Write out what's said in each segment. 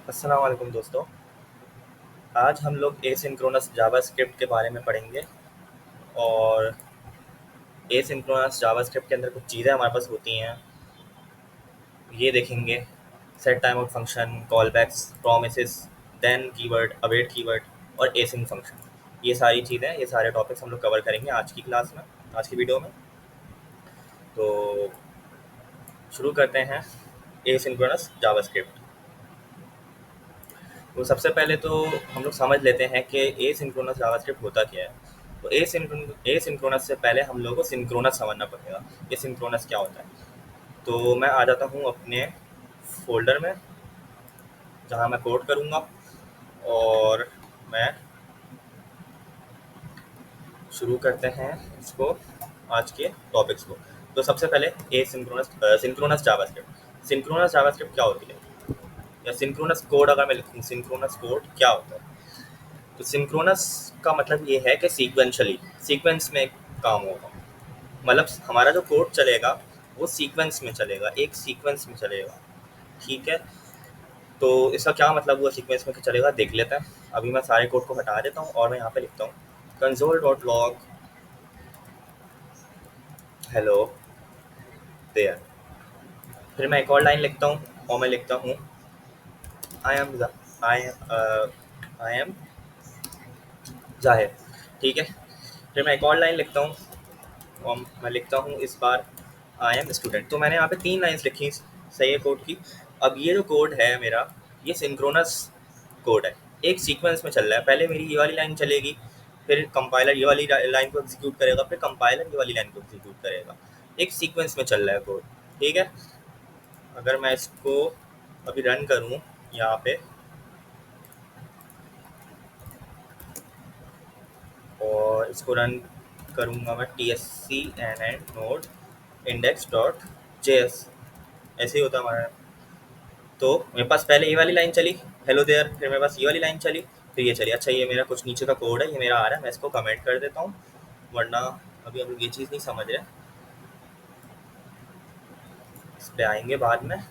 अस्सलाम वालेकुम दोस्तों। आज हम लोग एसिंक्रोनस जावास्क्रिप्ट के बारे में पढ़ेंगे और एसिंक्रोनस जावास्क्रिप्ट के अंदर कुछ चीज़ें हमारे पास होती हैं, ये देखेंगे। Set time out function, callbacks, promises, then keyword, await keyword और एसिंक फंक्शन। ये सारी चीज़ें, ये सारे टॉपिक्स हम लोग कवर करेंगे आज की क्लास में, आज की वीडियो में। तो शुरू करते हैं एसिंक्रोनस जावास्क्रिप्ट। तो सबसे पहले तो हम लोग समझ लेते हैं कि एसिंक्रोनस जावास्क्रिप्ट होता क्या है। तो एसिंक्रोनस से पहले हम लोगों को सिंक्रोनस समझना पड़ेगा। ये सिंक्रोनस क्या होता है। तो मैं आ जाता हूँ अपने फ़ोल्डर में, जहाँ मैं कोड करूँगा और मैं शुरू करते हैं इसको, आज के टॉपिक्स को। तो सबसे पहले सिंक्रोनस जावास्क्रिप्ट। सिंक्रोनस जावास्क्रिप्ट क्या होती है, या सिंक्रोनस कोड अगर मैं लिखूँ, सिंक्रोनस कोड क्या होता है। तो सिंक्रोनस का मतलब ये है कि सीक्वेंशली, सीक्वेंस में काम होगा। मतलब हमारा जो कोड चलेगा वो सीक्वेंस में चलेगा, एक सीक्वेंस में चलेगा। ठीक है। तो इसका क्या मतलब हुआ सीक्वेंस में चलेगा, देख लेते हैं। अभी मैं सारे कोड को हटा देता हूँ और मैं यहाँ पे लिखता हूँ console.log हेलो देयर। फिर मैं एक और लाइन लिखता हूँ और मैं लिखता हूँ I am I I am जाहिर। ठीक है। फिर मैं एक और लाइन लिखता हूँ और मैं लिखता हूँ इस बार आई एम स्टूडेंट। तो मैंने यहाँ पे 3 लाइन्स लिखी, सही है कोड की। अब ये जो कोड है मेरा, ये सिंक्रोनस कोड है, एक सीक्वेंस में चल रहा है। पहले मेरी ये वाली लाइन चलेगी, फिर कंपाइलर ये वाली लाइन को एग्जीक्यूट करेगा, फिर कंपाइलर ये वाली लाइन को एग्जीक्यूट करेगा। एक सीक्वेंस में चल रहा है कोड। ठीक है। अगर मैं इसको अभी रन करूँ यहाँ पे, और इसको रन करूँगा मैं T S C N N node index dot J S, ऐसे ही होता है हमारा। तो मेरे पास पहले ये वाली लाइन चली, हेलो देयर, फिर मेरे पास ये वाली लाइन चली, फिर ये चली। अच्छा, ये मेरा कुछ नीचे का कोड है, ये मेरा आ रहा है, मैं इसको कमेंट कर देता हूँ, वरना अभी हम लोग ये चीज़ नहीं समझ रहे, इस पर आएंगे बाद में।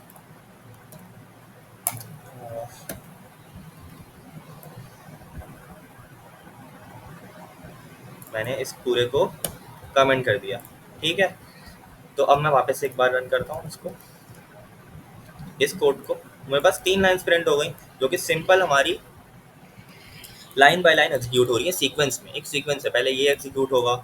मैंने इस पूरे को कमेंट कर दिया। ठीक है। तो अब मैं वापस से एक बार रन करता हूँ इसको, इस कोड को। मेरे पास 3 लाइन्स प्रिंट हो गई, जो कि सिंपल हमारी लाइन बाय लाइन एग्जीक्यूट हो रही है सीक्वेंस में। एक सीक्वेंस है, पहले ये एग्जीक्यूट होगा,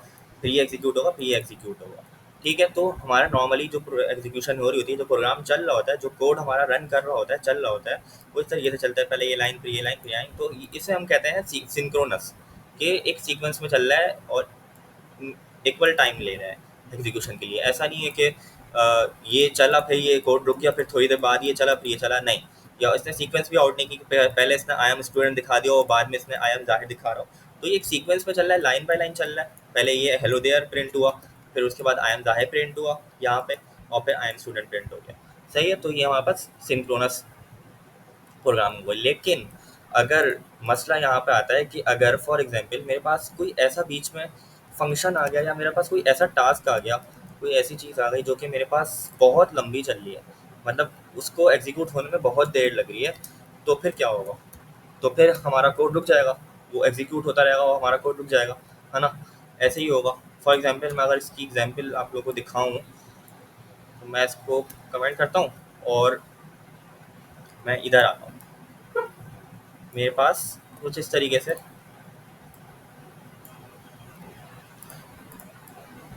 फिर ये एग्जीक्यूट होगा, फिर ये एग्जीक्यूट होगा। ठीक है। तो हमारा नॉर्मली जो एग्जीक्यूशन हो रही होती है, जो प्रोग्राम चल रहा होता है, जो कोड हमारा रन कर रहा होता है, चल रहा होता है, वो इस तरीके से चलता है। पहले ये लाइन, फिर ये लाइन, फिर ये लाइन। तो इसे हम कहते हैं सिंक्रोनस, कि एक सीक्वेंस में चल रहा है और इक्वल टाइम ले रहा है एग्जीक्यूशन के लिए। ऐसा नहीं है कि ये चला फिर ये कोड रुक गया, फिर थोड़ी देर बाद ये चला फिर ये चला, नहीं। या इसने सीक्वेंस भी आउट नहीं की, पहले इसने आई एम स्टूडेंट दिखा दिया और बाद में इसने आई एम जाहिर दिखा रहा हो। तो ये एक सीक्वेंस में चल रहा है, लाइन बाय लाइन चल रहा है। पहले ये हेलो देयर प्रिंट हुआ, फिर उसके बाद आई एम जाहिर प्रिंट हुआ यहाँ पे, और फिर आई एम स्टूडेंट प्रिंट हो गया। सही है। तो ये हमारे पास सिंक्रोनस प्रोग्राम हुआ। लेकिन अगर मसला यहाँ पे आता है कि अगर फॉर एग्जांपल मेरे पास कोई ऐसा बीच में फंक्शन आ गया, या मेरे पास कोई ऐसा टास्क आ गया, कोई ऐसी चीज़ आ गई जो कि मेरे पास बहुत लंबी चल रही है, मतलब उसको एग्जीक्यूट होने में बहुत देर लग रही है, तो फिर क्या होगा। तो फिर हमारा कोड रुक जाएगा, वो एग्जीक्यूट होता रहेगा और हमारा कोड रुक जाएगा, है ना। ऐसे ही होगा। फॉर एग्जांपल मैं अगर इसकी एग्जांपल आप लोगों को दिखाऊं, तो मैं इसको कमेंट करता हूँ और मैं इधर आता हूँ। मेरे पास कुछ इस तरीके से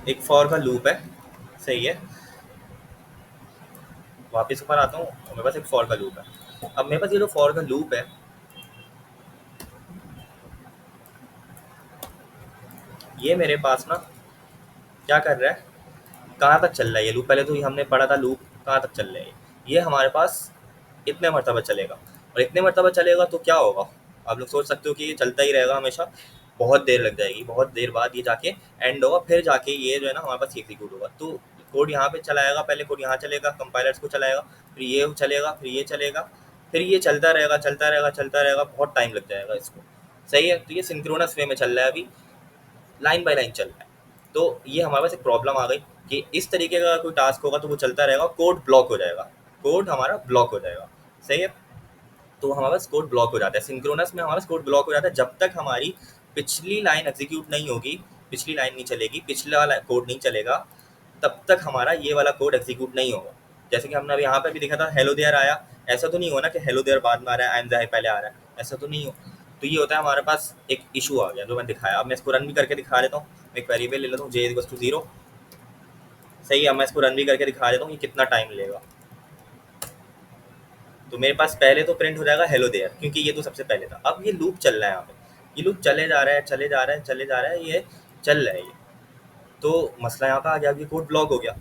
एक फॉर का लूप है। सही है। वापस ऊपर आता हूँ और मेरे पास एक फॉर का लूप है। अब मेरे पास ये जो फॉर का लूप है, ये मेरे पास ना क्या कर रहा है, कहाँ तक चल रहा है ये लूप। पहले तो ये हमने पढ़ा था लूप कहाँ तक चल रहा है, ये हमारे पास इतने मरतबा चलेगा। और इतने मरतबा चलेगा तो क्या होगा, आप लोग सोच सकते हो कि ये चलता ही रहेगा हमेशा, बहुत देर लग जाएगी, बहुत देर बाद ये जाके एंड होगा, फिर जाके ये जो है ना हमारे पास एग्जीक्यूट होगा। तो कोड यहाँ पे चलाएगा, पहले कोड यहाँ चलेगा, कंपाइलर्स को चलाएगा, फिर ये चलेगा, फिर ये चलेगा, फिर ये चलता रहेगा, चलता रहेगा, चलता रहेगा, बहुत टाइम लग जाएगा इसको। सही है। तो ये सिंक्रोनस वे में चल रहा है, अभी लाइन बाय लाइन चल रहा है। तो ये हमारे पास एक प्रॉब्लम आ गई कि इस तरीके का कोई टास्क होगा तो वो चलता रहेगा, कोड ब्लॉक हो जाएगा, कोड हमारा ब्लॉक हो जाएगा। सही है। तो हमारे पास कोड ब्लॉक हो जाता है। सिंक्रोनस में हमारे पास कोड ब्लॉक हो जाता है जब तक हमारी पिछली लाइन एग्जीक्यूट नहीं होगी, पिछली लाइन नहीं चलेगी, पिछला वाला कोड नहीं चलेगा, तब तक हमारा ये वाला कोड एग्जीक्यूट नहीं होगा। जैसे कि हमने अभी यहाँ पे भी देखा था, हेलो देयर आया, ऐसा तो नहीं हो ना कि हेलो देयर बाद में आ रहा है, आई एम ज़ाहिर पहले आ रहा है, ऐसा तो नहीं हो। तो ये होता है हमारे पास एक इशू आ गया जो मैं दिखाया। अब मैं इसको रन भी करके दिखा देता हूँ। मैं एक वेरिएबल ले लेता हूँ जे इक्वल्स टू 0। सही है, अब मैं इसको रन भी करके दिखा देता हूँ ये कितना टाइम लेगा। तो मेरे पास पहले तो प्रिंट हो जाएगा हेलो देयर, क्योंकि ये तो सबसे पहले था। अब ये लूप चल रहा है यहाँ पे, ये लूप चले जा रहा है, चले जा रहा है, चले जा रहा है, ये चल रहा है ये। तो मसला यहाँ पे आ गया, अब ये कोड ब्लॉक हो गया।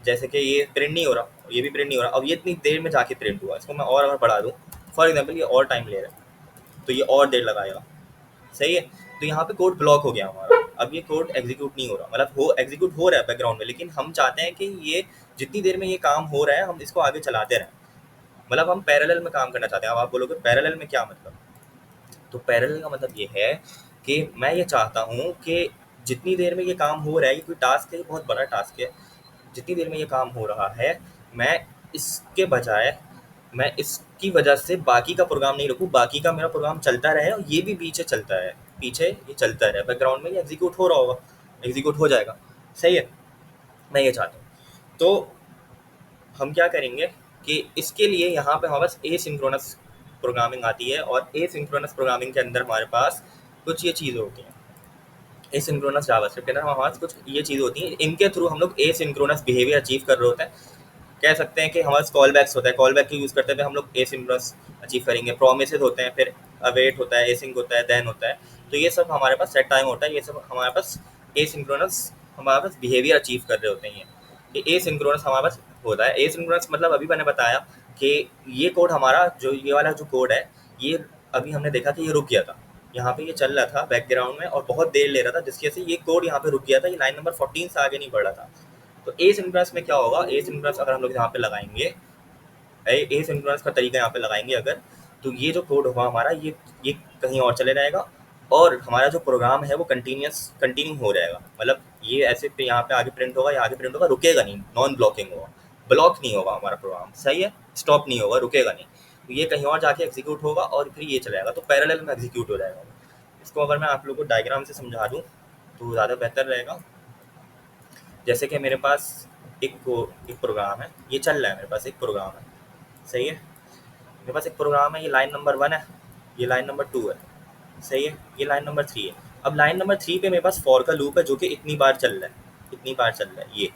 जैसे कि ये प्रिंट नहीं हो रहा, ये भी प्रिंट नहीं हो रहा। अब ये इतनी देर में जाके प्रिंट हुआ, इसको मैं और अगर बढ़ा दूँ, फॉर एग्जाम्पल ये और टाइम ले रहा है, तो ये और देर लगाएगा। सही है, तो यहाँ पे कोड ब्लॉक हो गया हमारा। अब ये कोड एग्जीक्यूट नहीं हो रहा, मतलब हो एग्जीक्यूट हो रहा है बैकग्राउंड में, लेकिन हम चाहते हैं कि ये जितनी देर में ये काम हो रहा है हम इसको आगे चलाते रहें। मतलब हम पैरेलल में काम करना चाहते हैं। अब आप बोलोगे पैरेलल में क्या मतलब? तो पैरेलल का मतलब ये है कि मैं ये चाहता हूँ कि जितनी देर में ये काम हो रहा है, ये कोई टास्क है, ये बहुत बड़ा टास्क है, जितनी देर में ये काम हो रहा है, मैं इसके बजाय मैं इसकी वजह से बाकी का प्रोग्राम नहीं रखूँ, बाकी का मेरा प्रोग्राम चलता रहे और ये भी पीछे चलता है, पीछे ये चलता रहे, बैकग्राउंड में ये एग्जीक्यूट हो रहा होगा, एग्जीक्यूट हो जाएगा। सही है, मैं ये चाहता हूँ। तो हम क्या करेंगे कि इसके लिए यहाँ पे हमारे पास एसिंक्रोनस प्रोग्रामिंग आती है, और एसिंक्रोनस प्रोग्रामिंग के अंदर हमारे पास कुछ ये चीज़ें होती हैं। एसिंक्रोनस जावास्क्रिप्ट के अंदर हमारे पास कुछ ये चीज़ें होती हैं, इनके थ्रू हम लोग एसिंक्रोनस बिहेवियर अचीव कर रहे होते हैं। कह सकते हैं कि हमारे पास कॉल बैक्स होता है, कॉल बैक को यूज़ करते हुए हम लोग एसिंक्रोनस अचीव करेंगे। प्रोमिसेस होते हैं, फिर अवेट होता है, एसिंक होता है, देन होता है। तो ये सब हमारे पास सेट टाइम होता है, ये सब हमारे पास एसिंक्रोनस हमारे पास बिहेवियर अचीव कर रहे होते हैं। ये एसिंक्रोनस हमारे पास होता है। एसिंक्रोनस मतलब अभी मैंने बताया कि ये कोड हमारा जो ये वाला जो कोड है, ये अभी हमने देखा कि ये रुक गया था, यहाँ पे ये चल रहा था बैकग्राउंड में और बहुत देर ले रहा था, जिसकी वजह से ये कोड यहाँ पे रुक गया था, ये लाइन नंबर 14 से आगे नहीं बढ़ रहा था। तो एसिंक्रोनस में क्या होगा, एसिंक्रोनस अगर हम लोग यहाँ पे लगाएंगे, एसिंक्रोनस का तरीका यहाँ पे लगाएंगे अगर, तो ये जो कोड होगा हमारा, ये कहीं और चले जाएगा और हमारा जो प्रोग्राम है वो कंटिन्यू हो जाएगा। मतलब ये ऐसे पे यहाँ पे आगे प्रिंट होगा, यहाँ आगे प्रिंट होगा, रुकेगा नहीं, नॉन ब्लॉकिंग होगा, ब्लॉक नहीं होगा हमारा प्रोग्राम। सही है, स्टॉप नहीं होगा, रुकेगा नहीं। तो ये कहीं और जाके एग्जीक्यूट होगा और फिर ये चलेगा, तो पैरेलल में एग्जीक्यूट हो जाएगा। इसको अगर मैं आप लोगों को डायग्राम से समझा दूँ तो ज़्यादा बेहतर रहेगा। जैसे कि मेरे पास एक प्रोग्राम है, ये चल रहा है, मेरे पास एक प्रोग्राम है। सही है, मेरे पास एक प्रोग्राम है, ये लाइन नंबर 1 है, ये लाइन नंबर 2 है। सही है, ये लाइन नंबर 3 है। अब लाइन नंबर 3 पे मेरे पास फॉर का लूप है जो कि इतनी बार चल रहा है, इतनी बार चल रहा है ये।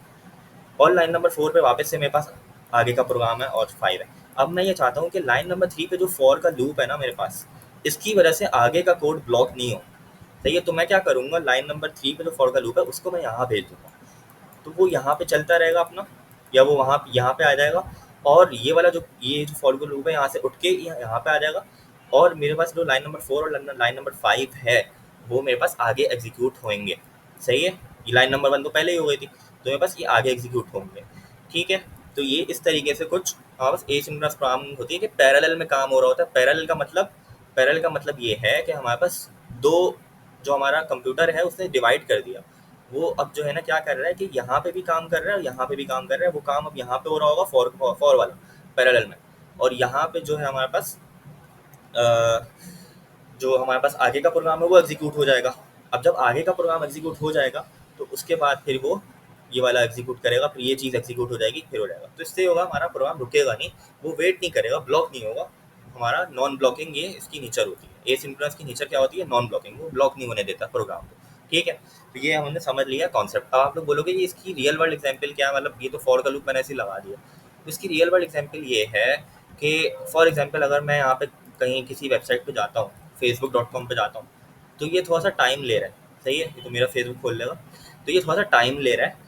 और लाइन नंबर 4 पे वापस से मेरे पास आगे का प्रोग्राम है और 5 है। अब मैं ये चाहता हूँ कि लाइन नंबर 3 पे जो फॉर का लूप है ना मेरे पास, इसकी वजह से आगे का कोड ब्लॉक नहीं हो। सही है, तो मैं क्या करूँगा, लाइन नंबर 3 पे जो फॉर का लूप है उसको मैं यहाँ भेज दूँगा, तो वो यहाँ पे चलता रहेगा अपना, या वो वहाँ यहाँ पे आ जाएगा। और ये वाला जो फॉर का लूप है यहाँ से उठ के यहाँ पे आ जाएगा, और मेरे पास जो लाइन नंबर 4 और लाइन नंबर 5 है वो मेरे पास आगे एग्जीक्यूट होंगे। सही है, ये लाइन नंबर 1 तो पहले ही हो गई थी, तो मेरे पास ये आगे एग्जीक्यूट होंगे। ठीक है, तो ये इस तरीके से कुछ हमारे पास एसिंक्रोनस प्रोग्रामिंग होती है कि पैरेलल में काम हो रहा होता है। पैरेलल का मतलब ये है कि हमारे पास दो, जो हमारा कंप्यूटर है उसने डिवाइड कर दिया, वो अब जो है ना क्या कर रहा है कि यहाँ पे भी काम कर रहा है और यहाँ पे भी काम कर रहा है। वो काम अब यहाँ पे हो रहा होगा फॉर वाला पैरेलल में, और यहाँ पे जो है हमारे पास जो हमारे पास आगे का प्रोग्राम है वो एग्जीक्यूट हो जाएगा। अब जब आगे का प्रोग्राम एग्जीक्यूट हो जाएगा तो उसके बाद फिर वो ये वाला एग्जीक्यूट करेगा, फिर ये चीज़ एग्जीक्यूट हो जाएगी, फिर हो जाएगा। तो इससे होगा हमारा प्रोग्राम रुकेगा नहीं, वो वेट नहीं करेगा, ब्लॉक नहीं होगा हमारा। नॉन ब्लॉकिंग ये इसकी नेचर होती है, एसिंक्रोनस की नेचर क्या होती है, नॉन ब्लॉकिंग, वो ब्लॉक नहीं होने देता प्रोग्राम को। ठीक है, तो ये हमने समझ लिया कॉन्सेप्ट। अब आप लोग बोलोगे ये इसकी रियल वर्ल्ड एग्जाम्पल क्या है, मतलब ये तो फॉर का लूप मैंने ऐसे ही लगा दिया। तो इसकी रियल वर्ल्ड एग्जाम्पल ये है कि फॉर एग्जाम्पल अगर मैं यहाँ पे कहीं किसी वेबसाइट पे जाता हूँ, facebook.com पे जाता हूँ, तो ये थोड़ा सा टाइम ले रहा है। सही है, ये तो मेरा फेसबुक खोल लेगा, तो ये थोड़ा सा टाइम ले रहा है,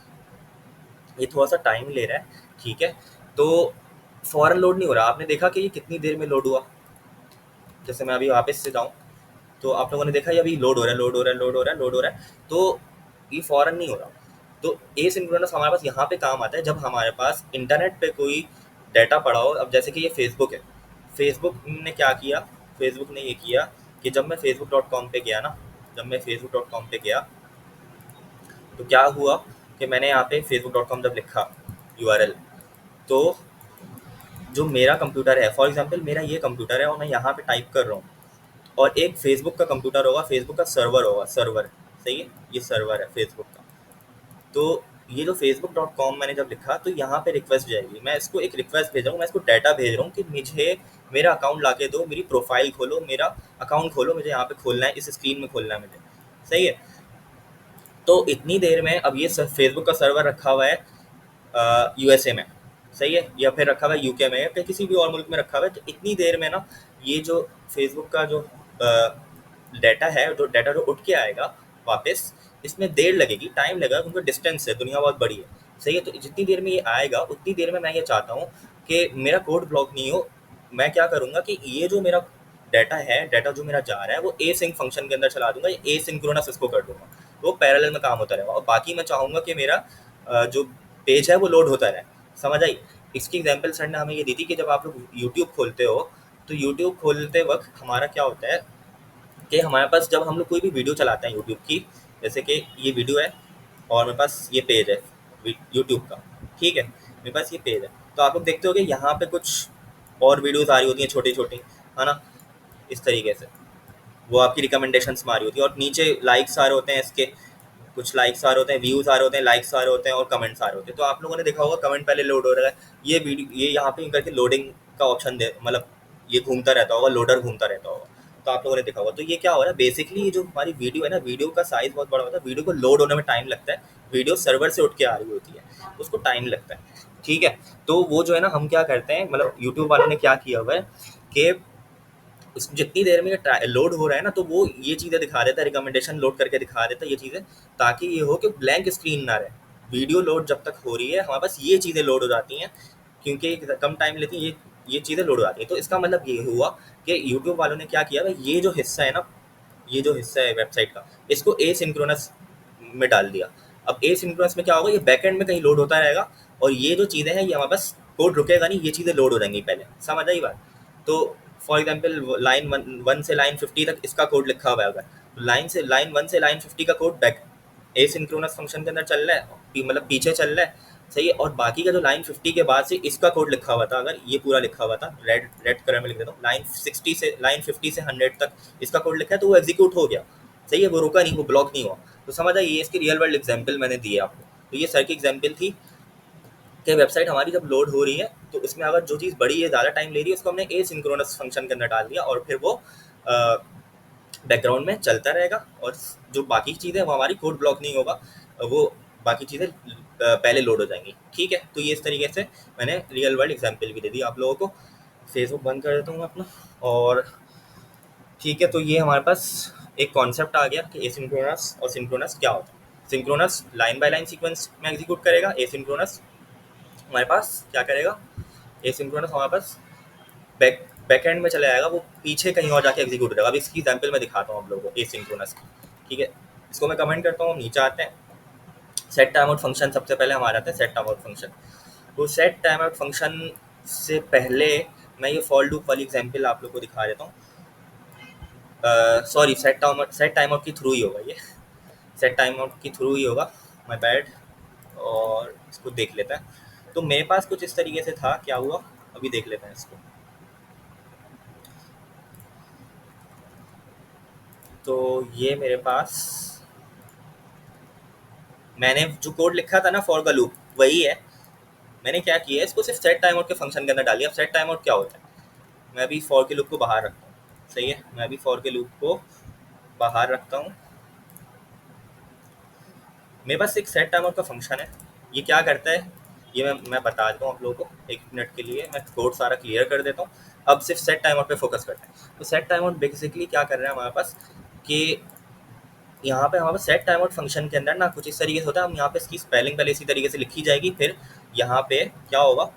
ये थोड़ा सा टाइम ले रहा है। ठीक है, तो फ़ौरन लोड नहीं हो रहा। आपने देखा कि ये कितनी देर में लोड हुआ। जैसे मैं अभी वापस से जाऊँ तो आप लोगों ने देखा ये अभी लोड हो रहा है, लोड हो रहा है, लोड हो रहा है, लोड हो रहा है, तो ये फ़ौरन नहीं हो रहा। तो एसिंक्रोनस हमारे पास यहाँ पे काम आता है जब हमारे पास इंटरनेट पे कोई डाटा पड़ा हो। अब जैसे कि ये फेसबुक है, फेसबुक ने क्या किया, फेसबुक ने ये किया कि जब मैं facebook.com पे गया ना, जब मैं facebook.com पे गया तो क्या हुआ कि मैंने यहाँ पे facebook.com जब लिखा URL, तो जो मेरा कंप्यूटर है, फॉर एग्जांपल मेरा ये कंप्यूटर है और मैं यहाँ पे टाइप कर रहा हूँ, और एक फेसबुक का कंप्यूटर होगा, फेसबुक का सर्वर होगा, सर्वर, सही है, ये सर्वर है फेसबुक का। तो ये जो facebook.com मैंने जब लिखा तो यहाँ पे रिक्वेस्ट जाएगी, मैं इसको एक रिक्वेस्ट भेज रहा हूँ, मैं इसको डाटा भेज रहा हूँ कि मुझे मेरा अकाउंट ला के दो, मेरी प्रोफाइल खोलो, मेरा अकाउंट खोलो, मुझे यहाँ पे खोलना है, इस स्क्रीन में खोलना है मुझे, सही है। तो इतनी देर में अब ये फेसबुक का सर्वर रखा हुआ है यूएसए में, सही है, या फिर रखा हुआ है यूके में, या फिर किसी भी और मुल्क में रखा हुआ है, तो इतनी देर में ना ये जो फेसबुक का जो डाटा है, जो डाटा जो उठ के आएगा वापस, इसमें देर लगेगी, टाइम लगेगा, क्योंकि डिस्टेंस है, दुनिया बहुत बड़ी है, सही है। तो जितनी देर में ये आएगा उतनी देर में मैं ये चाहता हूँ कि मेरा कोड ब्लॉक नहीं हो। मैं क्या करूँगा कि ये जो मेरा डाटा है, डाटा जो मेरा जा रहा है, वो ए सिंक फंक्शन के अंदर चला दूंगा, ए सिंक्रोनस इसको कर दूंगा, वो पैरेलल में काम होता रहेगा, और बाकी मैं चाहूँगा कि मेरा जो पेज है वो लोड होता रहे। समझ आई? इसकी एग्जांपल सर ने हमें ये दी थी कि जब आप लोग यूट्यूब खोलते हो, तो यूट्यूब खोलते वक्त हमारा क्या होता है कि हमारे पास जब हम लोग कोई भी वीडियो चलाते हैं यूट्यूब की, जैसे कि ये वीडियो है और मेरे पास ये पेज है यूट्यूब का, ठीक है, मेरे पास ये पेज है, तो आप लोग देखते हो कि यहाँ पे कुछ और वीडियोस आ रही होती हैं छोटी छोटी, है ना, इस तरीके से वो आपकी रिकमेंडेशंस में आ रही होती है, और नीचे लाइक्स आ रहे होते हैं इसके, कुछ लाइक्स आ रहे होते हैं, व्यूज़ आ रहे होते हैं, लाइक्स आ रहे होते हैं, और कमेंट्स आ रहे होते हैं। तो आप लोगों ने देखा होगा कमेंट पहले लोड हो रहा है, ये वीडियो ये यहाँ पे करके लोडिंग का ऑप्शन दे, मतलब ये घूमता रहता होगा, लोडर घूमता रहता होगा, तो आप लोगों ने देखा होगा। तो ये क्या हो रहा है बेसिकली, ये जो हमारी वीडियो है ना, वीडियो का साइज़ बहुत बड़ा होता है, वीडियो को लोड होने में टाइम लगता है, वीडियो सर्वर से उठ के आ रही होती है, उसको टाइम लगता है, ठीक है। तो वो जो है ना, हम क्या करते हैं, मतलब यूट्यूब वालों ने क्या किया हुआ है कि उस जितनी देर में ये लोड हो रहा है ना, तो वो ये चीज़ें दिखा देता है, रिकमेंडेशन लोड करके दिखा देता है ये चीज़ें, ताकि ये हो कि ब्लैंक स्क्रीन ना रहे। वीडियो लोड जब तक हो रही है हमारे पास ये चीज़ें लोड हो जाती हैं, क्योंकि कम टाइम लेती हैं, ये चीज़ें लोड हो जाती हैं। तो इसका मतलब ये हुआ कि यूट्यूब वालों ने क्या किया, भाई ये जो हिस्सा है ना, ये जो हिस्सा है वेबसाइट का, इसको ए सिंक्रोनस में डाल दिया। अब ए सिंक्रोनस में क्या होगा, ये बैकएंड में कहीं लोड होता रहेगा, और ये जो चीज़ें हैं ये हमारे पास कोड रुकेगा नहीं, ये चीज़ें लोड हो जाएंगी पहले। समझ आई बात? तो फॉर एग्जाम्पल लाइन वन से लाइन 50 तक इसका कोड लिखा हुआ है, अगर तो लाइन से लाइन 1 से लाइन 50 का code back a synchronous function के अंदर चल रहा है, मतलब पीछे चल रहा है, सही है। और बाकी का जो लाइन 50 के बाद से इसका कोड लिखा हुआ था, अगर ये पूरा लिखा हुआ था, रेड रेड कलर में लिख देता हूँ, लाइन 60 से लाइन 50 से 100 तक इसका कोड लिखा है, तो वो एग्जीक्यूट हो गया, सही है, वो रुका नहीं, वो ब्लॉक नहीं हुआ। तो समझ आइए, ये इसकी रियल वर्ल्ड एग्जाम्पल मैंने दी है आपको। तो ये सर की एग्जाम्पल थी कि वेबसाइट हमारी जब लोड हो रही है, तो उसमें अगर जो चीज़ बड़ी है, ज़्यादा टाइम ले रही है, उसको हमने ए सिंक्रोनस फंक्शन के अंदर डाल दिया, और फिर वो बैकग्राउंड में चलता रहेगा, और जो बाकी चीज़ें वो हमारी कोड ब्लॉक नहीं होगा, वो बाकी चीज़ें पहले लोड हो जाएंगी, ठीक है। तो ये इस तरीके से मैंने रियल वर्ल्ड एग्जाम्पल भी दे दी आप लोगों को। फेसबुक बंद कर देता हूँ अपना, और ठीक है। तो ये हमारे पास एक कॉन्सेप्ट आ गया कि एसिंक्रोनस और सिंक्रोनस क्या होता है। Synchronous line by line sequence में एग्जीक्यूट करेगा, एसिंक्रोनस हमारे पास क्या करेगा, एसिंक्रोनस हमारे पास बैक एंड में चले जाएगा, वो पीछे कहीं और जाके एग्जीक्यूट हो जाएगा। अब इसकी एग्जांपल मैं दिखाता हूँ आप लोगों को एसिंक्रोनस की, ठीक है। इसको मैं कमेंट करता हूँ, नीचे आते हैं। सेट टाइम आउट फंक्शन सबसे पहले हमारा आता है, सेट टाइम आउट फंक्शन। तो सेट टाइम आउट फंक्शन से पहले मैं ये फॉर लूप वाली एग्जांपल आप लोग को दिखा देता हूँ। सॉरी, सेट टाइम आउट के थ्रू ही होगा ये, सेट टाइम आउट के थ्रू ही होगा, माय बैड। और इसको देख लेते हैं। तो मेरे पास कुछ इस तरीके से था, क्या हुआ अभी देख लेते हैं इसको। तो ये मेरे पास मैंने जो कोड लिखा था ना फॉर का लूप, वही है। मैंने क्या किया है, इसको सिर्फ सेट टाइम आउट के फंक्शन के अंदर डाल दिया। अब सेट टाइम आउट क्या होता है, मैं अभी फॉर के लूप को बाहर रखता हूँ, सही है, मैं अभी फॉर के लूप को बाहर रखता हूँ। मेरे पास एक सेट टाइम आउट का फंक्शन है, ये क्या करता है ये मैं बता देता हूँ आप लोगों को। एक मिनट के लिए मैं कोड सारा क्लियर कर देता हूँ। अब सिर्फ सेट टाइम आउट पे फोकस करते हैं। तो सेट टाइम आउट बेसिकली क्या कर रहा है हमारे पास, कि यहाँ पे हमारे सेट टाइम आउट फंक्शन के अंदर ना कुछ इस तरीके से होता है। हम यहाँ पे इसकी स्पेलिंग पहले इसी तरीके से लिखी जाएगी, फिर यहाँ पे क्या होगा,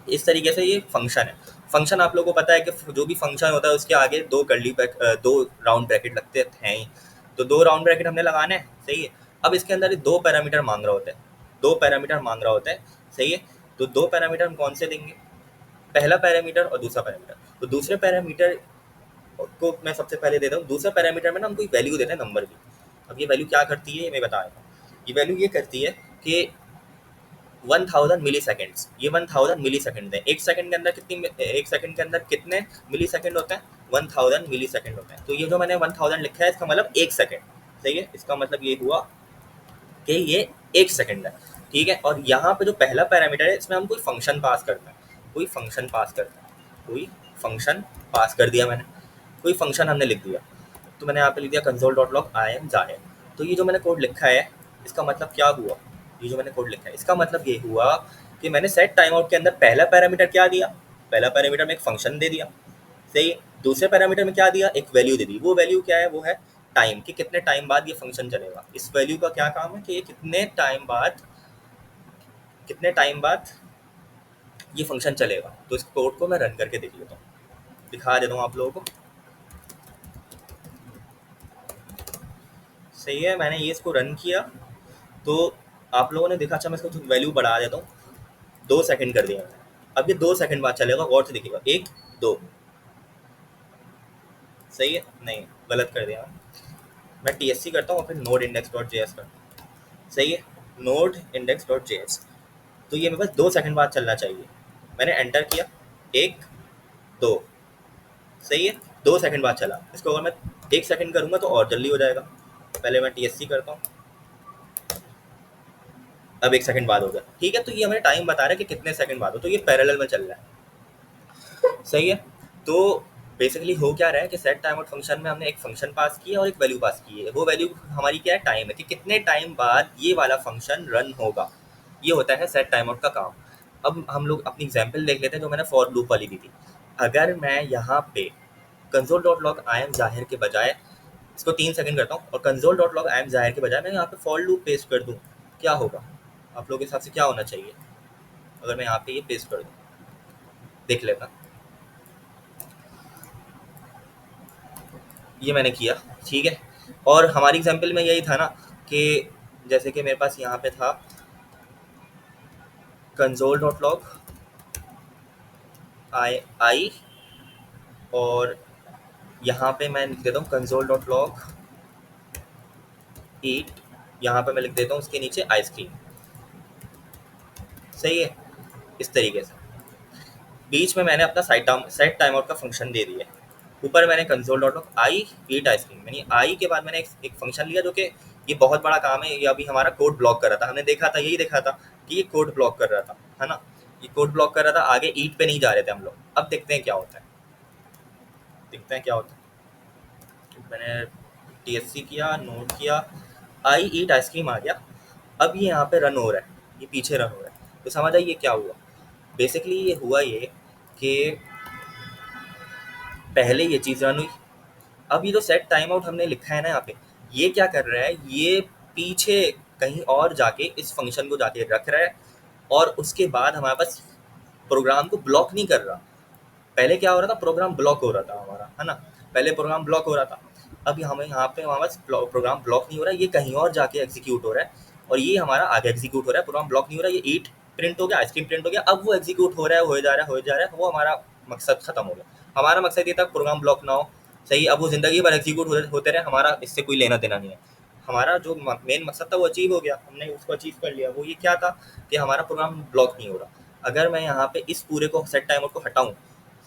इस तरीके से ये फंक्शन है। फंक्शन आप लोगों को पता है कि जो भी फंक्शन होता है उसके आगे दो राउंड ब्रैकेट लगते हैं ही। तो दो राउंड ब्रैकेट हमने लगाने हैं, सही है। अब इसके अंदर ये दो पैरामीटर मांग रहा होता है, दो पैरामीटर मांग रहा होता है, सही है। तो दो पैरामीटर हम कौन से देंगे, पहला पैरामीटर और दूसरा पैरामीटर। तो दूसरे पैरामीटर को मैं सबसे पहले देता हूँ। दूसरा पैरामीटर में ना हम कोई वैल्यू देते हैं, नंबर की। अब ये वैल्यू क्या करती है ये मैं बता देता हूँ। ये वैल्यू ये करती है कि 1000 मिली सेकेंड्स, ये 1000 मिली सेकेंड है। एक सेकंड के अंदर एक सेकंड के अंदर कितने मिली सेकेंड होते हैं? 1000 मिली सेकेंड होते हैं। तो ये जो मैंने 1000 लिखा है, इसका मतलब एक सेकंड, सही है। इसका मतलब ये हुआ कि ये एक सेकंड है, ठीक है। और यहाँ पे जो पहला पैरामीटर है, इसमें हम कोई फंक्शन पास करते हैं, कोई फंक्शन पास करते हैं, कोई फंक्शन पास कर दिया मैंने, कोई फंक्शन हमने लिख दिया। तो मैंने यहाँ पे लिख दिया console dot log I am जाहिर। तो ये जो मैंने कोड लिखा है, इसका मतलब क्या हुआ? ये जो मैंने कोड लिखा है, इसका मतलब ये हुआ कि मैंने सेट टाइम आउट के अंदर पहला पैरामीटर क्या दिया? पहला पैरामीटर में एक फंक्शन दे दिया, सही है। दूसरे पैरामीटर में क्या दिया? एक वैल्यू दे दी। वो वैल्यू क्या है? वो है टाइम, कि कितने टाइम बाद ये फंक्शन चलेगा। इस वैल्यू का क्या काम है कि ये कितने टाइम बाद ये फंक्शन चलेगा। तो इस कोड को मैं रन करके देख लेता हूँ, दिखा देता हूँ आप लोगों को, सही है। मैंने ये इसको रन किया तो आप लोगों ने देखा। अच्छा, मैं इसको वैल्यू बढ़ा देता हूँ, 2 सेकंड कर दिया मैंने। अब ये 2 सेकंड बाद चलेगा, गौर से देखिएगा, 1 2, सही है। नहीं, गलत कर दिया मैं TSC करता हूँ और फिर node index dot J S करता हूँ, सही है। Node index dot J S, तो ये मेरे पास 2 सेकंड बाद चलना चाहिए। मैंने एंटर किया, 1 2, सही है। 2 सेकंड बाद चला। इसको अगर मैं 1 सेकंड करूँगा तो और जल्दी हो जाएगा। पहले मैं TSC करता हूँ, अब 1 सेकंड बाद हो गया, ठीक है। तो ये हमें टाइम बता रहा है कि कितने सेकंड बाद हो। तो ये पैरेलल में चल रहा है, सही है। तो बेसिकली हो क्या रहा है कि सेट टाइम आउट फंक्शन में हमने एक फंक्शन पास किया और एक वैल्यू पास की है। वो वैल्यू हमारी क्या है? टाइम है, कि कितने टाइम बाद ये वाला फंक्शन रन होगा। ये होता है सेट टाइम आउट का काम। अब हम लोग अपनी एग्जाम्पल देख लेते हैं जो मैंने फॉर लूप वाली दी थी। अगर मैं यहाँ पे console dot log I am जाहिर के बजाय इसको 3 सेकंड करता हूँ और console dot log I am जाहिर के बजाय मैं यहाँ पे फॉर लूप पेस्ट कर दूँ, क्या होगा? आप लोगों के हिसाब से क्या होना चाहिए अगर मैं यहाँ पे ये पेस्ट कर दूँ? देख लेना। ये मैंने किया, ठीक है। और हमारी एग्जाम्पल में यही था ना कि जैसे कि मेरे पास यहाँ पे था कंसोल डॉट लॉग आई, और यहाँ पे मैं लिख देता हूँ कंसोल डॉट लॉग ईट। यहाँ पे मैं लिख देता हूँ उसके नीचे आइसक्रीम, सही है। इस तरीके से बीच में मैंने अपना सेट टाइम आउट का फंक्शन दे दिया। ऊपर मैंने console dot log I eat ice cream, यानी आई के बाद मैंने एक फंक्शन लिया जो कि ये बहुत बड़ा काम है। ये अभी हमारा कोड ब्लॉक कर रहा था, हमने देखा था, यही देखा था कि ये कोड ब्लॉक कर रहा था, है ना। ये कोड ब्लॉक कर रहा था, आगे ईट पे नहीं जा रहे थे हम लोग। अब देखते हैं क्या होता है, देखते हैं क्या होता है। मैंने TSC किया, नोट किया, आई ईट आइसक्रीम आ गया। अब ये यहाँ पे रन हो रहा है, ये पीछे रन हो रहा है। तो समझ आइए क्या हुआ। बेसिकली ये हुआ ये कि पहले ये चीज़ रन हुई। अब ये जो सेट टाइम आउट हमने लिखा है ना यहाँ पे, ये क्या कर रहा है? ये पीछे कहीं और जाके इस फंक्शन को जाके रख रहा है, और उसके बाद हमारे पास प्रोग्राम को ब्लॉक नहीं कर रहा। पहले क्या हो रहा था? प्रोग्राम ब्लॉक हो रहा था हमारा, है ना। पहले प्रोग्राम ब्लॉक हो रहा था। अब हमें यहाँ पे हमारे पास प्रोग्राम ब्लॉक नहीं हो रहा है, ये कहीं और जाके एग्जीक्यूट हो रहा है, और ये हमारा आगे एग्जीक्यूट हो रहा है। प्रोग्राम ब्लॉक नहीं हो रहा है, ये ईट प्रिंट हो गया, आइसक्रीम प्रिंट हो गया। अब वो एग्जीक्यूट हो रहा है, हो जा रहा है, हो जा रहा है, वो हमारा मकसद खत्म हो गया। हमारा मकसद ये था प्रोग्राम ब्लॉक ना हो, सही। अब वो ज़िंदगी भर एग्जीक्यूट होते रहे, हमारा इससे कोई लेना देना नहीं है। हमारा जो मेन मकसद था वो अचीव हो गया, हमने उसको अचीव कर लिया। वो ये क्या था कि हमारा प्रोग्राम ब्लॉक नहीं हो रहा। अगर मैं यहाँ पे इस पूरे को सेट टाइमर को हटाऊँ,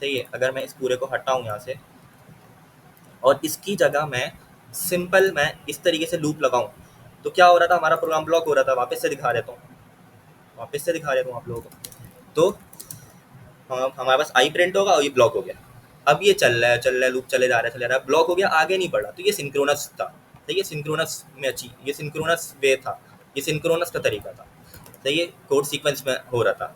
सही है, अगर मैं इस पूरे को हटाऊँ यहाँ से और इसकी जगह मैं इस तरीके से लूप लगाऊँ, तो क्या हो रहा था? हमारा प्रोग्राम ब्लॉक हो रहा था। वापस से दिखा देता हूँ, वापस से दिखा देता हूँ आप लोगों को। तो हमारे पास आई प्रिंट होगा और ये ब्लॉक हो गया। अब ये चल रहा है, चल रहा है, लूप चले जा रहा है, चले जा रहा है, ब्लॉक हो गया, आगे नहीं बढ़ा। तो ये सिंक्रोनस था, सही है। सिंक्रोनस में अच्छी, ये सिंक्रोनस वे था, ये सिंक्रोनस का तरीका था, सही है। कोड सीक्वेंस में हो रहा था,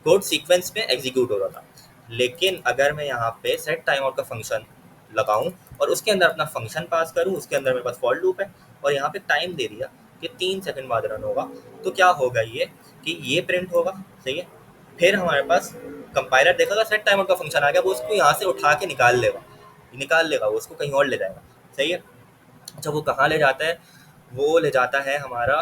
कोड सीक्वेंस में एग्जीक्यूट हो रहा था। लेकिन अगर मैं यहाँ पे सेट टाइम आउट का फंक्शन लगाऊं और उसके अंदर अपना फंक्शन पास करूं, उसके अंदर मेरे पास फॉर लूप है, और यहाँ पे टाइम दे दिया कि 3 सेकंड बाद रन होगा, तो क्या होगा ये कि ये प्रिंट होगा, सही है। फिर हमारे पास कंपाइलर देखेगा सेट टाइम आउट का फंक्शन आ गया, वो उसको यहाँ से उठा के निकाल लेगा, वो उसको कहीं और ले जाएगा, सही है। अच्छा, वो कहाँ ले जाता है? वो ले जाता है हमारा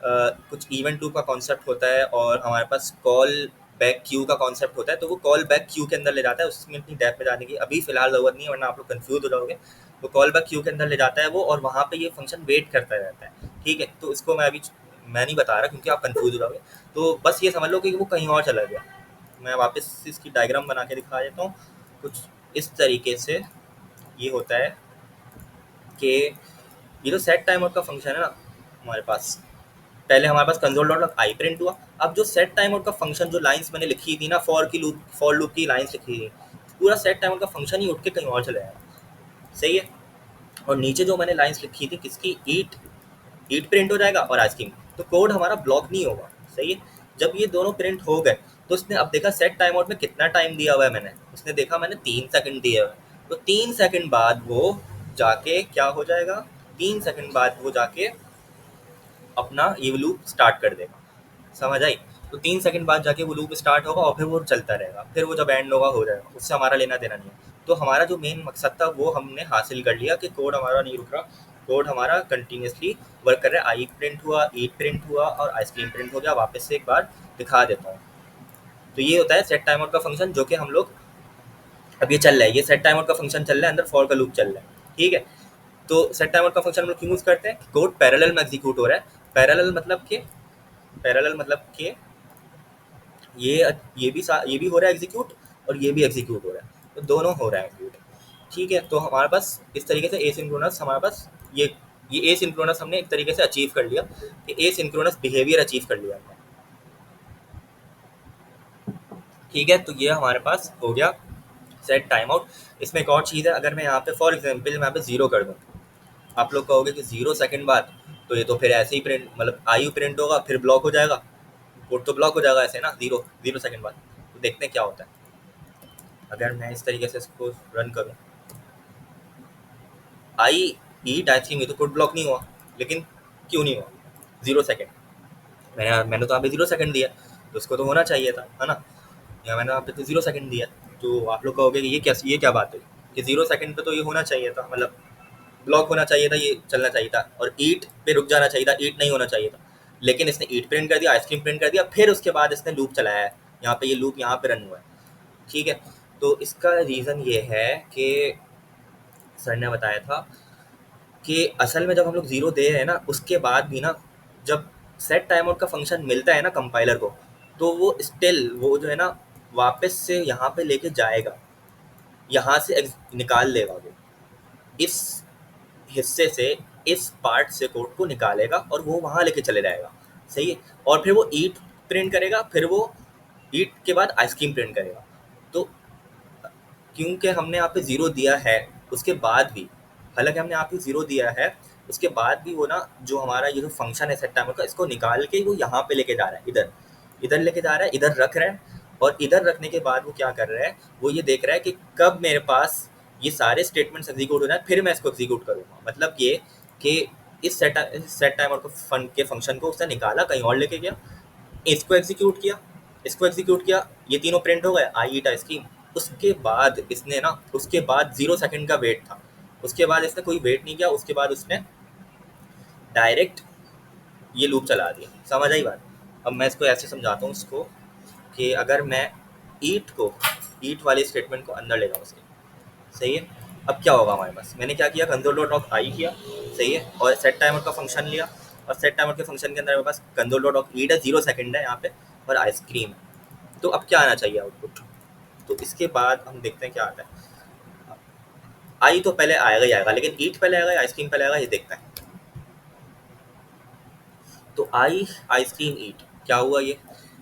कुछ इवेंट लूप का कॉन्सेप्ट होता है, और हमारे पास कॉल बैक क्यू का कॉन्सेप्ट होता है। तो वो कॉल बैक क्यू के अंदर ले जाता है। उसमें इतनी डेप्थ में जाने की अभी फिलहाल ज़रूरत नहीं है, वरना आप लोग कन्फ्यूज हो जाओगे। तो कॉल बैक क्यू के अंदर ले जाता है वो, और वहाँ पे ये फंक्शन वेट करता रहता है, ठीक है। तो इसको मैं अभी मैं नहीं बता रहा क्योंकि आप कंफ्यूज हो जाओगे। तो बस ये समझ लो कि वो कहीं और चला गया। मैं वापस इसकी डायग्राम बना के दिखा देता हूँ। कुछ इस तरीके से ये होता है कि ये जो सेट टाइमर का फंक्शन है ना हमारे पास, पहले हमारे पास कंसोल डॉट आई प्रिंट हुआ। अब जो सेट टाइमर का फंक्शन, जो लाइंस मैंने लिखी थी ना, फॉर लूप की लाइंस लिखी थी, पूरा सेट टाइमर का फंक्शन ही उठ के कहीं और चला जाएगा। सही है। और नीचे जो मैंने लाइंस लिखी थी किसकी, ईट, ईट प्रिंट हो जाएगा और आइसक्रीम। तो कोड हमारा ब्लॉक नहीं होगा। सही है। जब ये दोनों प्रिंट हो गए तो उसने अब देखा सेट टाइम आउट में कितना टाइम दिया हुआ है मैंने, उसने देखा मैंने 3 सेकंड दिया हुआ है। तो 3 सेकंड बाद वो जाके क्या हो जाएगा, 3 सेकंड बाद वो जाके अपना ये लूप स्टार्ट कर देगा। समझ आई। तो 3 सेकंड बाद जाके वो लूप स्टार्ट होगा और फिर वो चलता रहेगा, फिर वो जब एंड होगा हो जाएगा, उससे हमारा लेना देना नहीं है। तो हमारा जो मेन मकसद था वो हमने हासिल कर लिया कि कोड हमारा नहीं रुक रहा, कोड हमारा कंटिन्यूसली वर्क कर रहा है। आई प्रिंट हुआ, ईट प्रिंट हुआ और आइसक्रीम प्रिंट हो गया। वापस से एक बार दिखा देता हूँ। तो ये होता है सेट टाइमर का फंक्शन, जो कि हम लोग अब ये चल रहा है, ये सेट टाइमर का फंक्शन चल रहा है, अंदर फॉर का लूप चल रहा है। ठीक है। तो सेट टाइमर का फंक्शन हम लोग क्यों यूज़ करते हैं, कोड पैरेलल में एग्जीक्यूट हो रहा है। पैरेलल मतलब कि, पैरेलल मतलब कि ये भी हो रहा है एग्जीक्यूट और ये भी एग्जीक्यूट हो रहा है, तो दोनों हो रहा है एग्जीक्यूट। ठीक है। तो हमारे पास इस तरीके से एसिंक्रोनस, हमारे पास ये एसिंक्रोनस हमने एक तरीके से अचीव कर लिया, कि एसिंक्रोनस बिहेवियर अचीव कर लिया हमने। ठीक है। तो ये हमारे पास हो गया सेट टाइम आउट। इसमें एक और चीज़ है, अगर मैं यहाँ पे फॉर एग्जाम्पल मैं यहाँ पे 0 कर दूँ, आप लोग कहोगे कि 0 सेकंड बाद, तो ये तो फिर ऐसे ही प्रिंट, मतलब आई प्रिंट होगा फिर ब्लॉक हो जाएगा, कोड तो ब्लॉक हो जाएगा ऐसे ना, 0 सेकंड बाद। तो देखते हैं क्या होता है अगर मैं इस तरीके से इसको रन करूँ। आई ईट आइसक्रीम, ये तो कोड ब्लॉक नहीं हुआ, लेकिन क्यों नहीं हुआ, 0 सेकंड, मैंने तो यहाँ पे 0 सेकंड दिया, तो उसको तो होना चाहिए था, है ना। या मैंने यहाँ पे तो 0 सेकंड दिया। तो आप लोग कहोगे कि ये क्या बात है कि 0 सेकंड पे तो ये होना चाहिए था, मतलब ब्लॉक होना चाहिए था, ये चलना चाहिए था, और ईट पे रुक जाना चाहिए था, ईट नहीं होना चाहिए था। लेकिन इसने ईट प्रिंट कर दिया, आइसक्रीम प्रिंट कर दिया, फिर उसके बाद इसने लूप चलाया है, यहाँ पे ये लूप यहाँ पे रन हुआ है। ठीक है। तो इसका रीज़न ये है कि सर ने बताया था कि असल में जब हम लोग ज़ीरो दे रहे हैं ना, उसके बाद भी ना, जब सेट टाइम आउट का फंक्शन मिलता है ना कंपाइलर को, तो वो स्टिल वो जो है ना वापस से यहाँ पे लेके जाएगा, यहाँ से निकाल लेगा वो, इस हिस्से से, इस पार्ट से कोड को निकालेगा और वो वहाँ लेके चले जाएगा। सही है। और फिर वो ईट प्रिंट करेगा, फिर वो ईट के बाद आइसक्रीम प्रिंट करेगा। तो क्योंकि हमने यहाँ पे ज़ीरो दिया है, उसके बाद भी, हालांकि हमने यहाँ पे ज़ीरो दिया है, उसके बाद भी वो ना, जो हमारा ये जो फंक्शन है सेट टाइमर का, इसको निकाल के वो यहाँ पे लेके जा रहा है, इधर इधर लेके जा रहा है, इधर रख रहा है। और इधर रखने के बाद वो क्या कर रहा है, वो ये देख रहा है कि कब मेरे पास ये सारे स्टेटमेंट्स एग्जीक्यूट हो जाए, फिर मैं इसको एग्जीक्यूट करूँगा। मतलब ये कि इस सेट टाइमर को के फंक्शन को उसने निकाला, कहीं और लेके गया, इसको एग्जीक्यूट किया, इसको एग्जीक्यूट किया, ये तीनों प्रिंट हो गए, आई ईट आइसक्रीम। उसके बाद इसने ना, उसके बाद 0 सेकंड का वेट था, उसके बाद इसने कोई वेट नहीं किया, उसके बाद उसने डायरेक्ट ये लूप चला दिया। समझ आई बात। अब मैं इसको ऐसे समझाता हूँ इसको, कि अगर मैं ईट को, ईट वाले स्टेटमेंट को अंदर ले जाऊँ उसके, सही है। अब क्या होगा हमारे पास, मैंने क्या किया, कंसोल डॉट ऑफ आई किया, सही है, और सेट टाइमर का फंक्शन लिया, और सेट टाइमर के फंक्शन के अंदर मेरे पास कंसोल डॉट ऑफ ईट है, 0 सेकंड है यहाँ पे, और आइसक्रीम है। तो अब क्या आना चाहिए आउटपुट, तो इसके बाद हम देखते हैं क्या आता है। आई तो पहले आएगा ही आएगा, लेकिन ईट पहले आएगा या आइसक्रीम पहले आएगा, ये देखता है। तो आई आइसक्रीम ईट, क्या हुआ, ये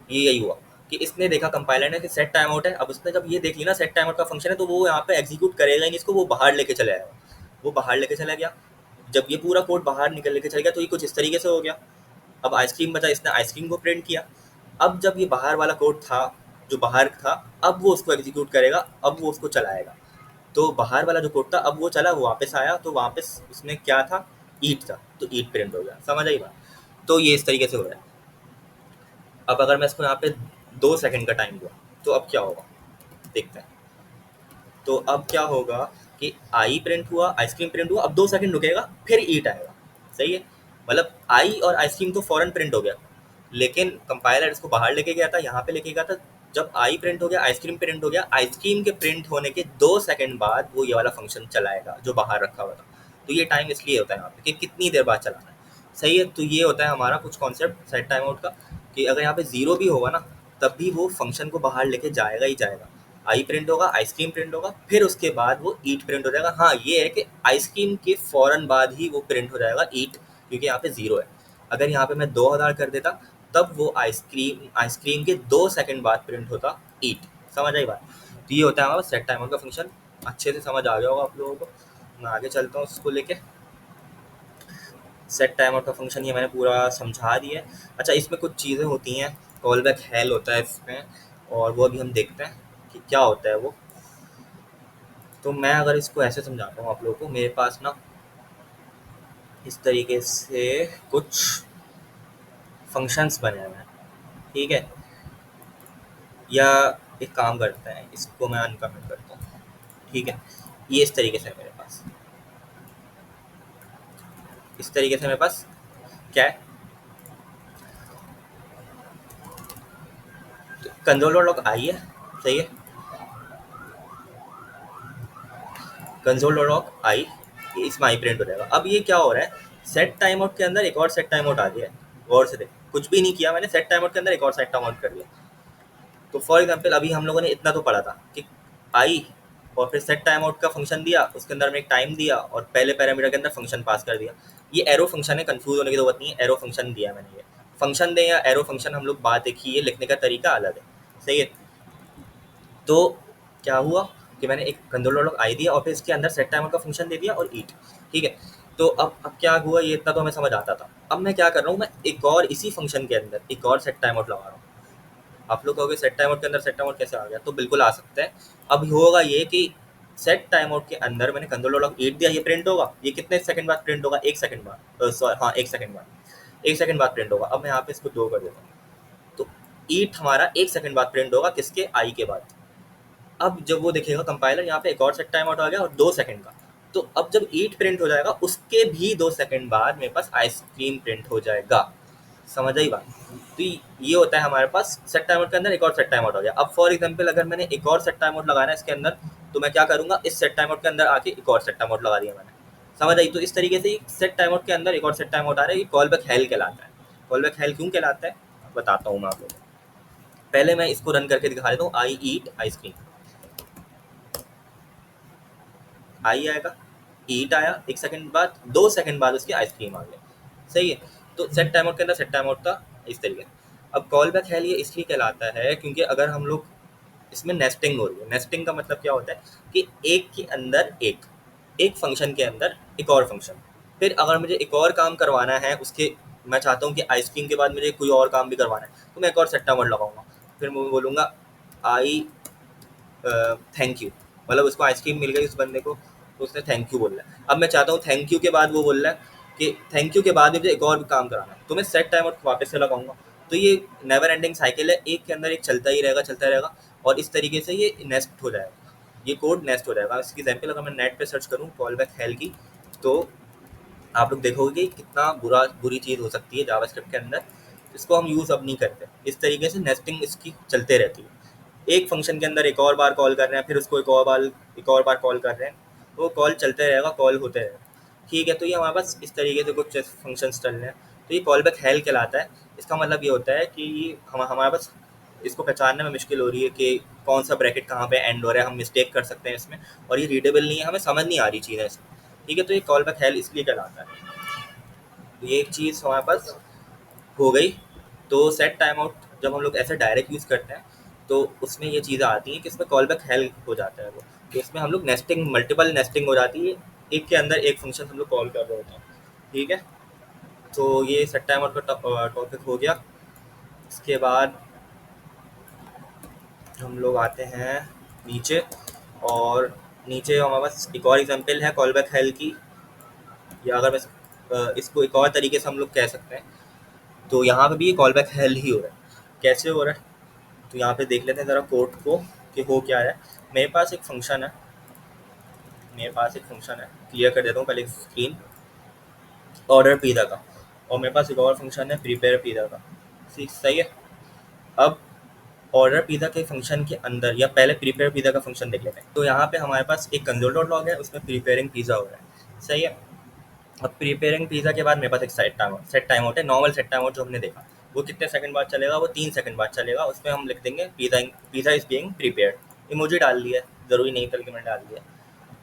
यही हुआ कि इसने देखा कंपाइलर ने कि सेट टाइम आउट है। अब उसने जब ये देख ली ना सेट टाइम आउट का फंक्शन है, तो वो यहाँ पे एग्जीक्यूट करेगा ही नहीं इसको, वो बाहर लेके चला जाएगा, वो बाहर लेके चला गया। जब ये पूरा कोड बाहर निकल लेके चल गया, तो ये कुछ इस तरीके से हो गया। अब आइसक्रीम बचा, इसने आइसक्रीम को प्रिंट किया। अब जब ये बाहर वाला कोड था, जो बाहर था, अब वो उसको एग्जीक्यूट करेगा, अब वो उसको चलाएगा। तो बाहर वाला जो कोड था, अब वो चला, वो वापस आया, तो वापस उसमें क्या था, ईट था, तो ईट प्रिंट हो गया। समझ आई बात। तो ये इस तरीके से हो रहा है। अब अगर मैं इसको यहाँ पे 2 सेकंड का टाइम दूँ, तो अब क्या होगा देखते हैं। तो अब क्या होगा कि आई प्रिंट हुआ, आइसक्रीम प्रिंट हुआ, अब 2 सेकंड रुकेगा, फिर ईट आएगा। सही है। मतलब आई और आइसक्रीम तो फौरन प्रिंट हो गया, लेकिन कंपाइलर इसको बाहर लेके गया था, यहाँ पे लेके गया था। जब आई प्रिंट हो गया, आइसक्रीम प्रिंट हो गया, आइसक्रीम के प्रिंट होने के 2 सेकंड बाद वो ये वाला फंक्शन चलाएगा जो बाहर रखा हुआ था। तो ये टाइम इसलिए होता है यहाँ पे कि कितनी देर बाद चलाना है। सही है। तो ये होता है हमारा कुछ कॉन्सेप्ट सेट टाइम आउट का, कि अगर यहाँ पे ज़ीरो भी होगा ना, तब भी वो फंक्शन को बाहर लेके जाएगा ही जाएगा। आई प्रिंट होगा, आइसक्रीम प्रिंट होगा, फिर उसके बाद वो ईट प्रिंट हो जाएगा। हाँ, ये है कि आइसक्रीम के फ़ौरन बाद ही वो प्रिंट हो जाएगा ईट, क्योंकि यहाँ पे ज़ीरो है। अगर यहाँ पे मैं 2000 कर देता, तब वो आइसक्रीम आइसक्रीम के 2 सेकंड बाद प्रिंट होता ईट। समझ आई बात? तो ये होता है हमारा सेट टाइम आउट का फंक्शन। अच्छे से समझ आ गया होगा आप लोगों को। मैं आगे चलता हूँ उसको लेके। सेट टाइम आउट का फंक्शन ये मैंने पूरा समझा दिया है। अच्छा, इसमें कुछ चीज़ें होती हैं, कॉल बैक हेल होता है इसमें, और वो अभी हम देखते हैं कि क्या होता है वो। तो मैं अगर इसको ऐसे समझाता हूँ आप लोगों को, मेरे पास ना इस तरीके से कुछ फंक्शंस बने हुए हैं, ठीक है। या एक काम करते हैं, इसको मैं अनकमेंट करता हूँ, ठीक है। ये इस तरीके से है मेरे पास, इस तरीके से मेरे पास क्या है, कंट्रोलर लॉग आई है, सही है। कंसोल लॉग आई, इसमें आई प्रिंट हो जाएगा। अब ये क्या हो रहा है, सेट टाइम आउट के अंदर एक और सेट टाइम आउट आ गया है। गौर से देख, कुछ भी नहीं किया मैंने, सेट टाइम आउट के अंदर एक और सेट टाइम आउट कर लिया। तो फॉर एग्जाम्पल अभी हम लोगों ने इतना तो पढ़ा था कि आई, और फिर सेट टाइम आउट का फंक्शन दिया, उसके अंदर में एक टाइम दिया, और पहले पैरामीटर के अंदर फंक्शन पास कर दिया। ये एरो फंक्शन है, कंफ्यूज होने की जरूरत नहीं है, एरो फंक्शन दिया है मैंने। ये फंक्शन दें या एरो फंक्शन, हम लोग बात एक ही है, लिखने का तरीका अलग है, सही है। तो क्या हुआ कि मैंने एक कंट्रोलर लॉग आई दिया, और फिर इसके अंदर सेट टाइमर का फंक्शन दे दिया और ईट, ठीक है। तो अब क्या हुआ, ये इतना तो हमें समझ आता था। अब मैं क्या कर रहा हूँ, मैं एक और इसी फंक्शन के अंदर एक और सेट टाइम आउट लगा रहा हूँ। आप लोग कहोगे सेट टाइम आउट के अंदर सेट टाइम आउट कैसे आ गया, तो बिल्कुल आ सकता है। अब होगा ये कि सेट टाइम आउट के अंदर मैंने कंट्रोलर लॉग ईट दिया, ये प्रिंट होगा। ये कितने सेकंड बाद प्रिंट होगा, 1 सेकंड बाद, सॉरी हाँ 1 सेकंड बाद, 1 सेकंड बाद प्रिंट होगा। अब मैं यहाँ पे इसको 2 कर देता हूँ, तो ईट हमारा 1 सेकंड बाद प्रिंट होगा, किसके, आई के बाद। अब जब वो देखेगा कंपाइलर, यहाँ पे एक और सेट टाइम आउट आ गया और 2 सेकंड का। तो अब जब ईट प्रिंट हो जाएगा, उसके भी 2 सेकंड बाद मेरे पास आइसक्रीम प्रिंट हो जाएगा। समझ आई बात? तो ये होता है हमारे पास सेट टाइम आउट के अंदर एक और सेट टाइम आउट हो गया। अब फॉर एग्जाम्पल अगर मैंने एक और सेट टाइम आउट लगाना है इसके अंदर, तो मैं क्या करूंगा, इस सेट टाइम आउट के अंदर आके एक और सेट टाइम आउट लगा दिया मैंने। समझ आई? तो इस तरीके से सेट टाइम आउट के अंदर एक और सेट टाइम आउट आ रहा है, ये कॉल बैक हेल कहलाता है। कॉल बैक हेल क्यों कहलाता है बताता हूँ मैं आपको। पहले मैं इसको रन करके दिखा देता हूँ, आई ईट आइसक्रीम, आई आएगा, ईट आया, 1 सेकंड बाद, 2 सेकंड बाद उसकी आइसक्रीम आ गया, सही है। तो सेट टाइम आउट के अंदर सेट टाइम आउट था इस तरीके से। अब कॉल बैक है ये इसलिए कहलाता है क्योंकि अगर हम लोग इसमें नेस्टिंग हो रही है। नेस्टिंग का मतलब क्या होता है कि एक के अंदर एक, एक फंक्शन के अंदर एक और फंक्शन। फिर अगर मुझे एक और काम करवाना है उसके, मैं चाहता हूँ कि आइसक्रीम के बाद मुझे कोई और काम भी करवाना है, तो मैं एक और सेट टाइम आउट लगाऊंगा। फिर मैं बोलूँगा आई थैंक यू, मतलब उसको आइसक्रीम मिल गई उस बंदे को, तो उसने थैंक यू बोल रहा है। अब मैं चाहता हूँ थैंक यू के बाद वो बोल रहा है कि थैंक यू के बाद मुझे एक और भी काम कराना है, तो मैं सेट टाइम आउट वापस से लगाऊंगा। तो ये नेवर एंडिंग साइकिल है, एक के अंदर एक चलता ही रहेगा, चलता रहेगा, और इस तरीके से ये नेस्ट हो जाएगा, ये कोड नेस्ट हो जाएगा। इसकी एग्जाम्पल अगर मैं नेट पे सर्च करूँ कॉल बैक हेल की, तो आप लोग देखोगे कि कितना बुरी चीज़ हो सकती है जावास्क्रिप्ट के अंदर। इसको हम यूज़ अब नहीं करते। इस तरीके से नेस्टिंग इसकी चलते रहती है, एक फंक्शन के अंदर एक और बार कॉल कर रहे हैं, फिर उसको एक और बार कॉल कर रहे हैं, तो वो कॉल चलते रहेगा, कॉल होते रहेगा, ठीक है। तो ये हमारे पास इस तरीके से कुछ फंक्शंस चल रहे हैं। तो ये कॉल बैक हेल कहलाता है। इसका मतलब ये होता है कि हमारे पास इसको पहचानने में मुश्किल हो रही है कि कौन सा ब्रैकेट कहाँ पे एंड हो रहा है, हम मिस्टेक कर सकते हैं इसमें, और ये रीडेबल नहीं है, हमें समझ नहीं आ रही चीज़ें इसमें, ठीक है। तो ये कॉल बैक हेल इसलिए कहलाता है। तो ये एक चीज़ हमारे पास हो गई। तो सेट टाइम आउट जब हम लोग ऐसे डायरेक्ट यूज़ करते हैं, तो उसमें ये चीज़ें आती हैं कि इसमें कॉल बैक हेल्प हो जाता है वो, तो इसमें हम लोग नेस्टिंग, मल्टीपल नेस्टिंग हो जाती है, एक के अंदर एक फंक्शन हम लोग कॉल कर रहे होते हैं, ठीक है। तो ये सेट टाइम आउट का टॉपिक हो गया। इसके बाद हम लोग आते हैं नीचे, और नीचे हमारे पास एक और एग्जांपल है कॉल बैक हेल्प की, या अगर मैं इसको एक और तरीके से हम लोग कह सकते हैं, तो यहाँ पे भी ये कॉल बैक हेल्प ही हो रहा है। कैसे हो रहा है, तो यहाँ पे देख लेते हैं ज़रा कोड को कि हो क्या है। मेरे पास एक फंक्शन है, मेरे पास एक फंक्शन है, क्लियर कर देता हूँ पहले स्क्रीन, ऑर्डर पिज़्ज़ा का, और मेरे पास एक और फंक्शन है प्रिपेयर पिज़्ज़ा का, ठीक सही है। अब ऑर्डर पिज़्ज़ा के फंक्शन के अंदर, या पहले प्रिपेयर पिज़्ज़ा का फंक्शन देख लेते हैं। तो यहाँ पे हमारे पास एक कंसोल डॉट लॉग है, उसमें प्रिपेयरिंग पिज़्ज़ा हो रहा है, सही है। अब प्रिपेयरिंग पिज़्ज़ा के बाद मेरे पास एक सेट टाइम आउट है, नॉर्मल सेट टाइम आउट जो हमने देखा, वो कितने सेकंड बाद चलेगा, वो 3 सेकंड बाद चलेगा। उसमें हम लिख देंगे pizza is being prepared, emoji डाल दिया है, ज़रूरी नहीं था कि मैंने डाल दिया,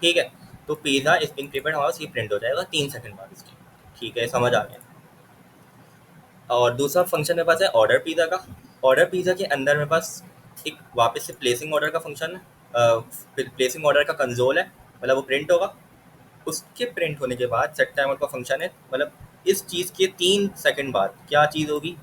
ठीक है। तो पिज़्ज़ा इज़ बीइंग प्रिपेयर्ड हमारा ये प्रिंट हो जाएगा 3 सेकंड बाद इसके, ठीक है, समझ आ गया। और दूसरा फंक्शन मेरे पास है ऑर्डर पिज़्ज़ा का। ऑर्डर पिज़्ज़ा के अंदर मेरे पास एक वापस से प्लेसिंग ऑर्डर का फंक्शन है, प्लेसिंग ऑर्डर का कंसोल है, मतलब वो प्रिंट होगा। उसके प्रिंट होने के बाद सेट टाइमर का फंक्शन है, मतलब इस चीज़ के 3 सेकंड बाद क्या चीज़ होगी,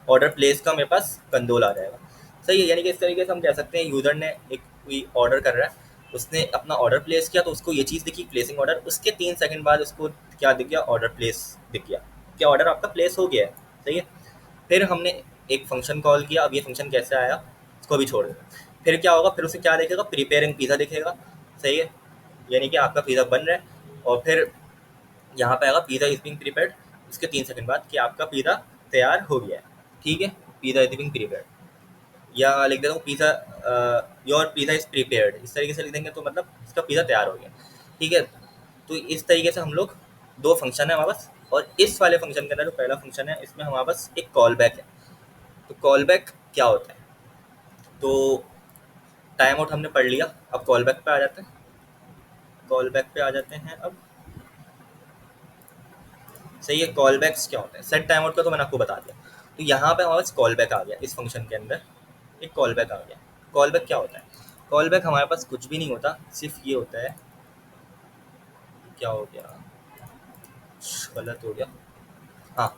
ऑर्डर प्लेस का मेरे पास कंसोल आ जाएगा। सही है, यानी कि इस तरीके से हम कह सकते हैं यूज़र ने एक कोई ऑर्डर कर रहा है, उसने अपना ऑर्डर प्लेस किया तो उसको ये चीज़ दिखी प्लेसिंग ऑर्डर, उसके 3 सेकंड बाद उसको क्या दिख गया, ऑर्डर प्लेस दिख गया, क्या ऑर्डर आपका प्लेस हो गया है। सही है। फिर हमने एक फंक्शन कॉल किया, अब ये फंक्शन कैसे आया उसको भी छोड़ दें। फिर क्या होगा, फिर उसे क्या दिखेगा, प्रिपेयरिंग पिज़्ज़ा दिखेगा। सही है, यानी कि आपका पिज़्ज़ा बन रहा है, और फिर यहाँ पे आएगा पिज़्ज़ा इज बीइंग प्रिपेयर्ड, उसके 3 सेकंड बाद कि आपका पिज़्ज़ा तैयार हो गया है, ठीक है, पिज़्ज़ा इज बीइंग प्रिपेयर्ड। या लिख देता हूँ pizza, your pizza is prepared, इस तरीके से लिख देंगे तो मतलब इसका पिज़्ज़ा तैयार हो गया, ठीक है। तो इस तरीके से हम लोग, दो फंक्शन है हमारे पास, और इस वाले फंक्शन के अंदर जो पहला फंक्शन है इसमें हमारे पास एक कॉल बैक है। तो कॉल बैक क्या होता है, तो टाइम आउट हमने पढ़ लिया, अब कॉल बैक पे आ जाते हैं। कॉल बैक पे आ जाते हैं अब। सही है, कॉल बैक्स क्या होता है, सेट टाइम आउट का तो मैंने आपको बता दिया। तो यहाँ पे हमारे पास कॉल बैक आ गया, इस फंक्शन के अंदर एक कॉल बैक आ गया। कॉल बैक क्या होता है, कॉल बैक हमारे पास कुछ भी नहीं होता, सिर्फ ये होता है, क्या हो गया, गलत हो गया, हाँ,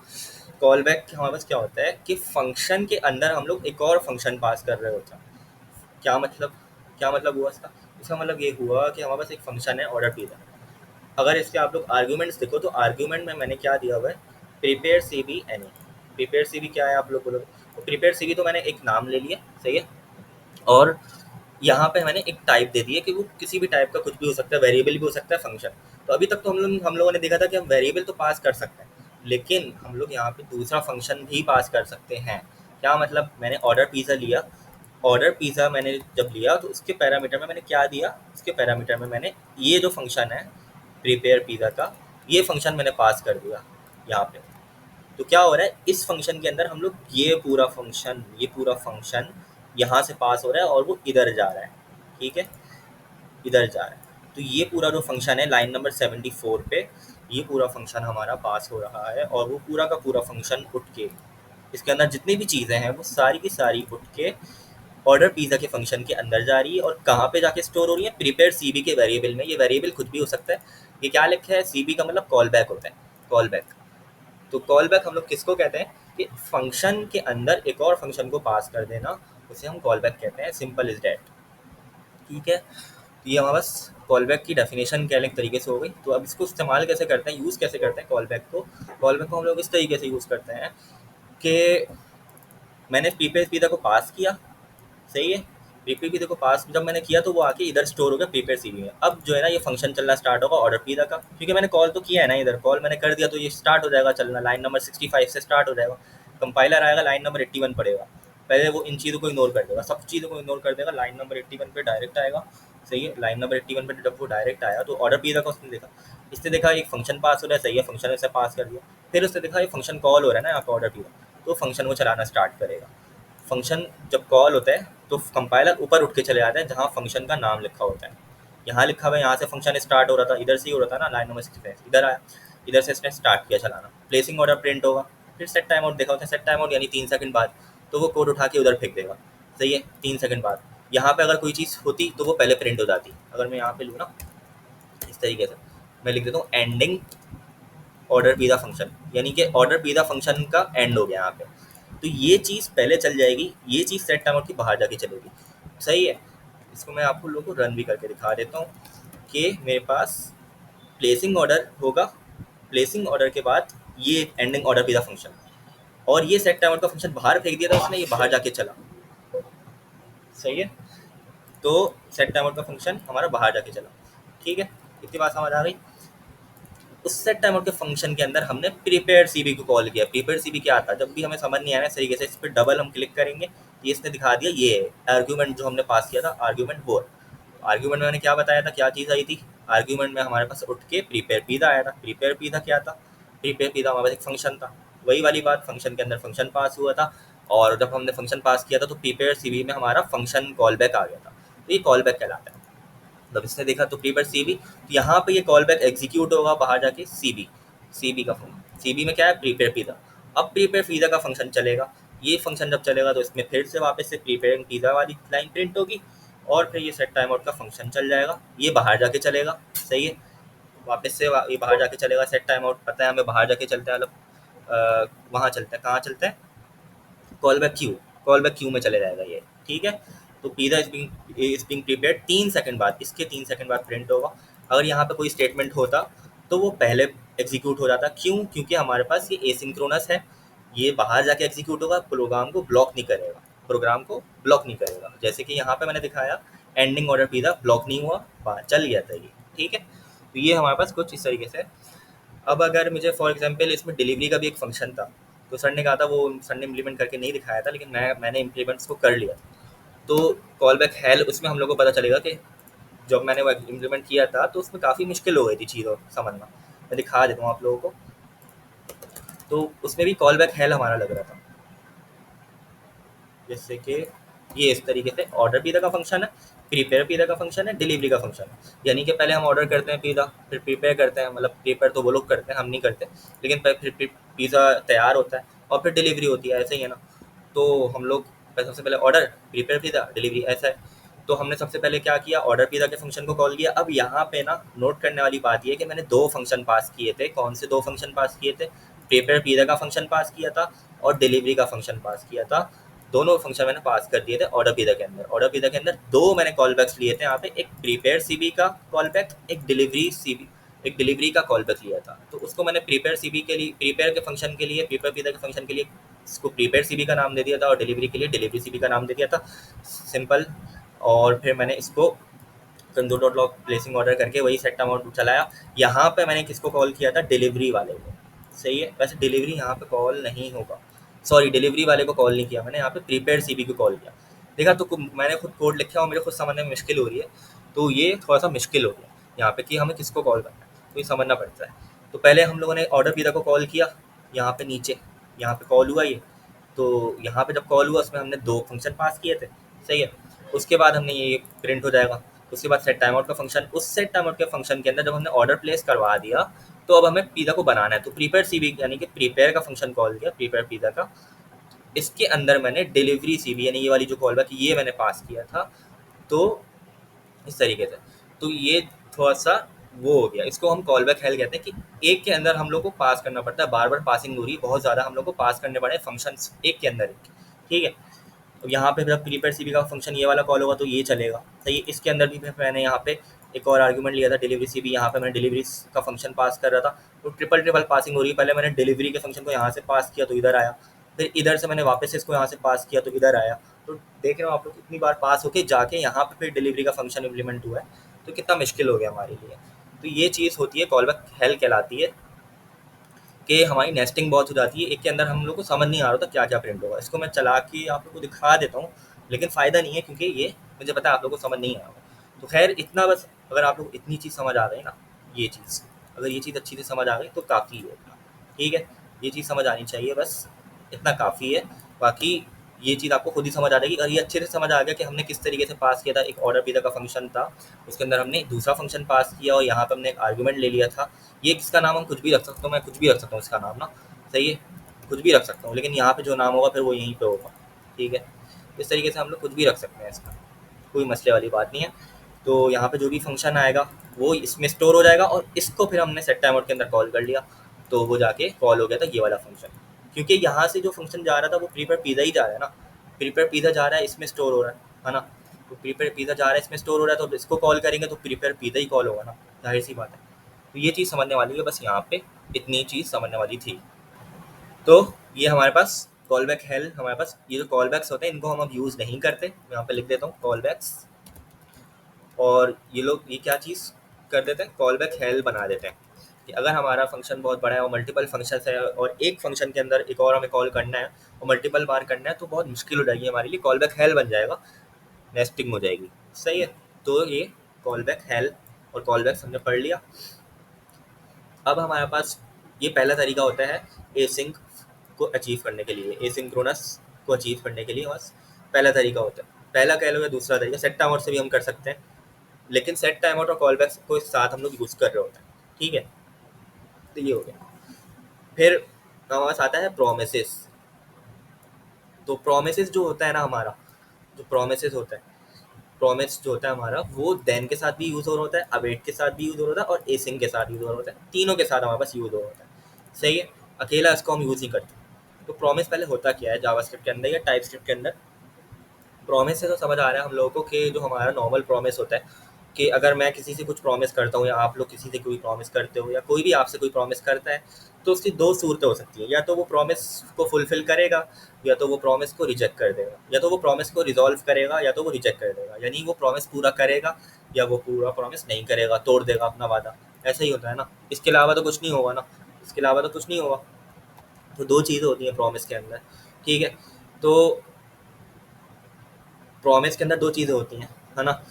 कॉल बैक हमारे पास क्या होता है कि फंक्शन के अंदर हम लोग एक और फंक्शन पास कर रहे होते हैं। क्या मतलब, क्या मतलब हुआ इसका, इसका मतलब ये हुआ कि हमारे पास एक फंक्शन है ऑर्डर पिज़्ज़ा। अगर इसके आप लोग आर्ग्यूमेंट्स देखो तो आर्ग्यूमेंट में मैंने क्या दिया हुआ है, prepare C B any. Prepare C B क्या है आप लोग बोलोगे, तो प्रिपेयर सी बी तो मैंने एक नाम ले लिया, सही है, और यहाँ पे मैंने एक टाइप दे दी है कि वो किसी भी टाइप का कुछ भी हो सकता है, वेरिएबल भी हो सकता है, फंक्शन। तो अभी तक तो हम लोगों ने देखा था कि हम वेरिएबल तो पास कर सकते हैं, लेकिन हम लोग यहाँ पे दूसरा फंक्शन भी पास कर सकते हैं। क्या मतलब, मैंने ऑर्डर पिज़्ज़ा लिया, ऑर्डर पिज़्ज़ा मैंने जब लिया तो उसके पैरामीटर में मैंने क्या दिया, उसके पैरामीटर में मैंने ये जो फंक्शन है प्रिपेयर पिज़्ज़ा का, ये फंक्शन मैंने पास कर दिया यहाँ पे। तो क्या हो रहा है, इस फंक्शन के अंदर हम लोग ये पूरा फंक्शन यहाँ से पास हो रहा है और वो इधर जा रहा है, ठीक है, इधर जा रहा है। तो ये पूरा जो फंक्शन है लाइन नंबर 74 पे, ये पूरा फंक्शन हमारा पास हो रहा है, और वो पूरा का पूरा फंक्शन उठ के, इसके अंदर जितनी भी चीज़ें हैं वो सारी की सारी उठ के ऑर्डर पिज़्ज़ा के फंक्शन के अंदर जा रही है, और कहाँ पे जाके स्टोर हो रही है, प्रिपेयर सी बी के वेरिएबल में। ये वेरिएबल कुछ भी हो सकता है, ये क्या लिखा है, सी बी का मतलब कॉल बैक होता है, कॉल बैक। तो कॉल बैक हम लोग किसको कहते हैं कि फंक्शन के अंदर एक और फंक्शन को पास कर देना, उसे हम कॉल बैक कहते हैं, सिंपल इज डैट, ठीक है। तो ये हमारे पास कॉल बैक की डेफिनेशन क्या अलग तरीके से हो गई। तो अब इसको इस्तेमाल कैसे करते हैं, यूज़ कैसे करते हैं कॉल बैक को। कॉल बैक को हम लोग इस तरीके से यूज़ करते हैं कि मैंने प्रीपेड पिज़्ज़ा को पास किया, सही है, प्रीपेड पिज़्ज़ा को पास जब मैंने किया तो वो आके इधर स्टोर हो गया प्रीपेड सी में। अब जो है ना ये फंक्शन चलना स्टार्ट होगा ऑर्डर पिज़्ज़ा का, क्योंकि मैंने कॉल तो किया है ना, इधर कॉल मैंने कर दिया तो ये स्टार्ट हो जाएगा चलना, लाइन नंबर 65 से स्टार्ट हो जाएगा। कंपाइलर आएगा, लाइन नंबर 81 पड़ेगा, पहले वो इन चीज़ों को इग्नोर कर देगा, सब चीज़ों को इग्नोर कर देगा, लाइन नंबर 81 पे डायरेक्ट आएगा। सही है, लाइन नंबर 81 पे जब वो डायरेक्ट आया तो ऑर्डर पिज़्ज़ा का उसने देखा, इसने देखा एक फंक्शन पास हो रहा है, सही है, फंक्शन ऐसे पास कर दिया। फिर उसने देखा ये फंक्शन कॉल हो रहा है ना यहाँ पे ऑर्डर पिज़्ज़ा, तो फंक्शन वो चलाना स्टार्ट करेगा। फंक्शन जब कॉल होता है तो कंपाइलर ऊपर उठ के चले जाता है जहाँ फंक्शन का नाम लिखा होता है। यहाँ लिखा हुआ है, यहाँ से फंक्शन स्टार्ट हो रहा था, इधर से ही हो रहा था ना, लाइन नंबर 65 इधर आया, इधर से इसने स्टार्ट किया चलाना, प्लेसिंग ऑर्डर प्रिंट होगा। फिर सेट टाइम आउट देखा होता है, सेट टाइम आउट यानी 3 सेकंड बाद, तो वो कोड उठा के उधर फेंक देगा, सही है, 3 सेकंड बाद। यहाँ पे अगर कोई चीज़ होती तो वो पहले प्रिंट हो जाती। अगर मैं यहाँ पे लूँ ना इस तरीके से, मैं लिख देता हूँ एंडिंग ऑर्डर पिज़्ज़ा फंक्शन, यानी कि ऑर्डर पिज़्ज़ा फंक्शन का एंड हो गया यहाँ पे। तो ये चीज़ पहले चल जाएगी, ये चीज़ सेट टाइम आउट की बाहर जाके चलेगी, सही है। इसको मैं आपको लोगों को रन भी करके दिखा देता हूँ कि मेरे पास प्लेसिंग ऑर्डर होगा, प्लेसिंग ऑर्डर के बाद ये एंडिंग ऑर्डर पिज़्ज़ा फंक्शन, और ये सेट टाइम आउट का फंक्शन बाहर फेंक दिया था उसने, ये बाहर जाके चला, सही है। तो सेट टाइम आउट का फंक्शन हमारा बाहर जाके चला, ठीक है, इतनी बात समझ आ गई। उस सेट टाइम आउट के फंक्शन के अंदर हमने प्रीपेड सीबी को कॉल किया। प्रीपेड सीबी क्या आता है, जब भी हमें समझ नहीं आया इस तरीके से, इस पर डबल हम क्लिक करेंगे, ये इसने दिखा दिया, ये आर्ग्यूमेंट जो हमने पास किया था, आर्ग्यूमेंट 4। आर्ग्यूमेंट में मैंने क्या बताया था, क्या चीज़ आई थी, आर्ग्यूमेंट में हमारे पास उठ के प्रीपेयर पिज़्ज़ा आया था। प्रीपेयर पिज़्ज़ा क्या था, प्रीपेयर पिज़्ज़ा हमारे पास एक फंक्शन था, वही वाली बात, फंक्शन के अंदर फंक्शन पास हुआ था, और जब हमने फंक्शन पास किया था तो प्रीपेयर सीवी में हमारा फंक्शन कॉल बैक आ गया था, तो ये कॉल बैक कहलाता है। जब इसने देखा तो प्रीपेयर सीवी, तो यहाँ पे ये कॉल बैक एग्जीक्यूट होगा बाहर जाके सीबी, सीबी का फंक्शन, सीबी में क्या है, प्रीपेयर पिज़्ज़ा। अब प्रीपेयर पिज़्ज़ा का फंक्शन चलेगा, ये फंक्शन जब चलेगा तो इसमें फिर से वापस से प्रीपेयर पिज़्ज़ा वाली लाइन प्रिंट होगी, और फिर ये सेट टाइम आउट का फंक्शन चल जाएगा, ये बाहर जाके चलेगा। सही है, वापस से ये बाहर जाके चलेगा, सेट टाइम आउट पता है हमें बाहर जाके चलता है, मतलब वहाँ चलता है, कहाँ चलता है, call back Q, call back Q में चले जाएगा ये। ठीक है, तो pizza is being prepared 3 second बाद, इसके 3 सेकंड बाद प्रिंट होगा। अगर यहाँ पे कोई स्टेटमेंट होता तो वो पहले एग्जीक्यूट हो जाता, क्यों, क्योंकि हमारे पास ये एसिंक्रोनस है, ये बाहर जाके एग्जीक्यूट होगा, प्रोग्राम को ब्लॉक नहीं करेगा, प्रोग्राम को ब्लॉक नहीं करेगा। जैसे कि यहाँ पे मैंने दिखाया एंडिंग ऑर्डर पिज़्ज़ा ब्लॉक नहीं हुआ, बाहर चल गया था ये। ठीक है, तो ये हमारे पास कुछ इस तरीके से। अब अगर मुझे फॉर एग्जांपल इसमें डिलीवरी का भी एक फंक्शन था, तो सर ने कहा था, वो सर ने इम्प्लीमेंट करके नहीं दिखाया था, लेकिन मैंने इम्प्लीमेंट उसको कर लिया। तो कॉल बैक हेल उसमें हम लोग को पता चलेगा कि जब मैंने वो इम्प्लीमेंट किया था तो उसमें काफ़ी मुश्किल हो गई थी चीज़ समझना। मैं दिखा देता हूँ आप लोगों को। तो उसमें भी कॉल बैक हेल हमारा लग रहा था, जैसे कि ये इस तरीके से ऑर्डर पिज़्ज़ा का फंक्शन है, प्रीपेयर पिज़्ज़ा का फंक्शन है, डिलीवरी का फंक्शन है। यानी कि पहले हम ऑर्डर करते हैं पिज़्ज़ा, फिर प्रीपेयर करते हैं, मतलब प्रीपेयर तो वो लोग करते हैं, हम नहीं करते, लेकिन फिर पिज़्ज़ा तैयार होता है और फिर डिलीवरी होती है, ऐसे ही है ना। तो हम लोग सबसे पहले ऑर्डर, प्रीपेयर पिज़्ज़ा, डिलीवरी, ऐसा है। तो हमने सबसे पहले क्या किया, ऑर्डर पिज़्ज़ा के फंक्शन को कॉल किया। अब यहाँ पे ना नोट करने वाली बात ये है कि मैंने 2 फंक्शन पास किए थे। कौन से 2 फंक्शन पास किए थे, प्रीपेयर पिज़्ज़ा का फंक्शन पास किया था और डिलीवरी का फंक्शन पास किया था। दोनों फंक्शन मैंने पास कर दिए थे ऑर्डर पिज़्ज़ा के अंदर। ऑर्डर पिज़्ज़ा के अंदर 2 मैंने कॉल बैक्स लिए थे यहाँ पे, एक प्रीपेयर सीबी का कॉल बैक, एक डिलीवरी सीबी, एक डिलीवरी का कॉल बैक लिया था। तो उसको मैंने प्रीपेयर सीबी के लिए, प्रीपेयर के फंक्शन के लिए, प्रीपेयर पिज़्ज़ा के फंक्शन के लिए इसको प्रीपेयर सीबी का नाम दे दिया था, और डिलीवरी के लिए डिलीवरी सीबी का नाम दे दिया था, सिंपल। और फिर मैंने इसको console dot log placing order करके वही सेट अमाउंट चलाया। यहाँ पे मैंने किसको कॉल किया था, डिलीवरी वाले को। सही है, वैसे डिलीवरी यहाँ पे कॉल नहीं होगा, सॉरी, डिलीवरी वाले को कॉल नहीं किया मैंने, यहाँ पे प्रीपेयर सीबी को कॉल किया। देखा, तो मैंने खुद कोड लिखा और मुझे खुद समझने में मुश्किल हो रही है, तो ये थोड़ा सा मुश्किल हो गया यहाँ पे कि हमें किसको कॉल करना है, तो ये समझना पड़ता है। तो पहले हम लोगों ने ऑर्डर पिज़्ज़ा को कॉल किया, यहाँ पे नीचे, यहाँ पे कॉल हुआ ये। तो यहाँ पे जब कॉल हुआ उसमें हमने 2 फंक्शन पास किए थे। सही है, उसके बाद हमने ये प्रिंट हो जाएगा। उसके बाद सेट टाइम आउट का फंक्शन, उस सेट टाइम आउट के फंक्शन के अंदर जब हमने ऑर्डर प्लेस करवा दिया, तो अब हमें पिज़्ज़ा को बनाना है, तो प्रीपेयर सीबी यानी कि प्रीपेयर का फंक्शन कॉल किया, प्रीपेयर पिज़्ज़ा का। इसके अंदर मैंने डिलीवरी सीबी यानी ये वाली जो कॉल बैक ये मैंने पास किया था। तो इस तरीके से, तो ये थोड़ा सा वो हो गया, इसको हम कॉल बैक हेल कहते हैं कि एक के अंदर हम लोग को पास करना पड़ता है, बार बार पासिंग हो रही है, बहुत ज़्यादा हम लोग को पास करने पड़े फंक्शंस एक के अंदर एक। ठीक है, तो यहाँ पे जब प्रीपेयर सीबी का फंक्शन ये वाला कॉल होगा तो ये चलेगा। सही है, इसके अंदर भी मैंने यहाँ पे एक और आर्गूमेंट लिया था डिलीवरी सीबी, यहाँ पे मैंने डिलीवरी का फंक्शन पास कर रहा था, तो ट्रिपल पासिंग हो रही है। पहले मैंने डिलीवरी के फंक्शन को यहाँ से पास किया तो इधर आया, फिर इधर से मैंने वापस इसको यहाँ से पास किया तो इधर आया। तो देख रहे हो आप लोग कितनी बार पास होके जाके यहाँ पे फिर डिलीवरी का फंक्शन इम्प्लीमेंट हुआ है, तो कितना मुश्किल हो गया हमारे लिए। तो ये चीज़ होती है, कॉल बैक हेल कहलाती है, कि हमारी नेस्टिंग बहुत हो जाती है, एक के अंदर हम लोग को समझ नहीं आ रहा था क्या क्या प्रिंट होगा। इसको मैं चला के आप लोग को दिखा देता हूँ, लेकिन फ़ायदा नहीं है क्योंकि ये मुझे पता है आप लोग को समझ नहीं आ रहा। तो खैर इतना बस, अगर आप लोग इतनी चीज़ समझ आ गई ना, ये चीज़, अगर ये चीज़ अच्छी से समझ आ गई तो काफ़ी है। ठीक है, ये चीज़ समझ आनी चाहिए, बस इतना काफ़ी है। बाकी ये चीज़ आपको खुद ही समझ आ जाएगी। और ये अच्छे से समझ आ गया कि हमने किस तरीके से पास किया था। एक ऑर्डर पिज़्ज़ा का फंक्शन था, उसके अंदर हमने दूसरा फंक्शन पास किया और यहाँ पे हमने एक आर्गुमेंट ले लिया था। ये किसका नाम हम कुछ भी रख सकते हो, मैं कुछ भी रख सकता हूँ इसका नाम ना। सही है, कुछ भी रख सकता हूँ, लेकिन यहाँ पे जो नाम होगा फिर वो यहीं पे होगा। ठीक है, इस तरीके से हम लोग कुछ भी रख सकते हैं, इसका कोई मसले वाली बात नहीं है। तो यहाँ पे जो भी फंक्शन आएगा वो इसमें स्टोर हो जाएगा, और इसको फिर हमने सेट टाइम आउट के अंदर कॉल कर लिया, तो वो जाके कॉल हो गया था ये वाला फंक्शन। क्योंकि यहाँ से जो फंक्शन जा रहा था वो प्रीपेयर पिज़्ज़ा ही जा रहा है ना, प्रीपेयर पिज़्ज़ा जा रहा है, इसमें स्टोर हो रहा है ना। तो प्रीपेयर पिज़्ज़ा जा रहा है, इसमें स्टोर हो रहा है, तो इसको कॉल करेंगे तो प्रीपेयर पिज़्ज़ा ही कॉल होगा ना, जाहिर सी बात है। तो ये चीज़ समझने वाली है, बस यहाँ पे इतनी चीज़ समझने वाली थी। तो ये हमारे पास कॉल बैक हेल, हमारे पास ये जो कॉल बैक्स होते हैं इनको हम अब यूज़ नहीं करते। मैं यहाँ पे लिख देता हूँ कॉल बैक्स, और ये लोग ये क्या चीज़ कर देते हैं, कॉल बैक हेल बना देते हैं कि अगर हमारा फंक्शन बहुत बड़ा है और मल्टीपल फंक्शन है, और एक फंक्शन के अंदर एक और हमें कॉल करना है और मल्टीपल बार करना है, तो बहुत मुश्किल हो जाएगी हमारे लिए, कॉल बैक हेल बन जाएगा, नेस्टिंग हो जाएगी। सही है, तो ये कॉल बैक हेल्प और कॉल बैक हमने पढ़ लिया। अब हमारे पास ये पहला तरीका होता है एसिंक को अचीव करने के लिए, एसिंक्रोनस को अचीव करने के लिए बस पहला तरीका होता है। पहला कह लो या दूसरा तरीका सेट टाइमर से भी हम कर सकते हैं, लेकिन सेट टाइमर और कॉल बैक को साथ हम लोग यूज़ कर रहे होते हैं। ठीक है, तो ये हो गया। फिर हमारे पास आता है प्रोमिसेस। तो प्रोमिसेस जो होता है ना हमारा, जो प्रोमिसेस होता है, प्रोमिस जो होता है हमारा वो देन के साथ भी यूज़ हो रहा होता है, अवेट के साथ भी यूज़ हो रहा होता है और एसिंग के साथ यूज़ हो रहा होता है। तीनों के साथ हमारे पास यूज़ हो रहा होता है। सही है, अकेला इसको हम यूज़ नहीं करते। तो प्रोमिस पहले होता क्या है जावास्क्रिप्ट के अंदर या टाइपस्क्रिप्ट के अंदर? प्रॉमिस से तो समझ आ रहा है हम लोगों को कि जो हमारा नॉर्मल प्रॉमिस होता है कि अगर मैं किसी से कुछ प्रॉमिस करता हूँ या आप लोग किसी से कोई प्रॉमिस करते हो या कोई भी आपसे कोई प्रॉमिस करता है, तो उसकी दो सूरतें हो सकती है। या तो वो प्रॉमिस को फुलफिल करेगा या तो वो प्रॉमिस को रिजेक्ट कर देगा, या तो वो प्रॉमिस को रिजॉल्व करेगा या तो वो रिजेक्ट कर देगा। यानी वो प्रॉमिस पूरा करेगा या वो पूरा प्रॉमिस नहीं करेगा, तोड़ देगा अपना वादा। ऐसा ही होता है ना, इसके अलावा तो कुछ नहीं होगा ना, इसके अलावा तो कुछ नहीं होगा। तो दो चीज़ें होती हैं प्रॉमिस के अंदर। ठीक है, तो प्रॉमिस के अंदर दो चीज़ें होती हैं, है ना,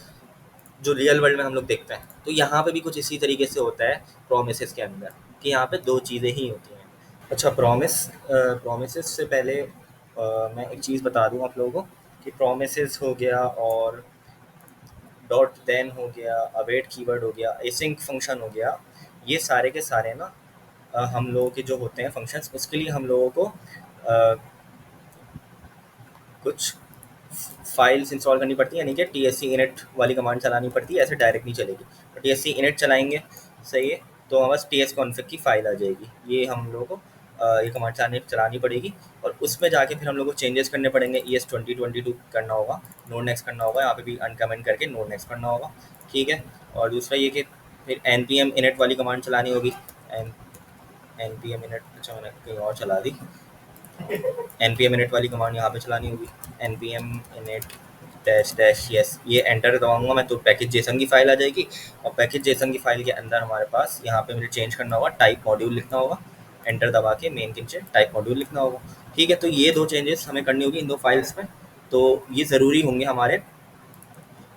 जो रियल वर्ल्ड में हम लोग देखते हैं। तो यहाँ पे भी कुछ इसी तरीके से होता है प्रोमिस के अंदर, कि यहाँ पे दो चीज़ें ही होती हैं। अच्छा, प्रोमिस से पहले मैं एक चीज़ बता दूँ आप लोगों को कि प्रोमिस हो गया और डॉट देन हो गया, अवेट कीवर्ड हो गया, एसिंक फंक्शन हो गया, ये सारे के सारे ना हम लोगों के जो होते हैं फंक्शंस, उसके लिए हम लोगों को कुछ फाइल्स इंस्टॉल करनी पड़ती है। यानी कि टी एस सी इनिट वाली कमांड चलानी पड़ती है, ऐसे डायरेक्ट नहीं चलेगी। तो टी एस सी इनिट चलाएंगे, सही है, तो हमारे पास टी एस कॉन्फ़िग की फ़ाइल आ जाएगी। ये हम लोगों को ये कमांड चलानी पड़ेगी और उसमें जाके फिर हम लोग को चेंजेस करने पड़ेंगे। ई एस 2022 करना होगा, नोड नेक्स्ट करना होगा, यहाँ पे भी अनकमेंट करके नोड नेक्स्ट करना होगा। ठीक है, और दूसरा ये कि फिर एन पी एम इनिट वाली कमांड चलानी होगी। N N P M init, अच्छा मैंने कहीं और चला दी, एन पी एम इनिट वाली कमांड यहाँ पे चलानी होगी। N P M init dash dash yes, ये एंटर दबाऊंगा मैं तो पैकेज जेसन की फाइल आ जाएगी। और पैकेज जेसन की फाइल के अंदर हमारे पास यहाँ पे मुझे चेंज करना होगा, टाइप मॉड्यूल लिखना होगा, एंटर दबा के मेन के नीचे टाइप मॉड्यूल लिखना होगा। ठीक है, तो ये दो चेंजेस हमें करनी होगी इन दो फाइल्स में। तो ये ज़रूरी होंगे हमारे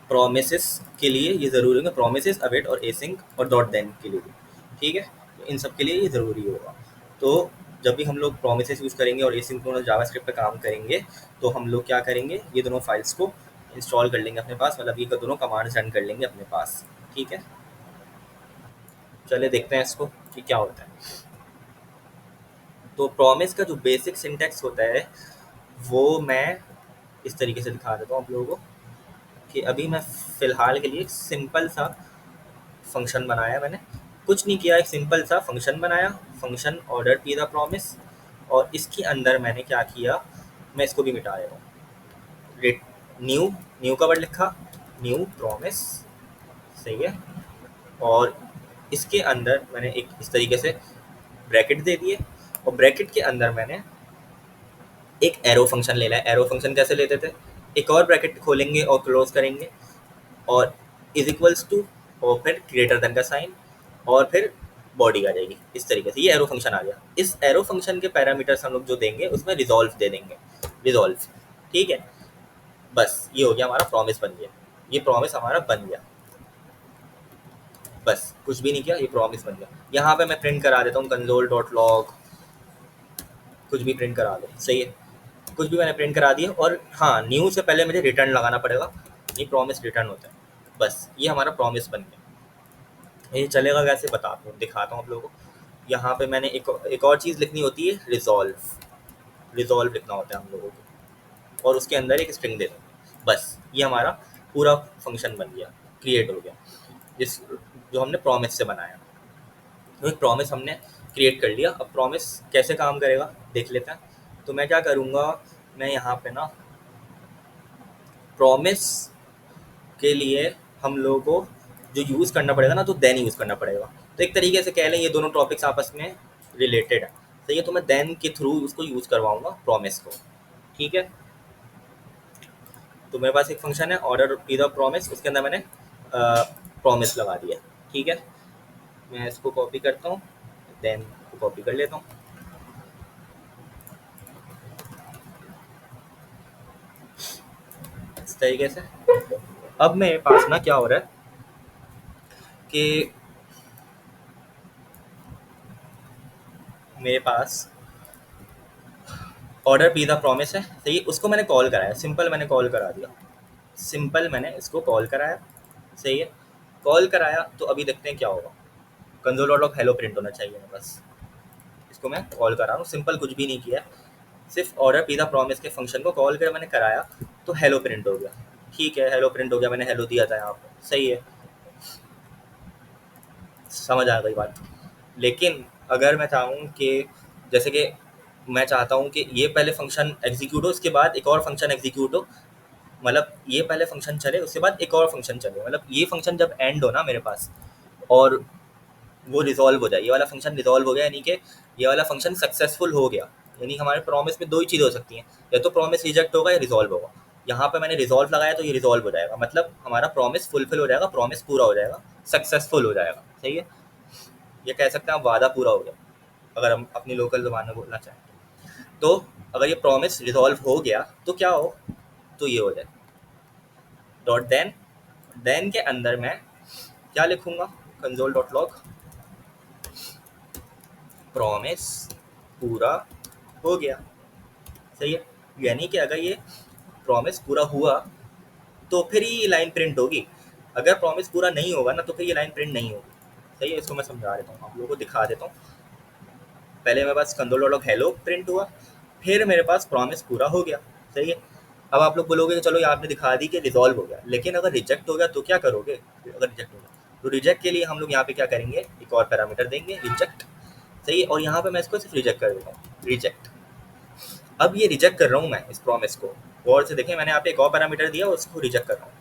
प्रोमिस के लिए, ये ज़रूरी होंगे प्रोमिस, अवेट और एसिंक और डॉट देन के लिए भी। ठीक है, तो इन सब के लिए ये ज़रूरी होगा। तो जब भी हम लोग प्रोमिस यूज़ करेंगे और एसिंक्रोनस जावास्क्रिप्ट पे काम करेंगे, तो हम लोग क्या करेंगे, ये दोनों फाइल्स को इंस्टॉल कर लेंगे अपने पास, मतलब ये दोनों कमांड्स रन कर लेंगे अपने पास। ठीक है, चलिए देखते हैं इसको कि क्या होता है। तो प्रोमिस का जो बेसिक सिंटैक्स होता है वो मैं इस तरीके से दिखा देता हूँ आप लोगों को कि अभी मैं फ़िलहाल के लिए एक सिंपल सा फंक्शन बनाया मैंने, कुछ नहीं किया, एक सिंपल सा फंक्शन बनाया, function order P the promise. और इसके अंदर मैंने क्या किया, मैं इसको भी मिटा देता हूँ। न्यू, न्यू का वर्ड लिखा, न्यू प्रॉमिस, सही है। और इसके अंदर मैंने एक इस तरीके से ब्रैकेट दे दिए और ब्रैकेट के अंदर मैंने एक एरो फंक्शन ले लिया। एरो फंक्शन कैसे लेते थे, एक और ब्रैकेट खोलेंगे और क्लोज करेंगे और इज इक्वल्स टू और फिर ग्रेटर देन का साइन और फिर बॉडी आ जाएगी। इस तरीके से ये एरो फंक्शन आ गया। इस एरो फंक्शन के पैरामीटर्स हम लोग जो देंगे उसमें रिजॉल्व दे देंगे, रिजॉल्व। ठीक है, बस ये हो गया, हमारा प्रॉमिस बन गया, ये प्रॉमिस हमारा बन गया। बस कुछ भी नहीं किया, ये प्रॉमिस बन गया। यहाँ पे मैं प्रिंट करा देता हूँ कंसोल डॉट लॉग, कुछ भी प्रिंट करा दो, सही है, कुछ भी मैंने प्रिंट करा दिया। और हाँ, न्यू से पहले मुझे रिटर्न लगाना पड़ेगा, ये प्रॉमिस रिटर्न होता है। बस ये हमारा प्रॉमिस बन गया। ये चलेगा कैसे बताता हूँ, दिखाता हूँ आप लोगों को। यहाँ पे मैंने एक और चीज़ लिखनी होती है, रिजॉल्व, रिजॉल्व लिखना होता है हम लोगों को, और उसके अंदर एक स्ट्रिंग दे दो। बस ये हमारा पूरा फंक्शन बन गया, क्रिएट हो गया, जिस जो हमने प्रॉमिस से बनाया। तो एक प्रॉमिस हमने क्रिएट कर लिया। अब प्रॉमिस कैसे काम करेगा देख लेते हैं। तो मैं क्या करूँगा, मैं यहाँ पे ना प्रॉमिस के लिए हम लोगों को जो यूज़ करना पड़ेगा ना, तो देन यूज़ करना पड़ेगा। तो एक तरीके से कह लें ये दोनों टॉपिक्स आपस में रिलेटेड है, सही है। तो मैं देन के थ्रू उसको यूज़ करवाऊँगा प्रॉमिस को। ठीक है, तो मेरे पास एक फंक्शन है ऑर्डर पी द प्रॉमिस, उसके अंदर मैंने प्रॉमिस लगा दिया। ठीक है, मैं इसको कॉपी करता हूँ, देन को कॉपी कर लेता हूँ इस तरीके से। अब मेरे पास ना क्या हो रहा है कि मेरे पास ऑर्डर पिज़्ज़ा प्रॉमिस है, सही है, उसको मैंने कॉल कराया, सिंपल मैंने कॉल करा दिया, सिंपल मैंने इसको कॉल कराया, सही है, कॉल कराया। तो अभी देखते हैं क्या होगा। Console dot log hello print होना चाहिए मेरे पास। इसको मैं कॉल करा रहा हूँ, सिंपल कुछ भी नहीं किया, सिर्फ ऑर्डर पिज़्ज़ा प्रॉमिस के फंक्शन को कॉल कर मैंने कराया, तो हेलो प्रिंट हो गया। ठीक है, हेलो प्रिंट हो गया, मैंने हेलो दिया था यहाँ पर, सही है, समझ आ गई बात। लेकिन अगर मैं चाहूँ कि जैसे कि मैं चाहता हूँ कि ये पहले फंक्शन एग्जीक्यूट हो, उसके बाद एक और फंक्शन एग्जीक्यूट हो, मतलब ये पहले फंक्शन चले उसके बाद एक और फंक्शन चले, मतलब ये फंक्शन जब एंड हो ना मेरे पास और वो रिजॉल्व हो जाए, ये वाला फंक्शन रिजॉल्व हो गया, यानी कि ये वाला फंक्शन सक्सेसफुल हो गया, यानी हमारे प्रॉमिस में दो ही चीज़ें हो सकती हैं, या तो प्रॉमिस रिजेक्ट होगा या रिजॉल्व होगा। यहाँ पे मैंने रिजॉल्व लगाया तो ये रिजॉल्व हो जाएगा, मतलब हमारा प्रॉमिस फुलफिल हो जाएगा, प्रॉमिस पूरा हो जाएगा, सक्सेसफुल हो जाएगा, सही है, ये कह सकते हैं आप वादा पूरा हो गया, अगर हम अपनी लोकल ज़बान में बोलना चाहें तो। अगर ये प्रॉमिस रिजॉल्व हो गया तो क्या हो, तो ये हो जाए डॉट देन के अंदर मैं क्या लिखूंगा, कंसोल डॉट लॉग प्रॉमिस पूरा हो गया, सही है, यानी कि अगर ये प्रॉमिस पूरा हुआ तो फिर ही ये लाइन प्रिंट होगी, अगर प्रॉमिस पूरा नहीं होगा ना तो फिर ये लाइन प्रिंट नहीं होगी, सही है। इसको मैं समझा देता हूँ, आप लोगों को दिखा देता हूँ। पहले मेरे पास console dot log hello print हुआ, फिर मेरे पास प्रॉमिस पूरा हो गया, सही है। अब आप लोग बोलोगे कि चलो ये आपने दिखा दी कि रिजॉल्व हो गया, लेकिन अगर रिजेक्ट हो गया तो क्या करोगे, अगर रिजेक्ट हो गया तो रिजेक्ट के लिए हम लोग यहाँ पे क्या करेंगे, एक और पैरामीटर देंगे रिजेक्ट, सही है, और यहाँ पे मैं इसको सिर्फ रिजेक्ट कर देता हूँ, रिजेक्ट। अब ये रिजेक्ट कर रहा हूँ मैं इस प्रॉमिस को, गौर से देखें, मैंने यहाँ पे एक और पैरामीटर दिया और उसको रिजेक्ट कर रहा हूँ,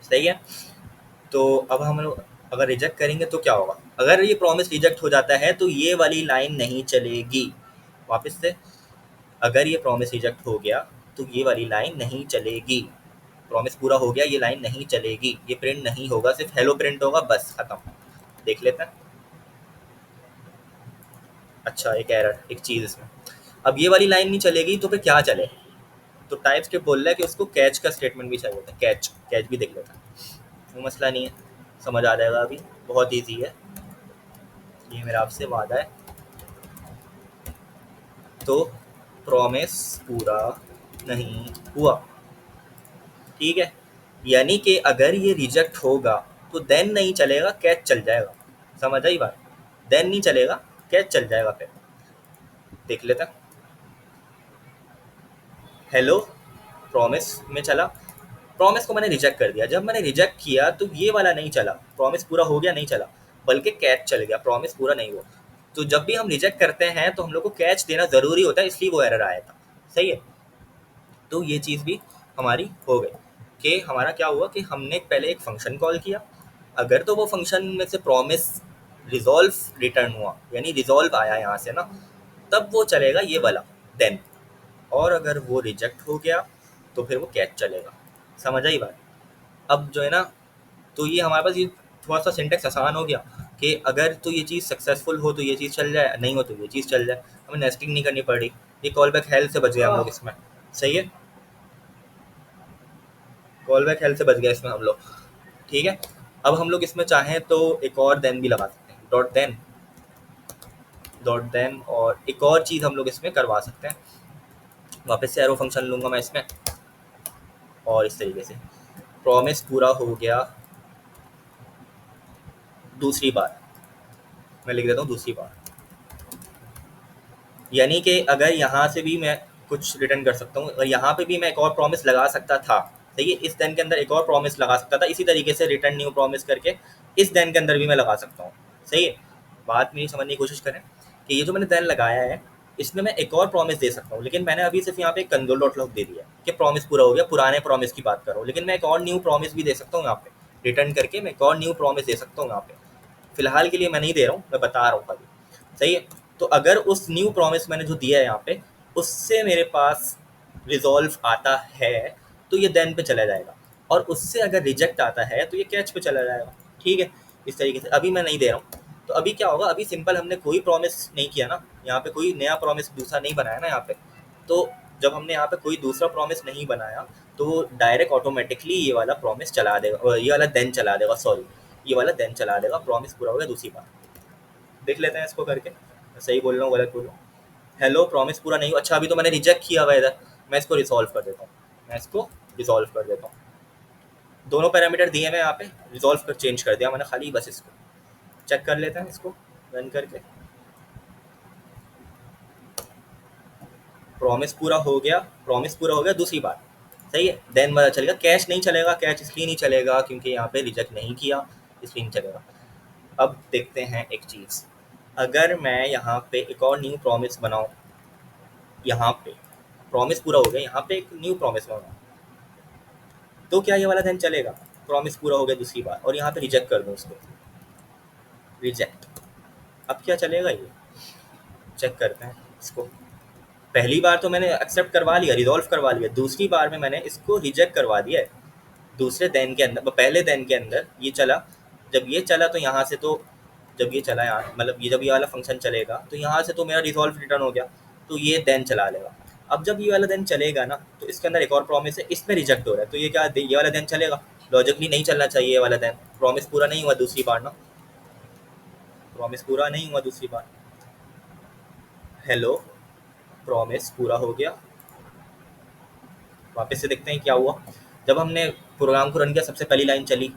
सही है। तो अब हम लोग अगर रिजेक्ट करेंगे तो क्या होगा, अगर ये प्रॉमिस रिजेक्ट हो जाता है तो ये वाली लाइन नहीं चलेगी, वापस से, अगर ये प्रॉमिस रिजेक्ट हो गया तो ये वाली लाइन नहीं चलेगी, प्रॉमिस पूरा हो गया, ये लाइन नहीं चलेगी, ये प्रिंट नहीं होगा, सिर्फ हेलो प्रिंट होगा, बस खत्म। देख लेते हैं। अच्छा, एक एरर, एक चीज़ इसमें, अब ये वाली लाइन नहीं चलेगी तो फिर क्या चले, तो टाइप स्क्रिप्ट बोल रहा है कि उसको कैच का स्टेटमेंट भी चाहिए होता है, कैच कैच भी देख लेता है, वो मसला नहीं है, समझ आ जाएगा अभी, बहुत ईजी है, ये मेरा आपसे वादा है। तो प्रॉमिस पूरा नहीं हुआ, ठीक है, यानी कि अगर ये रिजेक्ट होगा तो देन नहीं चलेगा, कैच चल जाएगा, समझ आई बात, देन नहीं चलेगा, कैच चल जाएगा, फिर देख लेते हैं। हेलो प्रॉमिस में चला, प्रॉमिस को मैंने रिजेक्ट कर दिया, जब मैंने रिजेक्ट किया तो ये वाला नहीं चला, प्रॉमिस पूरा हो गया नहीं चला, बल्कि कैच चल गया, प्रॉमिस पूरा नहीं हुआ। तो जब भी हम रिजेक्ट करते हैं तो हम लोग को कैच देना ज़रूरी होता है, इसलिए वो एरर आया था, सही है। तो ये चीज़ भी हमारी हो गई कि हमारा क्या हुआ कि हमने पहले एक फ़ंक्शन कॉल किया, अगर तो वो फंक्शन में से प्रॉमिस रिजॉल्व रिटर्न हुआ, यानी रिजॉल्व आया यहाँ से ना, तब वो चलेगा ये वाला देन, और अगर वो रिजेक्ट हो गया तो फिर वो कैच चलेगा, समझ आई बात। अब जो है ना, तो ये हमारे पास ये थोड़ा सा सिंटेक्स आसान हो गया कि अगर तो ये चीज़ सक्सेसफुल हो तो ये चीज़ चल जाए, नहीं हो तो ये चीज़ चल जाए, हमें नेस्टिंग नहीं करनी पड़ी, ये कॉल बैक हेल्प से बच गए हम लोग इसमें, सही है, कॉल बैक हेल्प से बच गए इसमें हम लोग, ठीक है। अब हम लोग इसमें चाहें तो एक और देन भी लगा सकते हैं, डॉट देन, और एक और चीज़ हम लोग इसमें करवा सकते हैं, वापस से एरो फंक्शन लूँगा मैं इसमें, और इस तरीके से प्रॉमिस पूरा हो गया दूसरी बार, मैं लिख देता हूँ दूसरी बार, यानी कि अगर यहाँ से भी मैं कुछ रिटर्न कर सकता हूँ, और यहाँ पे भी मैं एक और प्रॉमिस लगा सकता था, सही है, इस देन के अंदर एक और प्रॉमिस लगा सकता था, इसी तरीके से रिटर्न न्यू प्रॉमिस करके इस देन के अंदर भी मैं लगा सकता हूँ, सही है। बात मेरी समझने की कोशिश करें कि ये जो मैंने देन लगाया है इसमें मैं एक और प्रॉमिस दे सकता हूँ, लेकिन मैंने अभी सिर्फ यहाँ पे कंसोल डॉट लॉग दे दिया कि प्रॉमिस पूरा हो गया, पुराने प्रॉमिस की बात कर रहा हूँ, लेकिन मैं एक और न्यू प्रॉमिस भी दे सकता हूँ यहाँ पे, रिटर्न करके मैं एक और न्यू प्रॉमिस दे सकता हूँ यहाँ पे, फिलहाल के लिए मैं नहीं दे रहा हूँ, मैं बता रहा हूँ अभी, सही है। तो अगर उस न्यू प्रॉमिस मैंने जो दिया है यहाँ पे उससे मेरे पास रिजॉल्व आता है तो ये देन पे चला जाएगा, और उससे अगर रिजेक्ट आता है तो ये कैच पे चला जाएगा, ठीक है। इस तरीके से अभी मैं नहीं दे रहा हूँ, तो अभी क्या होगा, अभी सिंपल हमने कोई प्रॉमिस नहीं किया ना, यहाँ पे कोई नया प्रॉमिस दूसरा नहीं बनाया ना यहाँ पे, तो जब हमने यहाँ पे कोई दूसरा प्रॉमिस नहीं बनाया तो डायरेक्ट ऑटोमेटिकली ये वाला प्रॉमिस चला देगा, ये वाला देन चला देगा, सॉरी ये वाला देन चला देगा, प्रॉमिस पूरा हो गया दूसरी बार। देख लेते हैं इसको करके, मैं सही बोल रहा हूँ गलत बोल रहा हूँ। हेलो प्रॉमिस पूरा नहीं हुआ, अच्छा अभी तो मैंने रिजेक्ट किया हुआ है इधर, मैं इसको रिजॉल्व कर देता हूँ, मैं इसको रिजॉल्व कर देता हूँ। दोनों पैरामीटर दिए मैं यहाँ पे रिजॉल्व कर चेंज कर दिया मैंने, खाली बस इसको चेक कर लेते हैं, इसको रन करके। प्रॉमिस पूरा हो गया, प्रॉमिस पूरा हो गया दूसरी बार, सही है। देन पता चलेगा, कैश नहीं चलेगा, कैश इसलिए नहीं चलेगा क्योंकि यहाँ पे रिजेक्ट नहीं किया, इसलिए नहीं चलेगा। अब देखते हैं एक चीज़, अगर मैं यहाँ पे एक और न्यू प्रॉमिस बनाऊँ, यहाँ पे प्रॉमिस पूरा हो गया, यहाँ पे एक न्यू प्रॉमिस बनाऊँ, तो क्या ये वाला देन चलेगा? प्रॉमिस पूरा हो गया दूसरी बार और यहाँ पे रिजेक्ट कर दूँ उसको, रिजेक्ट, अब क्या चलेगा ये? चेक करते हैं इसको। पहली बार तो मैंने एक्सेप्ट करवा लिया, रिजॉल्व करवा लिया, दूसरी बार में मैंने इसको रिजेक्ट करवा दिया है। दूसरे दिन के अंदर, पहले दिन के अंदर ये चला, जब ये चला तो यहाँ से तो, जब ये चला यहाँ मतलब ये जब ये वाला फंक्शन चलेगा तो यहाँ से तो मेरा रिजॉल्व रिटर्न हो गया, तो ये देन चला लेगा। अब जब ये वाला देन चलेगा ना, तो इसके अंदर एक और प्रॉमिस है, इसमें रिजेक्ट हो रहा है, तो ये क्या, ये वाला देन चलेगा? लॉजिकली नहीं चलना चाहिए ये वाला देन, प्रॉमिस पूरा नहीं हुआ दूसरी बार ना, प्रॉमिस पूरा नहीं हुआ दूसरी बार। हेलो प्रॉमिस पूरा हो गया, वापस से देखते हैं क्या हुआ। जब हमने प्रोग्राम को रन किया, सबसे पहली लाइन चली,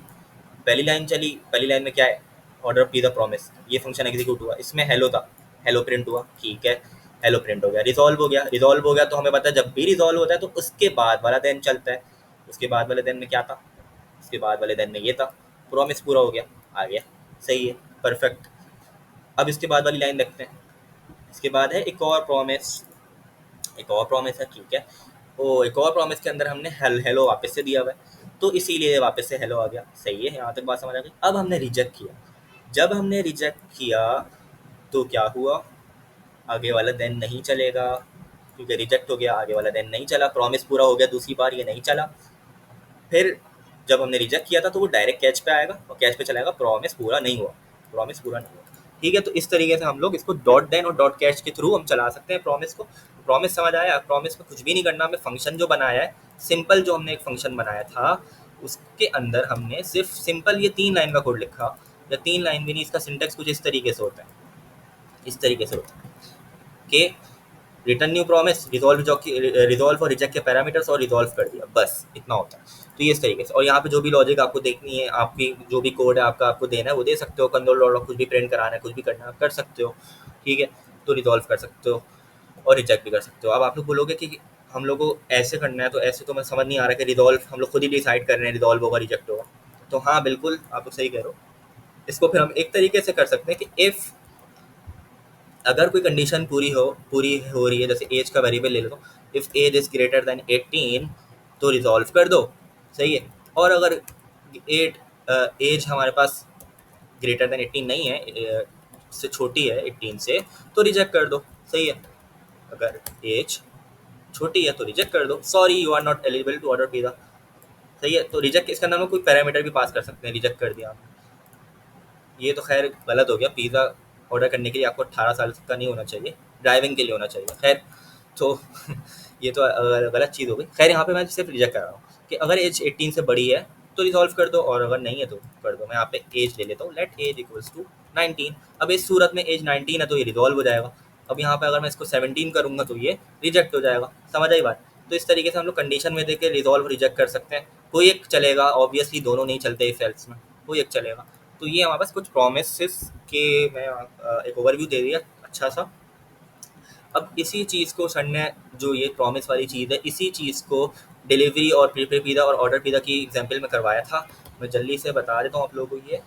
पहली लाइन चली, पहली लाइन में क्या है, ऑर्डर पी द प्रॉमिस, ये फंक्शन एग्जीक्यूट हुआ, इसमें हेलो था, हेलो प्रिंट हुआ, ठीक है, हेलो प्रिंट हो गया, रिजॉल्व हो गया, रिजॉल्व हो गया तो हमें पता है जब भी रिजॉल्व होता है तो उसके बाद वाला दिन चलता है। उसके बाद वाले दिन में क्या था, उसके बाद वाले दिन में ये था, प्रॉमिस पूरा हो गया, आ गया, सही है, परफेक्ट। अब इसके बाद वाली लाइन देखते हैं, इसके बाद है एक और प्रॉमिस, एक और प्रॉमिस है, ठीक है। ओ एक और प्रॉमिस के अंदर हमने हेलो वापस से दिया हुआ है, तो इसीलिए वापस से हेलो आ गया, सही है, यहाँ तक बात समझ आ गई। अब हमने रिजेक्ट किया, जब हमने रिजेक्ट किया तो क्या हुआ, आगे वाला देन नहीं चलेगा क्योंकि रिजेक्ट हो गया, आगे वाला देन नहीं चला, प्रॉमिस पूरा हो गया दूसरी बार, ये नहीं चला। फिर जब हमने रिजेक्ट किया था तो वो डायरेक्ट कैच पे आएगा और कैच पे चलाएगा, प्रॉमिस पूरा नहीं हुआ, प्रॉमिस पूरा नहीं हुआ, ठीक है। तो इस तरीके से हम लोग इसको डॉट देन और डॉट कैच के थ्रू हम चला सकते हैं प्रॉमिस को। प्रॉमिस समझ आया? प्रॉमिस में कुछ भी नहीं करना, हमें फंक्शन जो बनाया है, सिंपल जो हमने एक फंक्शन बनाया था, उसके अंदर हमने सिर्फ सिंपल ये 3 लाइन का कोड लिखा, या 3 लाइन भी नहीं, इसका सिंटेक्स कुछ इस तरीके से होता है, इस तरीके से होता है कि रिटर्न न्यू प्रॉमिस, रिजॉल्व और रिजेक्ट के पैरामीटर्स और रिजॉल्व कर दिया, बस इतना होता है। तो ये इस तरीके से, और यहाँ पे जो भी लॉजिक आपको देखनी है, आपकी जो भी कोड है आपका, आपको देना है वो दे सकते हो, कंट्रोल डॉट कुछ भी प्रिंट कराना है, कुछ भी करना है कर सकते हो, ठीक है। तो रिजॉल्व कर सकते हो और रिजेक्ट भी कर सकते हो। अब आप लोग बोलोगे कि हम लोग को ऐसे करना है, तो ऐसे तो मैं समझ नहीं आ रहा कि रिजॉल्व हम लोग खुद ही डिसाइड कर रहे हैं रिजॉल्व होगा रिजेक्ट होगा। तो हाँ बिल्कुल आप लोग सही कह रहे हो। इसको फिर हम एक तरीके से कर सकते हैं कि इफ़ अगर कोई कंडीशन पूरी हो रही है, जैसे एज का वेरिएबल ले लो, तो if age is greater than 18 तो रिजॉल्व कर दो, सही है। और अगर एट एज हमारे पास ग्रेटर देन 18 नहीं है, से छोटी है 18 से, तो रिजेक्ट कर दो, सही है। अगर एज छोटी है तो रिजेक्ट कर दो, sorry you are not eligible to order pizza, सही है। तो रिजेक्ट इसके अंदर में कोई पैरामीटर भी पास कर सकते हैं, रिजेक्ट कर दिया आपने, ये तो खैर गलत हो गया, पिज़्ज़ा ऑर्डर करने के लिए आपको 18 साल का नहीं होना चाहिए, ड्राइविंग के लिए होना चाहिए, खैर। तो ये तो गलत चीज़ हो गई, खैर यहाँ पे मैं सिर्फ रिजेक्ट कर रहा हूँ कि अगर एज 18 से बड़ी है तो रिजॉल्व कर दो, और अगर नहीं है तो कर दो। मैं यहाँ पे एज ले लेता हूँ, लेट एज इक्वल्स टू 19। अब इस सूरत में एज 19 है तो ये रिजॉल्व हो जाएगा। अब यहाँ पे अगर मैं इसको 17 करूँगा तो ये रिजेक्ट हो जाएगा, समझ आई बात? तो इस तरीके से हम लोग कंडीशन में देके रिजॉल्व रिजेक्ट कर सकते हैं, कोई एक चलेगा, ऑब्वियसली दोनों नहीं चलते इस सेल्स में, कोई एक चलेगा। तो ये हमारे पास कुछ प्रोमिसेस के मैं एक ओवरव्यू दे दिया अच्छा सा। अब इसी चीज़ को सर ने, जो ये प्रॉमिस वाली चीज़ है, इसी चीज़ को डिलीवरी और प्रीपेड पिज़्ज़ा और ऑर्डर पिज़्ज़ा की एग्जांपल में करवाया था। मैं जल्दी से बता देता हूँ आप लोगों को, ये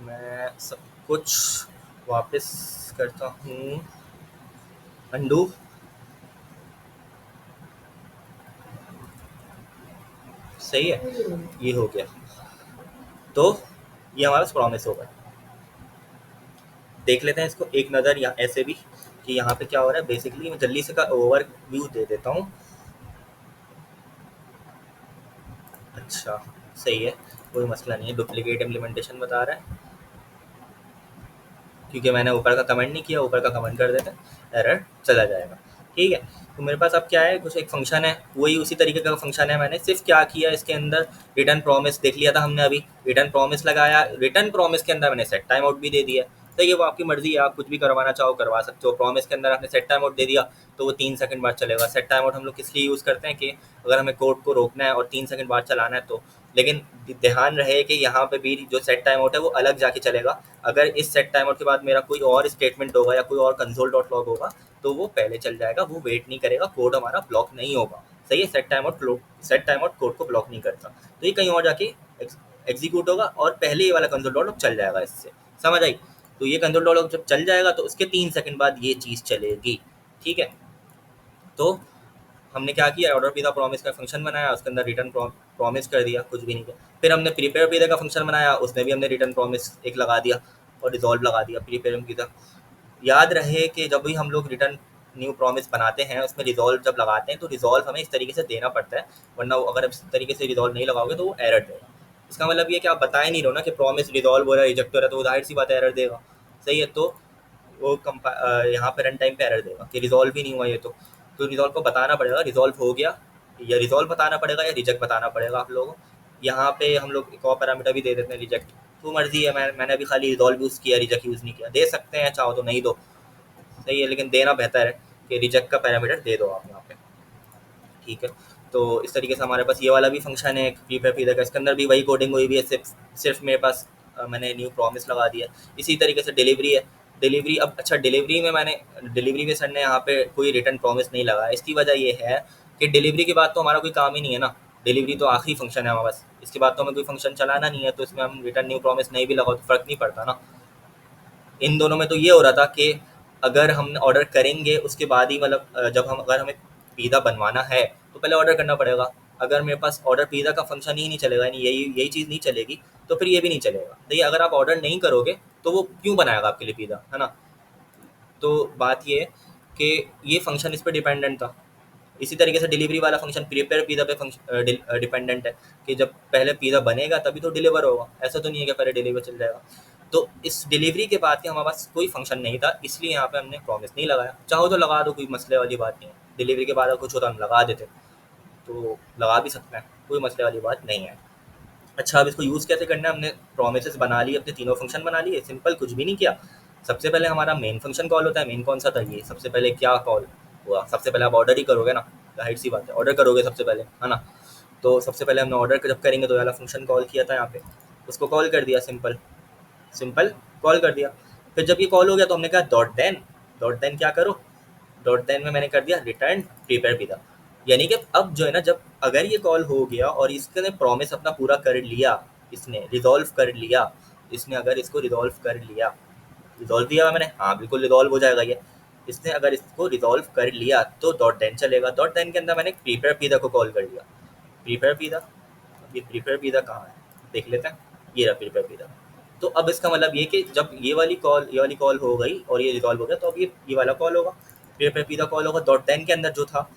मैं सब कुछ वापस करता हूँ, अंडू, सही है, ये हो गया। तो ये हमारा प्रॉमिस होगा। देख लेते हैं इसको एक नज़र, या ऐसे भी कि यहाँ पे क्या हो रहा है। बेसिकली मैं जल्दी से का ओवरव्यू दे देता हूँ। अच्छा सही है, कोई मसला नहीं है, डुप्लीकेट इम्प्लीमेंटेशन बता रहा है क्योंकि मैंने ऊपर का कमेंट नहीं किया, ऊपर का कमेंट कर देते एरर चला जाएगा। ठीक है। तो मेरे पास अब क्या है, कुछ एक फंक्शन है, वही उसी तरीके का फंक्शन है। मैंने सिर्फ क्या किया इसके अंदर, रिटर्न प्रॉमिस देख लिया था हमने अभी, रिटर्न प्रॉमिस लगाया, रिटर्न प्रॉमिस के अंदर मैंने सेट टाइम आउट भी दे दिया। तो ये वो आपकी मर्जी है, आप कुछ भी करवाना चाहो करवा सकते हो। प्रॉमिस के अंदर आपने सेट टाइम आउट दे दिया तो वो 3 सेकंड बाद चलेगा। सेट टाइम आउट हम लोग किस लिए यूज़ करते हैं कि अगर हमें कोड को रोकना है और 3 सेकंड बाद चलाना है तो। लेकिन ध्यान रहे कि यहाँ पे भी जो सेट टाइम आउट है वो अलग जाके चलेगा। अगर इस सेट टाइम आउट के बाद मेरा कोई और स्टेटमेंट होगा या कोई और कंसोल डॉट लॉग होगा तो वो पहले चल जाएगा, वो वेट नहीं करेगा, कोड हमारा ब्लॉक नहीं होगा। सही है, सेट टाइम आउट कोड को ब्लॉक नहीं करता, तो ये कहीं और जाके एग्जीक्यूट होगा और पहले ये वाला कंसोल डॉट लॉग चल जाएगा इससे। समझ आई? तो ये कंसोल डॉट लॉग जब चल जाएगा तो उसके 3 सेकंड बाद ये चीज़ चलेगी। ठीक है। तो हमने क्या किया, ऑर्डर पिज़्ज़ा प्रॉमिस का फंक्शन बनाया, उसके अंदर रिटर्न प्रॉमिस कर दिया, कुछ भी नहीं किया। फिर हमने प्रीपेयर पिज़्ज़ा का फंक्शन बनाया, उसमें भी हमने रिटर्न प्रॉमिस एक लगा दिया और रिजॉल्व लगा दिया प्रीपेयर पिज़्ज़ा। याद रहे कि जब भी हम लोग रिटर्न न्यू प्रॉमिस बनाते हैं उसमें रिजॉल्व जब लगाते हैं तो रिजॉल्व हमें इस तरीके से देना पड़ता है, वरना अगर इस तरीके से रिजॉल्व नहीं लगाओगे तो वो एरर देगा। इसका मतलब ये कि आप बता ही नहीं रहो ना कि प्रॉमिस रिजॉल्व हो रहा है, रिजेक्ट हो रहा है, तो जाहिर सी बात है एरर देगा। सही है। तो वो यहाँ पे रन टाइम पे एरर देगा कि रिजॉल्व ही नहीं हुआ ये। तो रिजॉल्व को बताना पड़ेगा रिजॉल्व हो गया, या रिजॉल्व बताना पड़ेगा या रिजेक्ट बताना पड़ेगा आप लोगों को। यहाँ पे हम लोग एक और पैरामीटर भी दे देते हैं रिजेक्ट। तो मर्जी है, मैंने अभी खाली रिजॉल्व यूज़ किया, रिजेक्ट यूज़ नहीं किया। दे सकते हैं, चाहो तो नहीं दो, सही है, लेकिन देना बेहतर है कि रिजेक्ट का पैरामीटर दे दो आप यहाँ पे। ठीक है। तो इस तरीके से हमारे पास ये वाला भी फंक्शन है प्रीपेयर पिज़्ज़ा का, इसके अंदर भी वही कोडिंग हुई भी है, सिर्फ मेरे पास मैंने न्यू प्रॉमिस लगा दिया। इसी तरीके से डिलीवरी है। डिलीवरी अब अच्छा, डिलीवरी में सर ने यहाँ पे कोई रिटर्न प्रॉमिस नहीं लगाया। इसकी वजह ये है कि डिलीवरी के बाद तो हमारा कोई काम ही नहीं है ना। डिलीवरी तो आखिरी फंक्शन है हमारे पास, इसके बाद तो हमें कोई फंक्शन चलाना नहीं है, तो इसमें हम रिटर्न न्यू प्रॉमिस नहीं भी लगाओ तो फ़र्क नहीं पड़ता ना। इन दोनों में तो ये हो रहा था कि अगर हम ऑर्डर करेंगे उसके बाद ही, मतलब जब हम अगर हमें पिज़्ज़ा बनवाना है तो पहले ऑर्डर करना पड़ेगा। अगर मेरे पास ऑर्डर पिज़्ज़ा का फंक्शन ही नहीं चलेगा, यानी यही यही चीज़ नहीं चलेगी, तो फिर ये भी नहीं चलेगा। तो ये अगर आप ऑर्डर नहीं करोगे तो वो क्यों बनाएगा आपके लिए पिज़्ज़ा, है ना। तो बात ये है कि ये फंक्शन इस पर डिपेंडेंट था। इसी तरीके से डिलीवरी वाला फंक्शन प्रीपेयर पिज़्ज़ा पे फंक्शन डिपेंडेंट है कि जब पहले पिज़्ज़ा बनेगा तभी तो डिलीवर होगा। ऐसा तो नहीं है कि पहले डिलीवर चल जाएगा। तो इस डिलीवरी के बाद के हमारे पास कोई फंक्शन नहीं था, इसलिए यहाँ पे हमने प्रॉमिस नहीं लगाया। चाहो तो लगा दो, कोई मसले वाली बात नहीं है। डिलीवरी के बाद अगर कुछ होता हम लगा देते, तो लगा भी सकते हैं, कोई मसले वाली बात नहीं है। अच्छा, अब इसको यूज़ कैसे करना है, हमने प्रोमिसेस बना ली, अपने तीनों फंक्शन बना लिए, सिंपल, कुछ भी नहीं किया। सबसे पहले हमारा मेन फंक्शन कॉल होता है। मेन कौन सा था ये, सबसे पहले क्या कॉल हुआ, सबसे पहले आप ऑर्डर ही करोगे ना, जाहिर सी बात है ऑर्डर करोगे सबसे पहले, है ना। तो सबसे पहले हमने ऑर्डर जब करेंगे तो वाला फंक्शन कॉल किया था यहाँ पे, उसको कॉल कर दिया, सिंपल सिंपल कॉल कर दिया। फिर जब ये कॉल हो गया तो हमने कहा डॉट देन क्या करो, डॉट देन में मैंने कर दिया रिटर्न प्रीपेयर पिज़्ज़ा। यानी कि अब जो है ना, जब अगर ये कॉल हो गया और इसने प्रॉमिस अपना पूरा कर लिया, इसने रिजॉल्व कर लिया, इसने अगर इसको रिजॉल्व कर लिया, रिजॉल्व दिया मैंने, हाँ बिल्कुल रिजॉल्व हो जाएगा ये। इसने अगर इसको रिजॉल्व कर लिया तो डॉट देन चलेगा। डॉट देन के अंदर मैंने प्रीपेयर पिज़्ज़ा को कॉल कर लिया। प्रीपेयर पिज़्ज़ा, ये प्रीपेयर पिज़्ज़ा कहाँ है देख लेते हैं। ये रहा प्रीपेयर पिज़्ज़ा। तो अब इसका मतलब ये कि जब ये वाली कॉल हो गई और ये रिजॉल्व हो गया तो अब ये वाला कॉल होगा, प्रीपेयर पिज़्ज़ा कॉल होगा डॉट देन के अंदर जो था।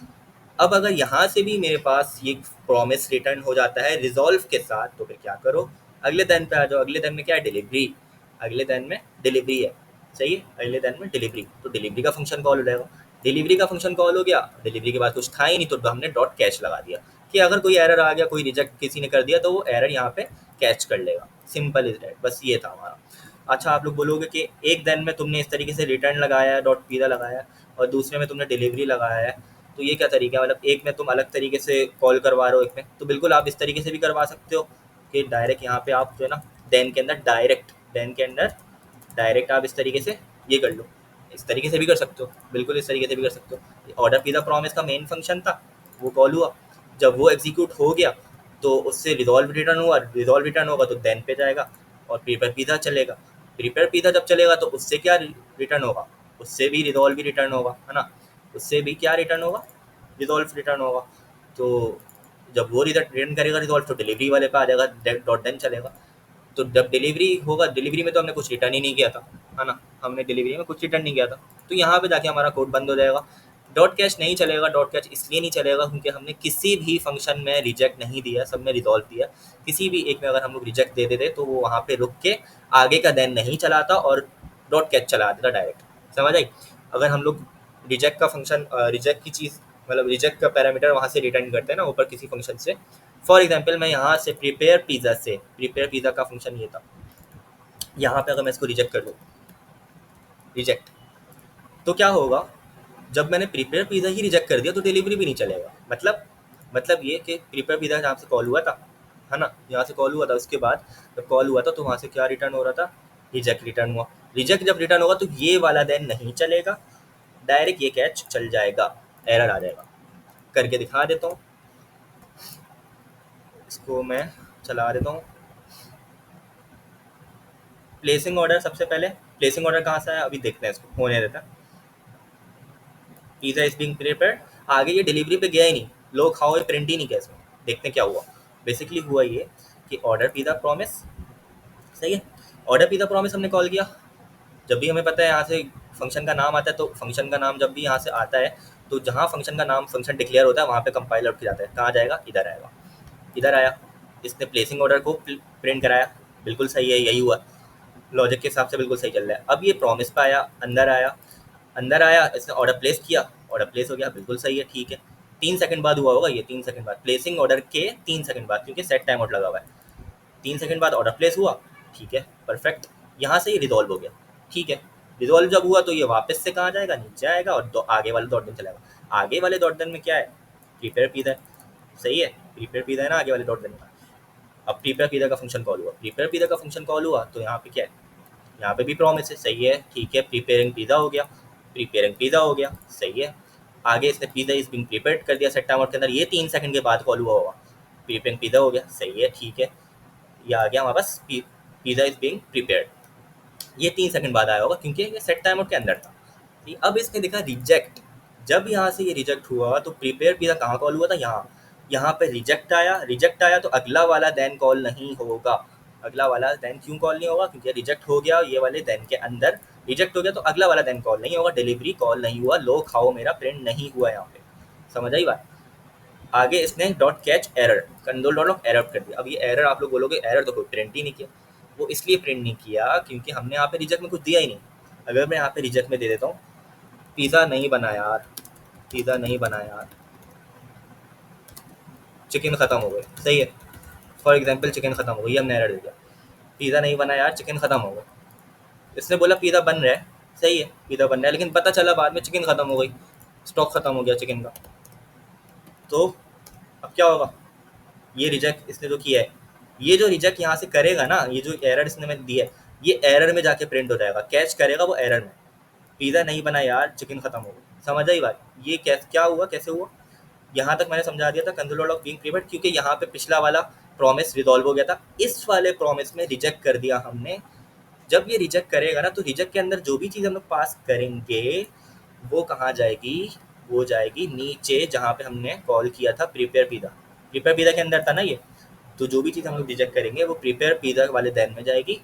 अब अगर यहाँ से भी मेरे पास ये प्रॉमिस रिटर्न हो जाता है रिजॉल्व के साथ, तो फिर क्या करो, अगले दिन पे आ जाओ। अगले दिन में क्या है, डिलीवरी। अगले दिन में डिलीवरी है, सही है, अगले दिन में डिलीवरी, तो डिलीवरी का फंक्शन कॉल हो जाएगा। डिलीवरी का फंक्शन कॉल हो गया, डिलीवरी के बाद कुछ था ही नहीं तो हमने डॉट कैच लगा दिया कि अगर कोई एरर आ गया, कोई रिजेक्ट किसी ने कर दिया तो वो एरर यहाँ पे कैच कर लेगा। सिंपल इज डैट, बस ये था हमारा। अच्छा, आप लोग बोलोगे कि एक दिन में तुमने इस तरीके से रिटर्न लगाया है, डॉट पिज़्ज़ा लगाया है, और दूसरे में तुमने डिलीवरी लगाया है, तो ये क्या तरीका है, मतलब एक में तुम अलग तरीके से कॉल करवा रहे हो, एक में तो बिल्कुल आप इस तरीके से भी करवा सकते हो कि डायरेक्ट यहाँ पे आप जो है ना देन के अंदर डायरेक्ट आप इस तरीके से ये कर लो। इस तरीके से भी कर सकते हो, बिल्कुल इस तरीके से भी कर सकते हो। ऑर्डर पिज़्ज़ा प्रॉमिस का मेन फंक्शन था, वो कॉल हुआ, जब वो एग्जीक्यूट हो गया तो उससे रिजॉल्व रिटर्न हुआ, रिजॉल्व रिटर्न होगा तो देन पे जाएगा और प्रीपेयर पिज़्ज़ा चलेगा। प्रीपेयर पिज़्ज़ा जब चलेगा तो उससे क्या रिटर्न होगा, उससे भी रिजॉल्व भी रिटर्न होगा, है ना। उससे भी क्या रिटर्न होगा, रिजॉल्व रिटर्न होगा। तो जब वो रिटर्न करेगा रिजॉल्व तो डिलीवरी वाले पे आ जाएगा, डॉट देन चलेगा। तो जब डिलीवरी होगा, डिलीवरी में तो हमने कुछ रिटर्न ही नहीं किया था, है ना, हमने डिलीवरी में कुछ रिटर्न नहीं किया था, तो यहाँ पे जाके हमारा कोड बंद हो जाएगा। डॉट कैच नहीं चलेगा। डॉट कैच इसलिए नहीं चलेगा क्योंकि हमने किसी भी फंक्शन में रिजेक्ट नहीं दिया, सब में रिजॉल्व दिया। किसी भी एक में अगर हम लोग रिजेक्ट दे देते तो वो वहाँ पे रुक के आगे का देन नहीं चलाता और डॉट कैच चला देता डायरेक्ट। समझ आई? अगर हम लोग रिजेक्ट का फंक्शन, रिजेक्ट की चीज़ मतलब रिजेक्ट का पैरामीटर वहाँ से रिटर्न करते हैं ना ऊपर किसी फंक्शन से। फॉर एग्जाम्पल मैं यहाँ से प्रिपेयर पिज़्ज़ा का फंक्शन ये था, यहाँ पे अगर मैं इसको रिजेक्ट कर दूँ, रिजेक्ट, तो क्या होगा, जब मैंने प्रिपेयर पिज़्ज़ा ही रिजेक्ट कर दिया तो डिलीवरी भी नहीं चलेगा। मतलब ये कि प्रिपेयर पिज़्ज़ा जहाँ से कॉल हुआ था, है ना, यहाँ से कॉल हुआ था, उसके बाद जब कॉल हुआ था तो वहाँ से क्या रिटर्न हो रहा था, रिजेक्ट रिटर्न हुआ। रिजेक्ट जब रिटर्न होगा तो ये वाला देन नहीं चलेगा, डायरेक्ट ये कैच चल जाएगा, एरर आ जाएगा। करके दिखा देता हूँ, इसको मैं चला देता हूँ। प्लेसिंग ऑर्डर, सबसे पहले प्लेसिंग ऑर्डर कहाँ से आया अभी देखते हैं, इसको होने देता है। पिज़्ज़ा इज बीइंग प्रिपेयर्ड, आगे ये डिलीवरी पे गया ही नहीं, लोग खाओ ये प्रिंट ही नहीं किया इसमें। देखते हैं क्या हुआ। बेसिकली हुआ ये कि ऑर्डर पिज़्ज़ा प्रॉमिस, सही है, ऑर्डर पिज़्ज़ा प्रॉमिस हमने कॉल किया। जब भी हमें पता है यहाँ से फंक्शन का नाम आता है, तो फंक्शन का नाम जब भी यहाँ से आता है तो जहाँ फंक्शन का नाम फंक्शन डिक्लेयर होता है वहाँ पे कंपाइलर उठ के जाता है, कहाँ जाएगा, इधर आएगा। इधर आया, इसने प्लेसिंग ऑर्डर को प्रिंट कराया, बिल्कुल सही है, यही हुआ, लॉजिक के हिसाब से बिल्कुल सही चल रहा है। अब ये प्रॉमिस पे आया, अंदर आया, इसने ऑर्डर प्लेस किया, ऑर्डर प्लेस हो गया, बिल्कुल सही है, ठीक है। 3 सेकंड बाद हुआ होगा ये, 3 सेकंड बाद, प्लेसिंग ऑर्डर के 3 सेकंड बाद, क्योंकि सेट टाइम आउट लगा हुआ है। 3 सेकंड बाद ऑर्डर प्लेस हुआ, ठीक है, परफेक्ट। यहाँ से ये रिजॉल्व हो गया, ठीक है। रिजॉल्व जब हुआ तो ये वापस से कहाँ जाएगा, नीचे आएगा और आगे वाले डॉट चलेगा। आगे वाले डॉट में क्या है, प्रीपेयर पिज़्ज़ा है, सही है, प्रीपेयर पिज़्ज़ा है ना आगे वाले डॉट में। अब प्रीपेयर पिज़्ज़ा का फंक्शन कॉल हुआ, प्रीपेयर पिज़्ज़ा का फंक्शन कॉल हुआ तो यहाँ पे क्या है, यहाँ पे भी प्रॉमिस है, सही है, ठीक है, प्रीपेयरिंग पिज़्ज़ा हो गया, प्रीपेयरिंग पिज़्ज़ा हो गया, सही है। आगे इसने पिज़्ज़ा इज बीइंग प्रिपेयर्ड कर दिया सेट टाइम आउट के अंदर, ये 3 सेकंड के बाद कॉल हुआ होगा, प्रीपेयरिंग पिज़्ज़ा हो गया, सही है, ठीक है। ये आ गया हमारे पास पिज़्ज़ा इज बीइंग प्रिपेयर्ड, ये 3 सेकंड बाद आया होगा क्योंकि ये सेट टाइम आउट के अंदर था। अब इसने देखा रिजेक्ट, जब यहाँ से ये रिजेक्ट हुआ तो प्रिपेयर पिज़्ज़ा कहाँ कॉल हुआ था, यहाँ, यहाँ पे रिजेक्ट आया तो अगला वाला देन कॉल नहीं होगा। अगला वाला देन क्यों कॉल नहीं होगा, क्योंकि रिजेक्ट हो गया, ये वाले देन के अंदर रिजेक्ट हो गया तो अगला वाला देन कॉल नहीं होगा, डिलीवरी कॉल नहीं हुआ, लो खाओ मेरा प्रिंट नहीं हुआ यहाँ पे। समझ आई बात। आगे इसने dot catch error, control dot error कर दिया। अब ये एरर आप लोग बोलोगे एरर तो कोई प्रिंट ही नहीं किया, वो इसलिए प्रिंट नहीं किया क्योंकि हमने यहाँ पे रिजेक्ट में कुछ दिया ही नहीं। अगर मैं यहाँ पे रिजेक्ट में दे देता हूँ, पिज़्ज़ा नहीं बना यार, पिज़्ज़ा नहीं बना यार, चिकन ख़त्म हो गई, सही है, फॉर एग्जांपल चिकन ख़त्म हो गई, ये हमने एरर दे दिया, पिज़्ज़ा नहीं बना यार, चिकन ख़त्म हो गई। इसने बोला पिज़्ज़ा बन रहा है, सही है, पिज़्ज़ा बन रहा है, लेकिन पता चला बाद में चिकन ख़त्म हो गई, स्टॉक ख़त्म हो गया चिकन का, तो अब क्या होगा, ये रिजेक्ट इसने जो किया है, ये जो रिजेक्ट यहाँ से करेगा ना, ये जो एरर इसने में दिया है, ये एरर में जाके प्रिंट हो जाएगा, कैच करेगा वो एरर में, पिज़्ज़ा नहीं बना यार, चिकन ख़त्म हो गई। समझ आई बात, ये क्या हुआ, कैसे हुआ, यहाँ तक मैंने समझा दिया था, कंट्रोल ऑफ बीइंग प्रीपेड, क्योंकि यहाँ पे पिछला वाला प्रॉमिस रिजॉल्व हो गया था, इस वाले प्रॉमिस में रिजेक्ट कर दिया हमने। जब ये रिजेक्ट करेगा ना तो रिजेक्ट के अंदर जो भी चीज़ हम लोग पास करेंगे वो कहाँ जाएगी, वो जाएगी नीचे जहाँ पे हमने कॉल किया था प्रिपेयर पिज़्ज़ा के अंदर था ना ये, तो जो भी चीज़ हम लोग रिजेक्ट करेंगे वो प्रिपेयर पिज़्ज़ा वाले देन में जाएगी,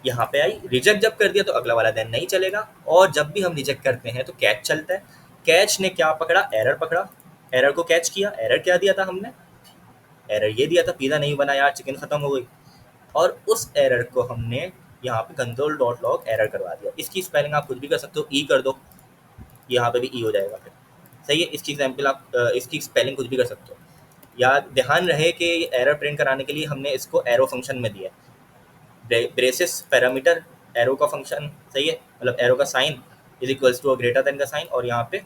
यहाँ पे आई। रिजेक्ट जब कर दिया तो अगला वाला देन नहीं चलेगा, और जब भी हम रिजेक्ट करते हैं तो कैच चलता है। कैच ने क्या पकड़ा, एरर पकड़ा, एरर को कैच किया। एरर क्या दिया था हमने, एरर ये दिया था पिज़्ज़ा नहीं बना यार, चिकन ख़त्म हो गई, और उस एरर को हमने यहाँ पे कंट्रोल डॉट लॉग एरर करवा दिया। इसकी स्पेलिंग आप कुछ भी कर सकते हो, ई कर दो, यहाँ पे भी ई हो जाएगा फिर, सही है। इसकी एग्जाम्पल आप इसकी स्पेलिंग कुछ भी कर सकते हो। याद ध्यान रहे कि एरर प्रिंट कराने के लिए हमने इसको एरो फंक्शन में दिया है, ब्रेसिस पैरामीटर एरो का फंक्शन, सही है, मतलब एरो का sign is equals to greater than का साइन, और यहाँ पे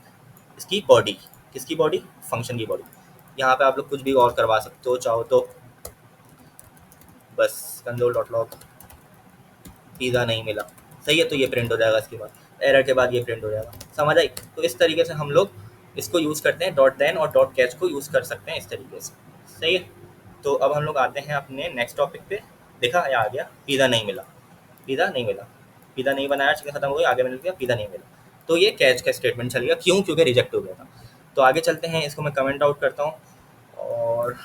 इसकी बॉडी, किसकी बॉडी, फंक्शन की बॉडी। यहाँ पे आप लोग कुछ भी और करवा सकते हो चाहो तो, बस कंट्रोल डॉट लॉग पिज़्ज़ा नहीं मिला, सही है, तो ये प्रिंट हो जाएगा, इसके बाद एरर के बाद ये प्रिंट हो जाएगा। समझ आई। तो इस तरीके से हम लोग इसको यूज़ करते हैं, डॉट देन और डॉट कैच को यूज़ कर सकते हैं इस तरीके से, सही है। तो अब हम लोग आते हैं अपने नेक्स्ट टॉपिक पे। देखा ये आ गया, पिज़्ज़ा नहीं मिला, पिज़्ज़ा नहीं मिला, पिज़्ज़ा नहीं बनाया, चिकन खत्म हो गई, आगे मिल गया, पिज़्ज़ा नहीं मिला, तो ये कैच का स्टेटमेंट चल गया, क्यों, क्योंकि रिजेक्ट हो गया था। तो आगे चलते हैं, इसको मैं कमेंट आउट करता हूँ, और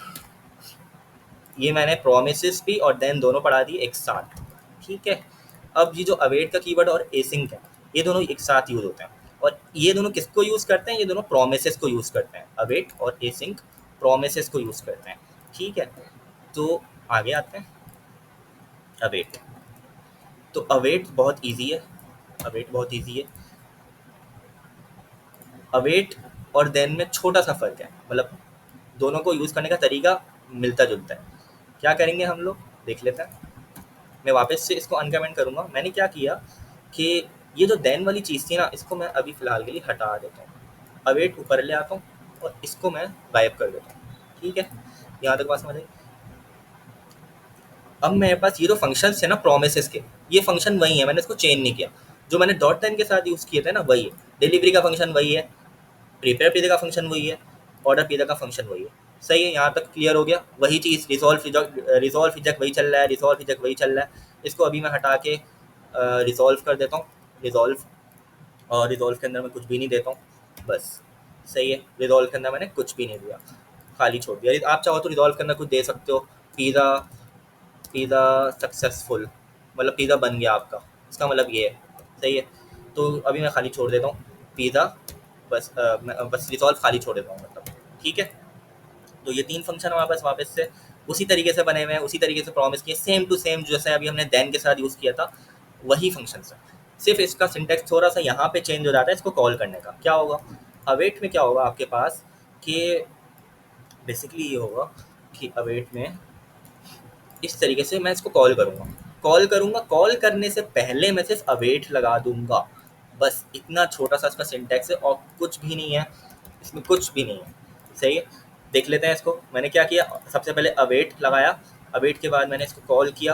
ये मैंने प्रोमिसेस भी और देन दोनों पढ़ा दिए एक साथ, ठीक है। अब ये जो अवेट का कीवर्ड और एसिंक है, ये दोनों एक साथ यूज़ होते हैं, और ये दोनों किसको यूज़ करते हैं, ये दोनों प्रोमिसेस को यूज़ करते हैं, अवेट और एसिंक प्रोमिसेस को यूज़ करते हैं, ठीक है। तो आगे आते हैं, अवेट। तो अवेट बहुत ईजी है, अवेट बहुत ईजी है। अवेट और देन में छोटा सा फ़र्क है, मतलब दोनों को यूज़ करने का तरीका मिलता जुलता है। क्या करेंगे हम लोग, देख लेते हैं। मैं वापस से इसको अनकमेंट करूँगा। मैंने क्या किया कि ये जो देन वाली चीज़ थी ना, इसको मैं अभी फ़िलहाल के लिए हटा देता हूँ, अवेट ऊपर ले आता हूँ और इसको मैं गायब कर देता हूँ। ठीक है, यहाँ तक बात समझ आई। अब मेरे पास ये जो फंक्शंस है ना प्रोमिसेस के, ये फंक्शन वही है, मैंने इसको चेंज नहीं किया। जो मैंने डॉट देन के साथ यूज़ किए थे ना वही है। डिलीवरी का फंक्शन वही है, प्रिपेयर पीजे का फंक्शन वही है, ऑर्डर पीजे का फंक्शन वही है। सही है, यहाँ तक क्लियर हो गया। वही चीज़ रिजॉल्व इजेक्ट वही चल रहा है, रिजॉल्व इजेक्ट वही चल रहा है। इसको अभी मैं हटा के रिजॉल्व कर देता हूँ, रिजॉल्व, और रिजॉल्व के अंदर मैं कुछ भी नहीं देता हूँ बस। सही है, रिजॉल्व के अंदर मैंने कुछ भी नहीं दिया, खाली छोड़ दिया। आप चाहो तो रिजॉल्व के अंदर कुछ दे सकते हो, पिज़्ज़ा, पिज़्ज़ा सक्सेसफुल, मतलब पिज़्ज़ा बन गया आपका, इसका मतलब ये है। सही है, तो अभी मैं खाली छोड़ देता हूँ पिज़्ज़ा, बस मैं बस रिजॉल्व खाली छोड़ देता हूँ मतलब। ठीक है, तो ये 3 फंक्शन हमारे पास वापस से उसी तरीके से बने हुए हैं, उसी तरीके से प्रॉमिस किए, सेम टू सेम जैसे अभी हमने देन के साथ यूज़ किया था वही फंक्शंस है। सिर्फ इसका सिंटैक्स थोड़ा सा यहाँ पे चेंज हो जाता है इसको कॉल करने का। क्या होगा अवेट में, क्या होगा आपके पास कि बेसिकली ये होगा कि अवेट में इस तरीके से मैं इसको कॉल करूँगा, कॉल करने से पहले मैं सिर्फ अवेट लगा दूंगा, बस इतना छोटा सा इसका सिंटैक्स है और कुछ भी नहीं है, इसमें कुछ भी नहीं है। सही है, देख लेते हैं इसको। मैंने क्या किया, सबसे पहले अवेट लगाया, अवेट के बाद मैंने इसको कॉल किया।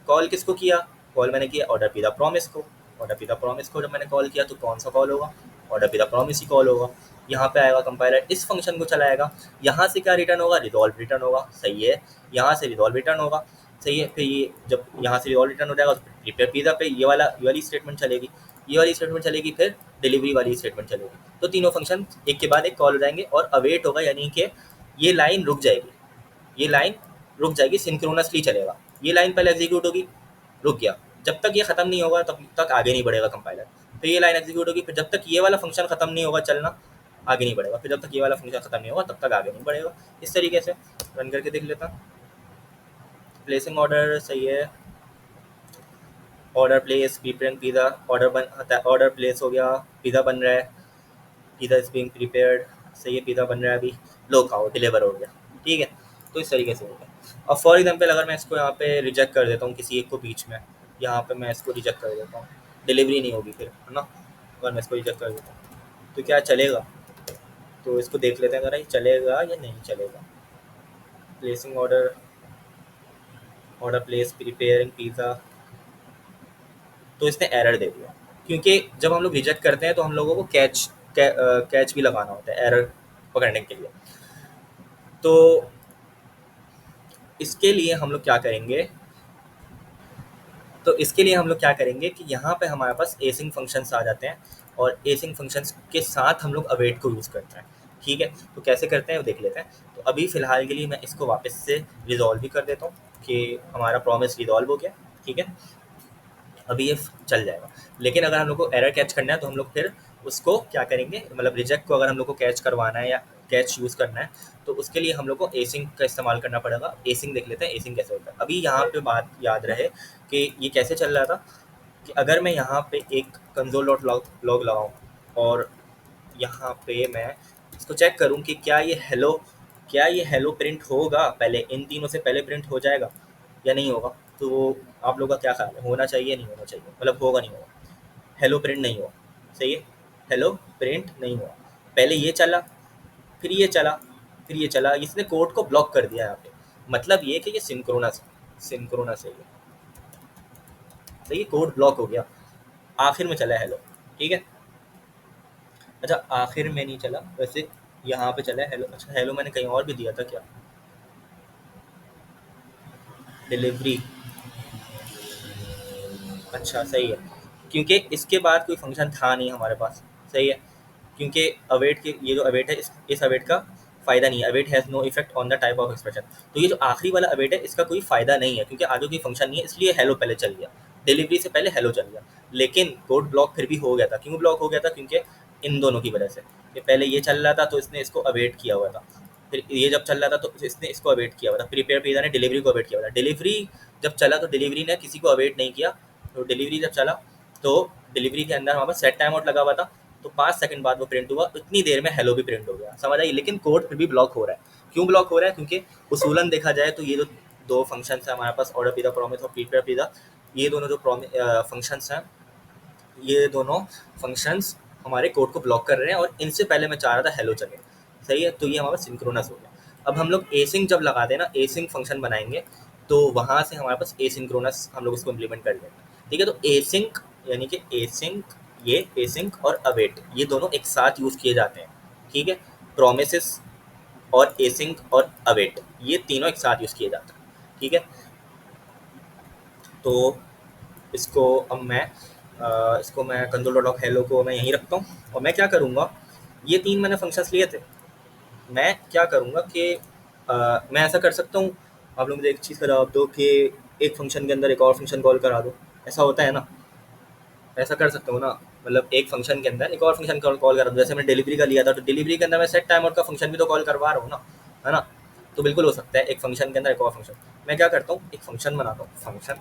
कॉल किसको किया, कॉल मैंने किया ऑर्डर पी द प्रॉमिस को। ऑर्डर पी द प्रॉमिस को जब मैंने कॉल किया तो कौन सा कॉल होगा, order P the promise he call होगा। यहाँ पे आएगा कंपाइलर, इस फंक्शन को चलाएगा, यहाँ से क्या रिटर्न होगा, रिजॉल्व रिटर्न होगा। सही है, यहाँ से रिजॉल्व रिटर्न होगा। सही है, फिर ये जब यहाँ से रिजॉल्व रिटर्न हो जाएगा तो प्रिपेयर पिज़्ज़ा पे ये वाली स्टेटमेंट चलेगी, ये वाली स्टेटमेंट चलेगी, फिर डिलीवरी वाली स्टेटमेंट चलेगी। तो तीनों फंक्शन एक के बाद एक कॉल हो जाएंगे और अवेट होगा, यानी कि ये लाइन रुक जाएगी, ये लाइन रुक जाएगी, सिंक्रोनसली चलेगा। ये लाइन पहले एग्जीक्यूट होगी, रुक गया, जब तक ये खत्म नहीं होगा तब तक आगे नहीं बढ़ेगा कंपाइलर। फिर ये लाइन एग्जीक्यूट होगी, फिर जब तक ये वाला फंक्शन खत्म नहीं होगा चलना, आगे नहीं बढ़ेगा, फिर जब तक ये वाला फंक्शन खत्म नहीं होगा तब तक आगे नहीं बढ़ेगा। इस तरीके से रन करके देख लेता हूँ। प्लेसिंग ऑर्डर, सही है, order place preparing pizza, order place हो गया, पिज़्ज़ा बन रहा है, पिज़्ज़ा इज बीइंग प्रीपेयर्ड। सही है, पिज़्ज़ा बन रहा है, अभी लो खाओ, डिलीवर हो गया। ठीक है, तो इस तरीके से हो गया। अब फॉर एग्जांपल अगर मैं इसको यहाँ पे रिजेक्ट कर देता हूँ किसी एक को बीच में, यहाँ पे मैं इसको रिजेक्ट कर देता हूँ, डिलीवरी नहीं होगी फिर, है ना। अगर मैं इसको रिजेक्ट कर देता हूँ तो क्या चलेगा, तो इसको देख लेते हैं अगर ये चलेगा या नहीं चलेगा। Placing order, order place preparing pizza, तो इसने एरर दे दिया, क्योंकि जब हम लोग रिजेक्ट करते हैं तो हम लोगों को कैच भी लगाना होता है एरर पकड़ने के लिए। तो इसके लिए हम लोग क्या करेंगे, कि यहाँ पे हमारे पास एसिंग फंक्शंस आ जाते हैं और एसिंग फंक्शंस के साथ हम लोग अवेट को यूज़ करते हैं। ठीक है, तो कैसे करते हैं वो देख लेते हैं। तो अभी फ़िलहाल के लिए मैं इसको वापस से रिजॉल्व भी कर देता हूँ कि हमारा प्रॉमिस रिजॉल्व हो गया। ठीक है, अभी ये चल जाएगा। लेकिन अगर हम लोग को एरर कैच करना है तो हम लोग फिर उसको क्या करेंगे, मतलब रिजेक्ट को अगर हम लोग को कैच करवाना है या कैच यूज़ करना है तो उसके लिए हम लोग को एसिंग का इस्तेमाल करना पड़ेगा। एसिंग देख लेते हैं, एसिंग कैसे होता है। अभी यहाँ पे बात याद रहे कि ये कैसे चल रहा था, कि अगर मैं यहाँ पे एक कंसोल डॉट लॉग लगाऊँ और यहाँ पे मैं इसको चेक करूँ कि क्या ये हेलो प्रिंट होगा, पहले इन तीनों से पहले प्रिंट हो जाएगा या नहीं होगा। तो आप लोगों का क्या ख्याल है, होना चाहिए नहीं होना चाहिए, मतलब होगा नहीं होगा, हेलो प्रिंट नहीं हुआ। सही है, हेलो प्रिंट नहीं हुआ, पहले ये चला, फिर ये चला, फिर ये चला, इसने कोड को ब्लॉक कर दिया यहाँ पे। मतलब ये कि ये सिंक्रोनस है ये। सही है, कोड ब्लॉक हो गया, आखिर में चला हेलो। ठीक है, अच्छा आखिर में नहीं चला वैसे, यहाँ पे चला हेलो। अच्छा हेलो मैंने कहीं और भी दिया था क्या, डिलीवरी, अच्छा सही है, क्योंकि इसके बाद कोई फंक्शन था नहीं हमारे पास। सही है, क्योंकि अवेट के ये जो अवेट है इस अवेट का फ़ायदा नहीं है, await has no effect on the type of expression. तो ये जो आखिरी वाला अवेट है इसका कोई फ़ायदा नहीं है, क्योंकि आगे कोई फंक्शन नहीं है, इसलिए हेलो पहले चल गया, डिलीवरी से पहले हेलो चल गया। लेकिन कोड ब्लॉक फिर भी हो गया था, क्यों ब्लॉक हो गया था, क्योंकि इन दोनों की वजह से, कि पहले ये चल रहा था तो इसने इसको अवेट किया हुआ था, फिर ये जब चल रहा था तो इसने इसको अवेट किया हुआ था, प्रीपेयर पिज़्ज़ा ने डिलीवरी को अवेट किया हुआ था। डिलीवरी जब चला तो डिलीवरी ने किसी को अवेट नहीं किया, तो डिलीवरी जब चला तो डिलीवरी के अंदर हमारे पास सेट टाइम आउट लगा हुआ था, तो 5 सेकंड बाद वो प्रिंट हुआ, उतनी देर में हेलो भी प्रिंट हो गया, समझ आई। लेकिन कोड फिर भी ब्लॉक हो रहा है। क्यों ब्लॉक हो रहा है? क्योंकि उसूलन देखा जाए तो ये जो दो फंक्शंस हैं हमारे पास, ऑर्डर पिज़्ज़ा प्रॉमिस और प्रीपेयर पिज़्ज़ा, ये दोनों जो फंक्शंस हैं, ये दोनों फंक्शंस हमारे कोड को ब्लॉक कर रहे हैं, और इनसे पहले मैं चाह रहा था हेलो चले। सही है, तो ये हमारा सिंक्रोनस हो गया। अब हम लोग एसिंक जब लगाते हैं ना, एसिंक फंक्शन बनाएंगे, तो वहाँ से हमारे पास एसिंक्रोनस हम लोग इसको इम्प्लीमेंट कर देंगे। ठीक है, तो एसिंक यानी कि एसिंक, ये एसिंक और अवेट ये दोनों एक साथ यूज़ किए जाते हैं। ठीक है, प्रोमिसेस और एसिंक और अवेट ये तीनों एक साथ यूज़ किए जाते हैं। ठीक है, तो इसको अब मैं इसको मैं कंसोल डॉट लॉग हेलो को मैं यहीं रखता हूँ, और मैं क्या करूँगा, ये तीन मैंने फंक्शंस लिए थे, मैं क्या करूँगा कि मैं ऐसा कर सकता हूँ, आप लोग मुझे एक चीज़ का जवाब दो कि एक फंक्शन के अंदर एक और फंक्शन कॉल करा दो, ऐसा होता है ना? ऐसा कर सकता हूँ ना? मतलब एक फंक्शन के अंदर एक और फंक्शन कॉल करा दो, जैसे मैं डिलीवरी का लिया था, तो डिलीवरी के अंदर मैं सेट टाइम आउट का फंक्शन भी तो कॉल करवा रहा हूँ ना, है ना? तो बिल्कुल हो सकता है एक फंक्शन के अंदर एक और फंक्शन। मैं क्या करता हूँ, एक फंक्शन बनाता हूँ, फंक्शन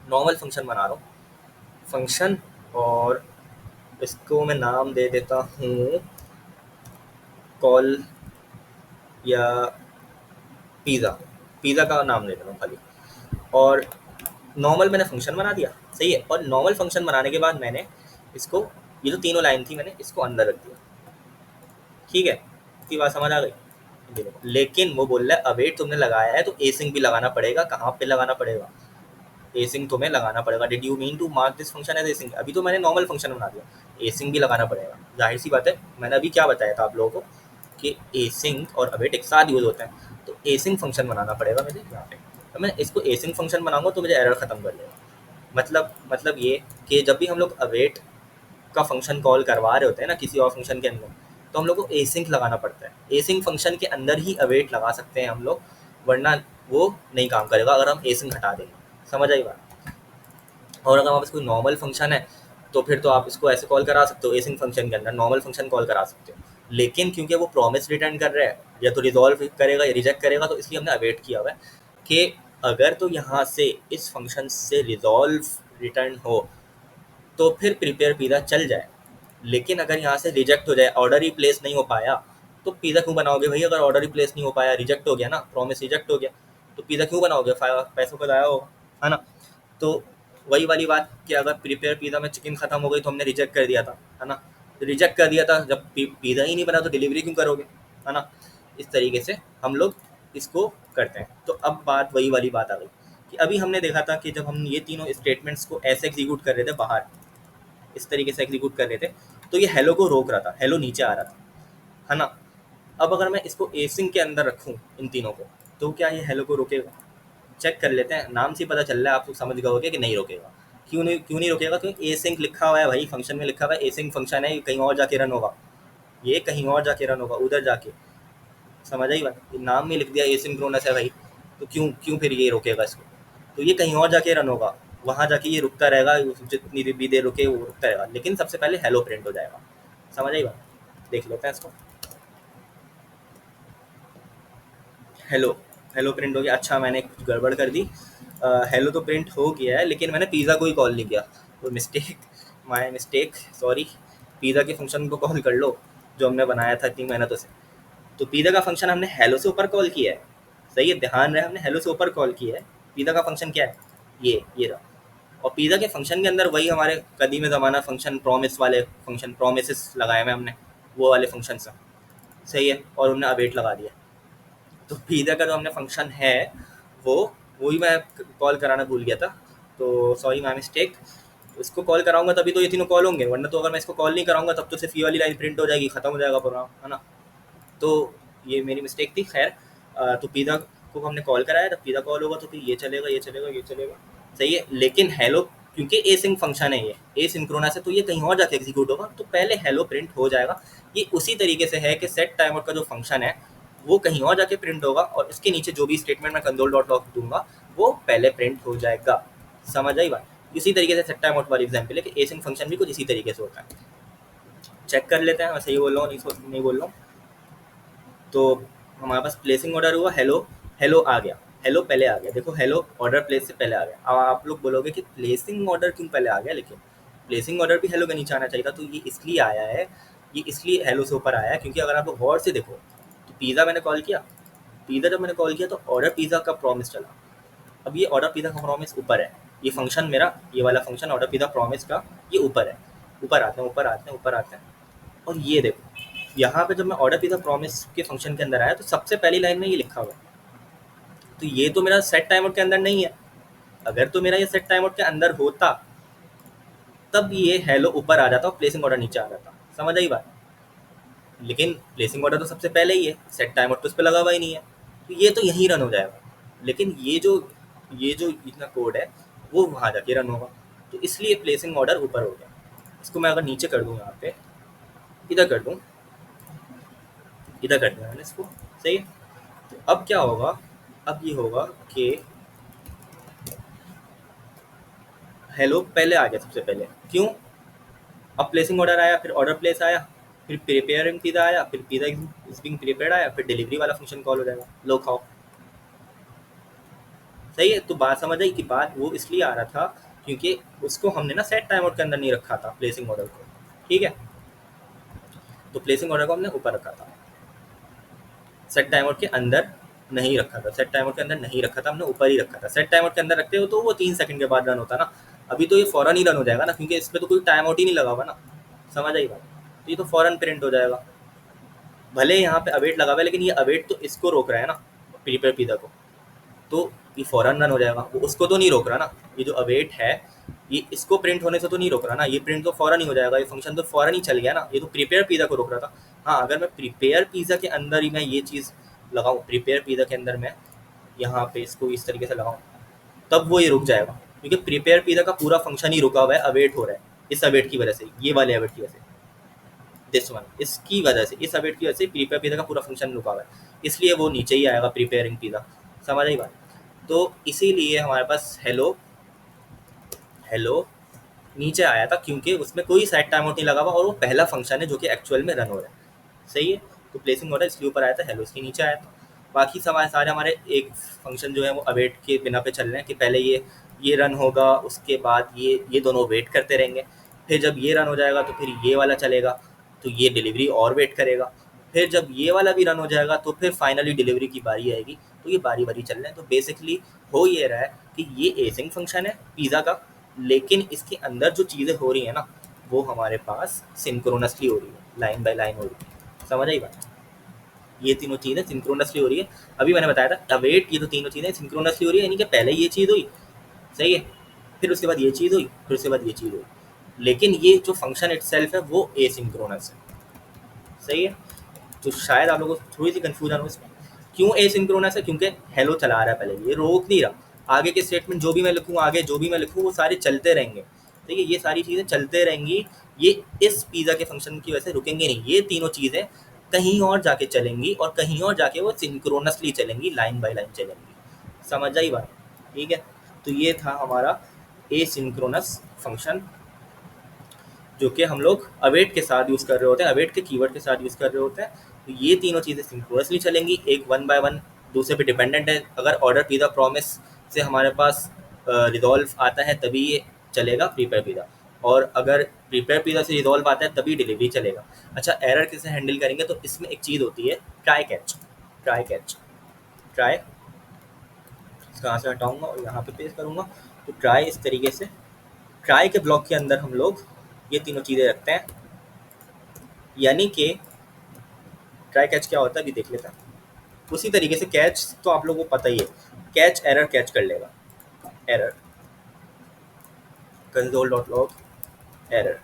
नॉर्मल फंक्शन बना रहा हूँ फंक्शन, और इसको मैं नाम दे देता हूँ कॉल या पिज़्ज़ा, पिज़्ज़ा का नाम दे देता हूँ खाली। और नॉर्मल मैंने फंक्शन बना दिया, सही है। और नॉर्मल फंक्शन बनाने के बाद मैंने इसको, ये जो तीनों लाइन थी मैंने इसको अंदर रख दिया। ठीक है, इसकी बात समझ आ गई? ये देखो, लेकिन वो बोल रहा है अवेट तुमने लगाया है तो एसिंक भी लगाना पड़ेगा। कहाँ पे लगाना पड़ेगा? एसिंक तुम्हें लगाना पड़ेगा। Did you mean to mark this function as async? अभी तो मैंने नॉर्मल फंक्शन बना दिया, एसिंक भी लगाना पड़ेगा। जाहिर सी बात है, मैंने अभी क्या बताया था आप लोगों को कि एसिंक और अवेट एक साथ यूज होते हैं, तो एसिंक फंक्शन बनाना पड़ेगा मुझे यहाँ पे। तो मैं इसको एसिंक फंक्शन बनाऊंगा तो मुझे एरर खत्म कर देगा। मतलब ये कि जब भी हम लोग अवेट का फंक्शन कॉल करवा रहे होते हैं ना किसी और फंक्शन के अंदर, तो हम लोग को एसिंक लगाना पड़ता है। एसिंक फंक्शन के अंदर ही अवेट लगा सकते हैं हम लोग, वरना वो नहीं काम करेगा अगर हम एसिंक हटा देंगे। समझ आई बात? और अगर हमारे पास कोई नॉर्मल फंक्शन है तो फिर तो आप इसको ऐसे कॉल करा सकते हो, एसिंक फंक्शन के अंदर नॉर्मल फंक्शन कॉल करा सकते हो। लेकिन क्योंकि वो प्रॉमिस रिटर्न कर रहा है, या तो रिजॉल्व करेगा या रिजेक्ट करेगा, तो इसलिए हमने अवेट किया हुआ है कि अगर तो यहाँ से इस फंक्शन से रिजॉल्व रिटर्न हो तो फिर प्रिपेयर पिज़्ज़ा चल जाए। लेकिन अगर यहाँ से रिजेक्ट हो जाए, ऑर्डर ही प्लेस नहीं हो पाया, तो पिज़्ज़ा क्यों बनाओगे भाई? अगर ऑर्डर ही प्लेस नहीं हो पाया, रिजेक्ट हो गया ना, प्रॉमिस रिजेक्ट हो गया, तो पिज़्ज़ा क्यों बनाओगे? पैसों का जाया होगा, है ना? तो वही वाली बात कि अगर प्रिपेयर पिज़्ज़ा में चिकन खत्म हो गई तो हमने रिजेक्ट कर दिया था, है ना? रिजेक्ट कर दिया था, जब पिज़्ज़ा ही नहीं बना तो डिलीवरी क्यों करोगे, है ना? इस तरीके से हम लोग इसको करते हैं। तो अब बात वही वाली बात आ गई कि अभी हमने देखा था कि जब हम ये तीनों स्टेटमेंट्स को ऐसे एग्जीक्यूट कर रहे थे बाहर, इस तरीके से एग्जीक्यूट कर रहे थे, तो ये हेलो को रोक रहा था, हेलो नीचे आ रहा था, है ना? अब अगर मैं इसको एसिंक के अंदर रखूँ इन तीनों को, तो क्या ये हेलो को रोकेगा? चेक कर लेते हैं, नाम से पता चल रहा है, आप लोग समझ गए कि नहीं रोकेगा। क्यों नहीं रोकेगा? क्योंकि एसिंक लिखा हुआ है भाई, फंक्शन में लिखा हुआ है एसिंक फंक्शन है, ये कहीं और जाके रन होगा, ये कहीं और जाके रन होगा, उधर जाके। समझ आई बात? नाम में लिख दिया एसिंक्रोनस है भाई, तो क्यों क्यों फिर ये रोकेगा इसको? तो ये कहीं और जाके रन होगा, वहाँ जाके ये रुकता रहेगा, जितनी भी देर रुके वो रुकता रहेगा, लेकिन सबसे पहले हेलो प्रिंट हो जाएगा। समझ आई बात? देख लेते हैं इसको। हेलो, हेलो प्रिंट हो गया। अच्छा, मैंने कुछ गड़बड़ कर दी। हेलो तो प्रिंट हो गया है, लेकिन मैंने पिज़्ज़ा को ही कॉल नहीं किया, वो mistake, my mistake, sorry. Pizza के फंक्शन को कॉल कर लो जो हमने बनाया था इतनी मेहनतों से। तो पिज़्ज़ा का फंक्शन हमने हेलो से ऊपर कॉल किया है, सही है, ध्यान रहे, हमने हेलो से ऊपर कॉल किया है। पिज़्ज़ा का फंक्शन क्या है? ये रहा। और पिज़्ज़ा के फंक्शन के अंदर वही हमारे कदीम ज़माना फंक्शन प्रोमिस वाले फंक्शन, प्रोमिसेस लगाए हुए हमने, वो वाले फंक्शन से, सही है। और उन्होंने अवेट लगा दिया। तो पिज़्ज़ा का जो हमने फंक्शन है वो वही मैं कॉल कराना भूल गया था, तो सॉरी माय मिस्टेक। इसको कॉल कराऊंगा तभी तो ये तीनों कॉल होंगे, वरना तो अगर मैं इसको कॉल नहीं कराऊंगा तब तो सिर्फ ये वाली लाइन प्रिंट हो जाएगी, खत्म हो जाएगा प्रोग्राम, है ना? तो ये मेरी मिस्टेक थी। खैर, तो पिज़्ज़ा को हमने कॉल कराया, जब पिज़्ज़ा कॉल होगा तो फिर ये चलेगा, ये चलेगा, ये चलेगा, सही है। लेकिन हेलो, क्योंकि एसिंक फंक्शन है, ये एसिंक्रोनस है, तो ये कहीं और जाके एग्जीक्यूट होगा, तो पहले हेलो प्रिंट हो जाएगा। ये उसी तरीके से है कि सेट टाइम आउट का जो फंक्शन है वो कहीं और जाके प्रिंट होगा, और इसके नीचे जो भी स्टेटमेंट मैं कंसोल डॉट लॉग दूंगा वो पहले प्रिंट हो जाएगा। समझ आई बात? इसी तरीके से सेट टाइम आउट वाली एग्जाम्पल है कि एसिंक फंक्शन भी कुछ इसी तरीके से होता है। चेक कर लेते हैं, मैं सही बोल रहा हूँ, नहीं बोल रहा हूँ। तो हमारे पास प्लेसिंग ऑर्डर हुआ, हेलो, हेलो आ गया, हेलो पहले आ गया, देखो हेलो ऑर्डर प्लेस से पहले आ गया। अब आप लोग बोलोगे कि प्लेसिंग ऑर्डर क्यों पहले आ गया, लेकिन प्लेसिंग ऑर्डर भी हेलो के नीचे आना चाहिए था, तो ये इसलिए आया है, ये इसलिए हेलो से ऊपर आया है क्योंकि अगर आप लोग गौर से देखो तो पिज़्ज़ा मैंने कॉल किया, पिज़्ज़ा जब मैंने कॉल किया तो ऑर्डर पिज़्ज़ा का प्रॉमिस चला। अब ये ऑर्डर पिज़्ज़ा का प्रॉमिस ऊपर है, ये फंक्शन मेरा, ये वाला फंक्शन ऑर्डर पिज़्ज़ा प्रॉमिस का ये ऊपर है। ऊपर आते हैं, ऊपर आते हैं, ऊपर आते हैं, और ये देखो यहाँ पे जब मैं ऑर्डर पिज़्ज़ा प्रॉमिस के फंक्शन के अंदर आया तो सबसे पहली लाइन में ये लिखा हुआ है, तो ये तो मेरा सेट टाइम आउट के अंदर नहीं है। अगर तो मेरा ये सेट टाइम आउट के अंदर होता तब ये हेलो ऊपर आ जाता और प्लेसिंग ऑर्डर नीचे आ जाता, समझ आई बात। लेकिन प्लेसिंग ऑर्डर तो सबसे पहले ही है, सेट टाइम आउट तो उस पर लगा हुआ ही नहीं है, तो ये तो यहीं रन हो जाएगा। लेकिन ये जो इतना कोड है वो वहाँ जाके रन होगा, तो इसलिए प्लेसिंग ऑर्डर ऊपर हो गया। इसको मैं अगर नीचे कर दूँ, यहाँ पे इधर कर दूँ, इधर कर दिया मैंने इसको, सही है। तो अब क्या होगा, अब ये होगा कि हेलो पहले आ गया सबसे पहले, क्यों? अब प्लेसिंग ऑर्डर आया, फिर ऑर्डर प्लेस आया, फिर प्रिपेयरिंग पिज़्ज़ा आया, फिर पिज़्ज़ा इज बीइंग प्रिपेयर्ड आया, फिर डिलीवरी वाला फंक्शन कॉल हो जाएगा, लो खाओ। सही है, तो बात समझ आई कि बात वो इसलिए आ रहा था क्योंकि उसको हमने ना सेट टाइम आउट के अंदर नहीं रखा था प्लेसिंग ऑर्डर को, ठीक है। तो प्लेसिंग ऑर्डर को हमने ऊपर रखा था, सेट टाइम आउट के अंदर नहीं रखा था, सेट टाइम आउट के अंदर नहीं रखा था, हमने ऊपर ही रखा था। सेट टाइम आउट के अंदर रखते हो तो वो 3 सेकंड के बाद रन होता ना, अभी तो ये फ़ौरन ही रन हो जाएगा ना, क्योंकि इस पर तो कोई टाइम आउट ही नहीं लगा हुआ ना, समझ आई बात। तो ये तो फ़ौरन प्रिंट हो जाएगा, भले यहाँ पे अवेट लगा हुआ है लेकिन ये अवेट तो इसको रोक रहा है ना, प्रीपेड पिज़्ज़ा को, तो ये फ़ौरन रन हो जाएगा, वो उसको तो नहीं रोक रहा ना। ये जो अवेट है ये इसको प्रिंट होने से तो नहीं रोक रहा ना, ये प्रिंट तो फ़ौरन ही हो जाएगा, ये फंक्शन तो फ़ौरन ही चल गया ना, ये तो प्रीपेयर पिज़्ज़ा को रोक रहा था। हाँ, अगर मैं प्रीपेयर पिज़्ज़ा के अंदर ही मैं ये चीज़ लगाऊँ, प्रीपेयर पिज़्ज़ा के अंदर मैं यहाँ पे इसको इस तरीके से लगाऊँ, तब वो ये रुक जाएगा, क्योंकि प्रीपेयर पिज़्ज़ा का पूरा फंक्शन ही रुका हुआ है, अवेट हो रहा है, इस अवेट की वजह से, ये वाले अवेट की वजह से, दिस वन, इसकी वजह से, इस अपडेट की वजह से प्रीपेयर पिज़्ज़ा का पूरा फंक्शन रुका हुआ है, इसलिए वो नीचे ही आएगा प्रीपेयरिंग पिज़्ज़ा, समझ आई बात। तो इसीलिए हमारे पास हेलो हेलो नीचे आया था, क्योंकि उसमें कोई सेट टाइम आउट नहीं लगा हुआ और वो पहला फंक्शन है जो कि एक्चुअल में रन हो रहा है, सही है। तो प्लेसिंग ऑर्डर इसलिए ऊपर आया था, हेलो इसके नीचे आया था। बाकी सारे हमारे एक फंक्शन जो है वो अवेट के बिना पे चल रहे हैं कि पहले ये रन होगा, उसके बाद ये दोनों वेट करते रहेंगे, फिर जब ये रन हो जाएगा तो फिर ये वाला चलेगा, तो ये डिलीवरी और वेट करेगा, फिर जब ये वाला भी रन हो जाएगा तो फिर फाइनली डिलीवरी की बारी आएगी, तो ये बारी बारी चल रहे हैं। तो बेसिकली हो ये रहा है कि ये एसिंग फंक्शन है पिज़्ज़ा का, लेकिन इसके अंदर जो चीज़ें हो रही हैं ना वो हमारे पास सिंक्रोनसली हो रही है, लाइन बाय लाइन हो रही है, समझ आई बात। ये तीनों चीज़ें सिंक्रोनसली हो रही है, अभी मैंने बताया था अवेट, ये तो तीनों चीज़ें सिंक्रोनसली हो रही है, यानी कि पहले ये चीज़ हुई, सही है, फिर उसके बाद ये चीज़ हुई, फिर उसके बाद ये चीज़ हुई, लेकिन ये जो फंक्शन इटसेल्फ है वो एसिंक्रोनस है, सही है। तो शायद आप लोगों को थोड़ी सी कन्फ्यूजन हो इसमें, क्यों एसिंक्रोनस है, क्योंकि हेलो चला रहा है पहले, ये रोक नहीं रहा, आगे के स्टेटमेंट जो भी मैं लिखूँ, आगे जो भी मैं लिखूँ वो सारे चलते रहेंगे, ठीक है, ये सारी चीज़ें चलते रहेंगी, ये इस पिज़्ज़ा के फंक्शन की वजह से रुकेंगे नहीं, ये तीनों चीज़ें कहीं और जाके चलेंगी और कहीं और जाके वो सिंक्रोनसली चलेंगी, लाइन बाय लाइन चलेंगी, समझ आई बात, ठीक है। तो ये था हमारा एसिंक्रोनस फंक्शन, जो कि हम लोग अवेट के साथ यूज़ कर रहे होते हैं, अवेट के कीवर्ड के साथ यूज़ कर रहे होते हैं। तो ये तीनों चीज़ें सिंक्रोनसली चलेंगी, एक वन बाय वन दूसरे पे डिपेंडेंट है। अगर ऑर्डर पिज़्ज़ा प्रॉमिस से हमारे पास रिजॉल्व आता है तभी ये चलेगा प्रीपेयर पिज़्ज़ा, और अगर प्रीपेयर पिज़्ज़ा से रिजॉल्व आता है तभी डिलीवरी चलेगा। अच्छा, एरर कैसे हैंडल करेंगे, तो इसमें एक चीज़ होती है try catch, try catch, try, कहाँ से हटाऊँगा और यहाँ पे पेस्ट करूँगा, तो ट्राई इस तरीके से, ट्राई के ब्लॉक के अंदर हम लोग ये तीनों चीज़ें रखते हैं, यानी कि ट्राई कैच क्या होता है अभी देख लेते हैं। उसी तरीके से कैच तो आप लोगों को पता ही है, कैच एरर कैच कर लेगा, error console dot log error,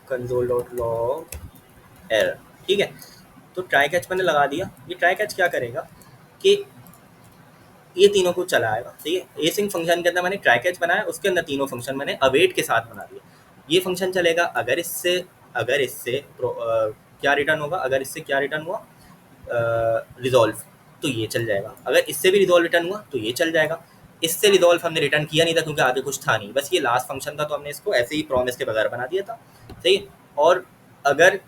console dot log error, ठीक है। तो ट्राई कैच मैंने लगा दिया, ये ट्राई कैच क्या करेगा कि ये तीनों को चलाएगा, ठीक है। एसिंग फंक्शन के अंदर मैंने ट्राई कैच बनाया, उसके अंदर तीनों फंक्शन मैंने अवेट के साथ बना दिया। ये फंक्शन चलेगा अगर इससे क्या रिटर्न होगा, अगर इससे क्या रिटर्न हुआ, रिजॉल्व, तो ये चल जाएगा, अगर इससे भी रिजॉल्व रिटर्न हुआ तो ये चल जाएगा। इससे रिजॉल्व हमने रिटर्न किया नहीं था क्योंकि आगे कुछ था नहीं, बस ये लास्ट फंक्शन था, तो हमने इसको ऐसे ही प्रॉमिस के बगैर बना दिया था, सही है। और अगर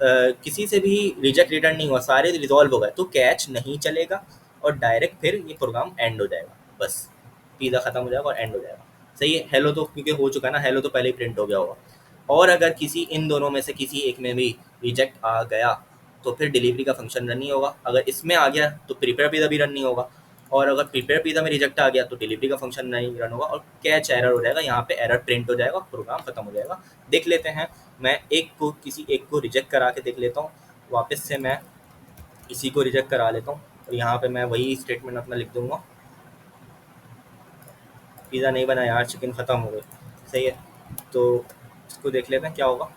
किसी से भी रिजेक्ट रिटर्न नहीं हुआ, सारे रिजॉल्व हो गए, तो कैच नहीं चलेगा और डायरेक्ट फिर ये प्रोग्राम एंड हो जाएगा, बस पिज़्ज़ा ख़त्म हो जाएगा और एंड हो जाएगा, सही है, हेलो तो क्योंकि हो चुका ना, हेलो तो पहले ही प्रिंट हो गया होगा। और अगर किसी इन दोनों में से किसी एक में भी रिजेक्ट आ गया तो फिर डिलीवरी का फंक्शन रन नहीं होगा। अगर इसमें आ गया तो प्रिपेयर पिज़्ज़ा भी रन नहीं होगा, और अगर प्रिपेयर पिज़्ज़ा में रिजेक्ट आ गया तो डिलीवरी का फंक्शन नहीं रन होगा और कैच एरर हो जाएगा। यहाँ पे एरर प्रिंट हो जाएगा, प्रोग्राम खत्म हो जाएगा। देख लेते हैं, मैं एक को किसी एक को रिजेक्ट करा के देख लेता हूँ। वापस से मैं इसी को रिजेक्ट करा लेता हूँ और यहाँ पे मैं वही स्टेटमेंट अपना लिख दूंगा, पिज़्ज़ा नहीं बना यार, चिकन ख़त्म हो गई। सही है, तो इसको देख लेते हैं क्या होगा।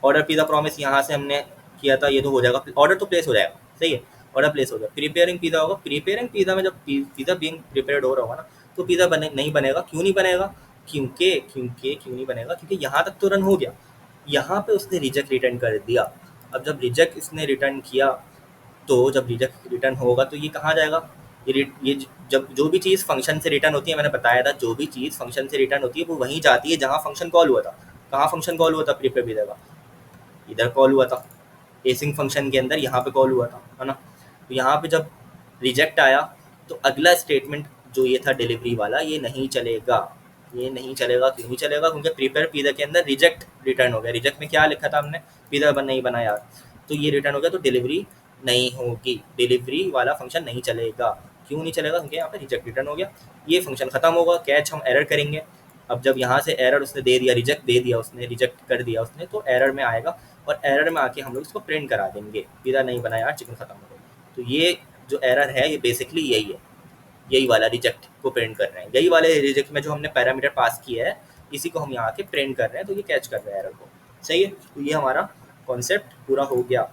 ऑर्डर पिज़्ज़ा प्रॉमिस यहाँ से हमने किया था, ये तो हो जाएगा, ऑर्डर तो प्लेस हो जाएगा। सही है, ऑर्डर प्लेस हो गया। प्रिपेयरिंग पिज़्ज़ा होगा, प्रिपेयरिंग पिज़्ज़ा में जब पिज़्ज़ा बीइंग प्रिपेयर्ड हो रहा होगा ना, तो पिज़्ज़ा बने नहीं बनेगा। क्यों नहीं बनेगा? क्यों नहीं बनेगा? क्योंकि यहाँ तक तो रन हो गया, यहाँ पे उसने रिजेक्ट रिटर्न कर दिया। अब जब रिजेक्ट इसने रिटर्न किया, तो जब रिजेक्ट रिटर्न होगा तो ये कहाँ जाएगा? ये जब जो भी चीज़ फंक्शन से रिटर्न होती है, मैंने बताया था, जो भी चीज़ फंक्शन से रिटर्न होती है वो वहीं जाती है जहाँ फंक्शन कॉल हुआ था। कहाँ फंक्शन कॉल हुआ था? प्रिपेयर पिज़्ज़ा का इधर कॉल हुआ था, एसिंग फंक्शन के अंदर यहाँ पे कॉल हुआ था, है ना। तो यहाँ पे जब रिजेक्ट आया तो अगला स्टेटमेंट जो ये था डिलीवरी वाला, ये नहीं चलेगा। ये नहीं चलेगा, क्यों नहीं चलेगा? क्योंकि प्रिपेयर पिज़्ज़ा के अंदर रिजेक्ट रिटर्न हो गया। रिजेक्ट में क्या लिखा था हमने? पिज़्ज़ा नहीं बना यार, तो ये रिटर्न हो गया, तो डिलीवरी नहीं होगी, डिलीवरी वाला फंक्शन नहीं चलेगा। क्यों नहीं चलेगा? क्योंकि यहाँ पे रिजेक्ट रिटर्न हो गया, ये फंक्शन खत्म होगा। कैच हम एरर करेंगे। अब जब यहाँ से एरर उसने दे दिया, रिजेक्ट दे दिया उसने, रिजेक्ट कर दिया उसने, तो एरर में आएगा और एरर में आके हम लोग इसको प्रिंट करा देंगे, पिज़्ज़ा नहीं बना यार, चिकन खत्म हो गया। तो ये जो एरर है ये बेसिकली यही है, यही वाला रिजेक्ट को प्रिंट कर रहे हैं। यही वाले रिजेक्ट में जो हमने पैरामीटर पास किया है, इसी को हम यहाँ के प्रिंट कर रहे हैं, तो ये कैच कर रहा है एरर को। सही है, तो ये हमारा कॉन्सेप्ट पूरा हो गया,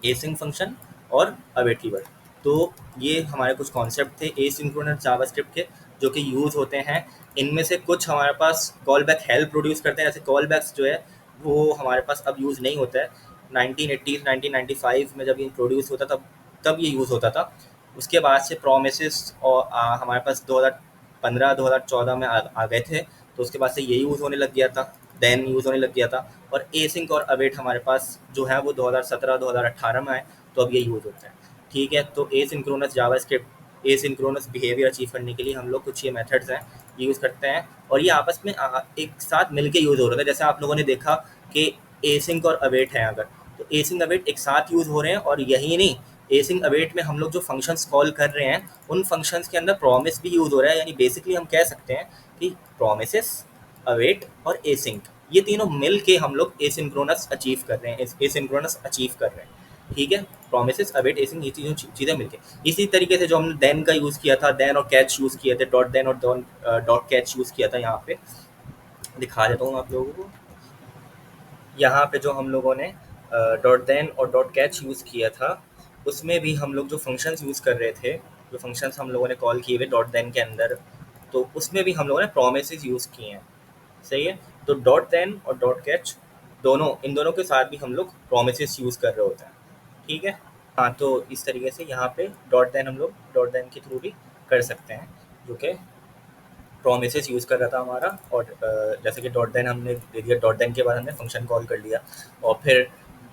एसिंक फंक्शन और अवेट कीवर्ड। तो ये हमारे कुछ कॉन्सेप्ट थे एसिंक्रोनस जावास्क्रिप्ट के, जो कि यूज़ होते हैं। इनमें से कुछ हमारे पास कॉल बैक हेल्प प्रोड्यूस करते हैं। जैसे कॉल बैक्स जो है वो हमारे पास अब यूज़ नहीं होता है। 1980 1995 में जब ये प्रोड्यूस होता तब ये यूज़ होता था। उसके बाद से प्रोमिसेस और हमारे पास 2015 2014 में आ गए थे, तो उसके बाद से ये यूज़ होने लग गया था, देन यूज़ होने लग गया था। और एसिंक और अवेट हमारे पास जो है वो 2017 2018 में आए, तो अब ये यूज़ होता है। ठीक है, तो asynchronous JavaScript, asynchronous behaviour achieve करने के लिए हम लोग कुछ ये मेथड्स हैं यूज़ करते हैं, और ये आपस में एक साथ मिलके यूज़ हो रहा है। जैसे आप लोगों ने देखा कि एसिंक और अवेट हैं अगर, तो एसिंक अवेट एक साथ यूज़ हो रहे हैं। और यही नहीं, एसिंक अवेट में हम लोग जो फंक्शंस कॉल कर रहे हैं, उन फंक्शंस के अंदर प्रॉमिस भी यूज़ हो रहा है। यानी बेसिकली हम कह सकते हैं कि प्रोमिसेस, अवेट और एसिंक, ये तीनों मिल के हम लोग एसिंक्रोनस अचीव कर रहे हैं, एसिंक्रोनस अचीव कर रहे हैं। ठीक है, प्रोमिसेस, अवेट, एसिंक, ये चीज़ें मिलके। इसी तरीके से जो हमने देन का यूज़ किया था, देन और कैच यूज़ किए थे, डॉट देन और डॉट कैच यूज़ किया था। यहाँ पे दिखा देता हूँ आप लोगों को। यहाँ पे जो हम लोगों ने डॉट देन और डॉट कैच यूज़ किया था, उसमें भी हम लोग जो फंक्शंस यूज़ कर रहे थे, जो फंक्शंस हम लोगों ने कॉल किए हुए डॉट देन के अंदर, तो उसमें भी हम लोगों ने प्रोमिसेस यूज़ किए हैं। सही है, तो डॉट देन और डॉट कैच दोनों, इन दोनों के साथ भी हम लोग प्रोमिसेस यूज़ कर रहे होते हैं। ठीक है, हाँ, तो इस तरीके से यहाँ पे डॉट देन हम लोग डॉट देन के थ्रू भी कर सकते हैं, जो कि प्रोमिसेस यूज़ कर रहा था हमारा। और जैसे कि डॉट देन हमने दे दिया, डॉट देन के बाद हमने फंक्शन कॉल कर लिया, और फिर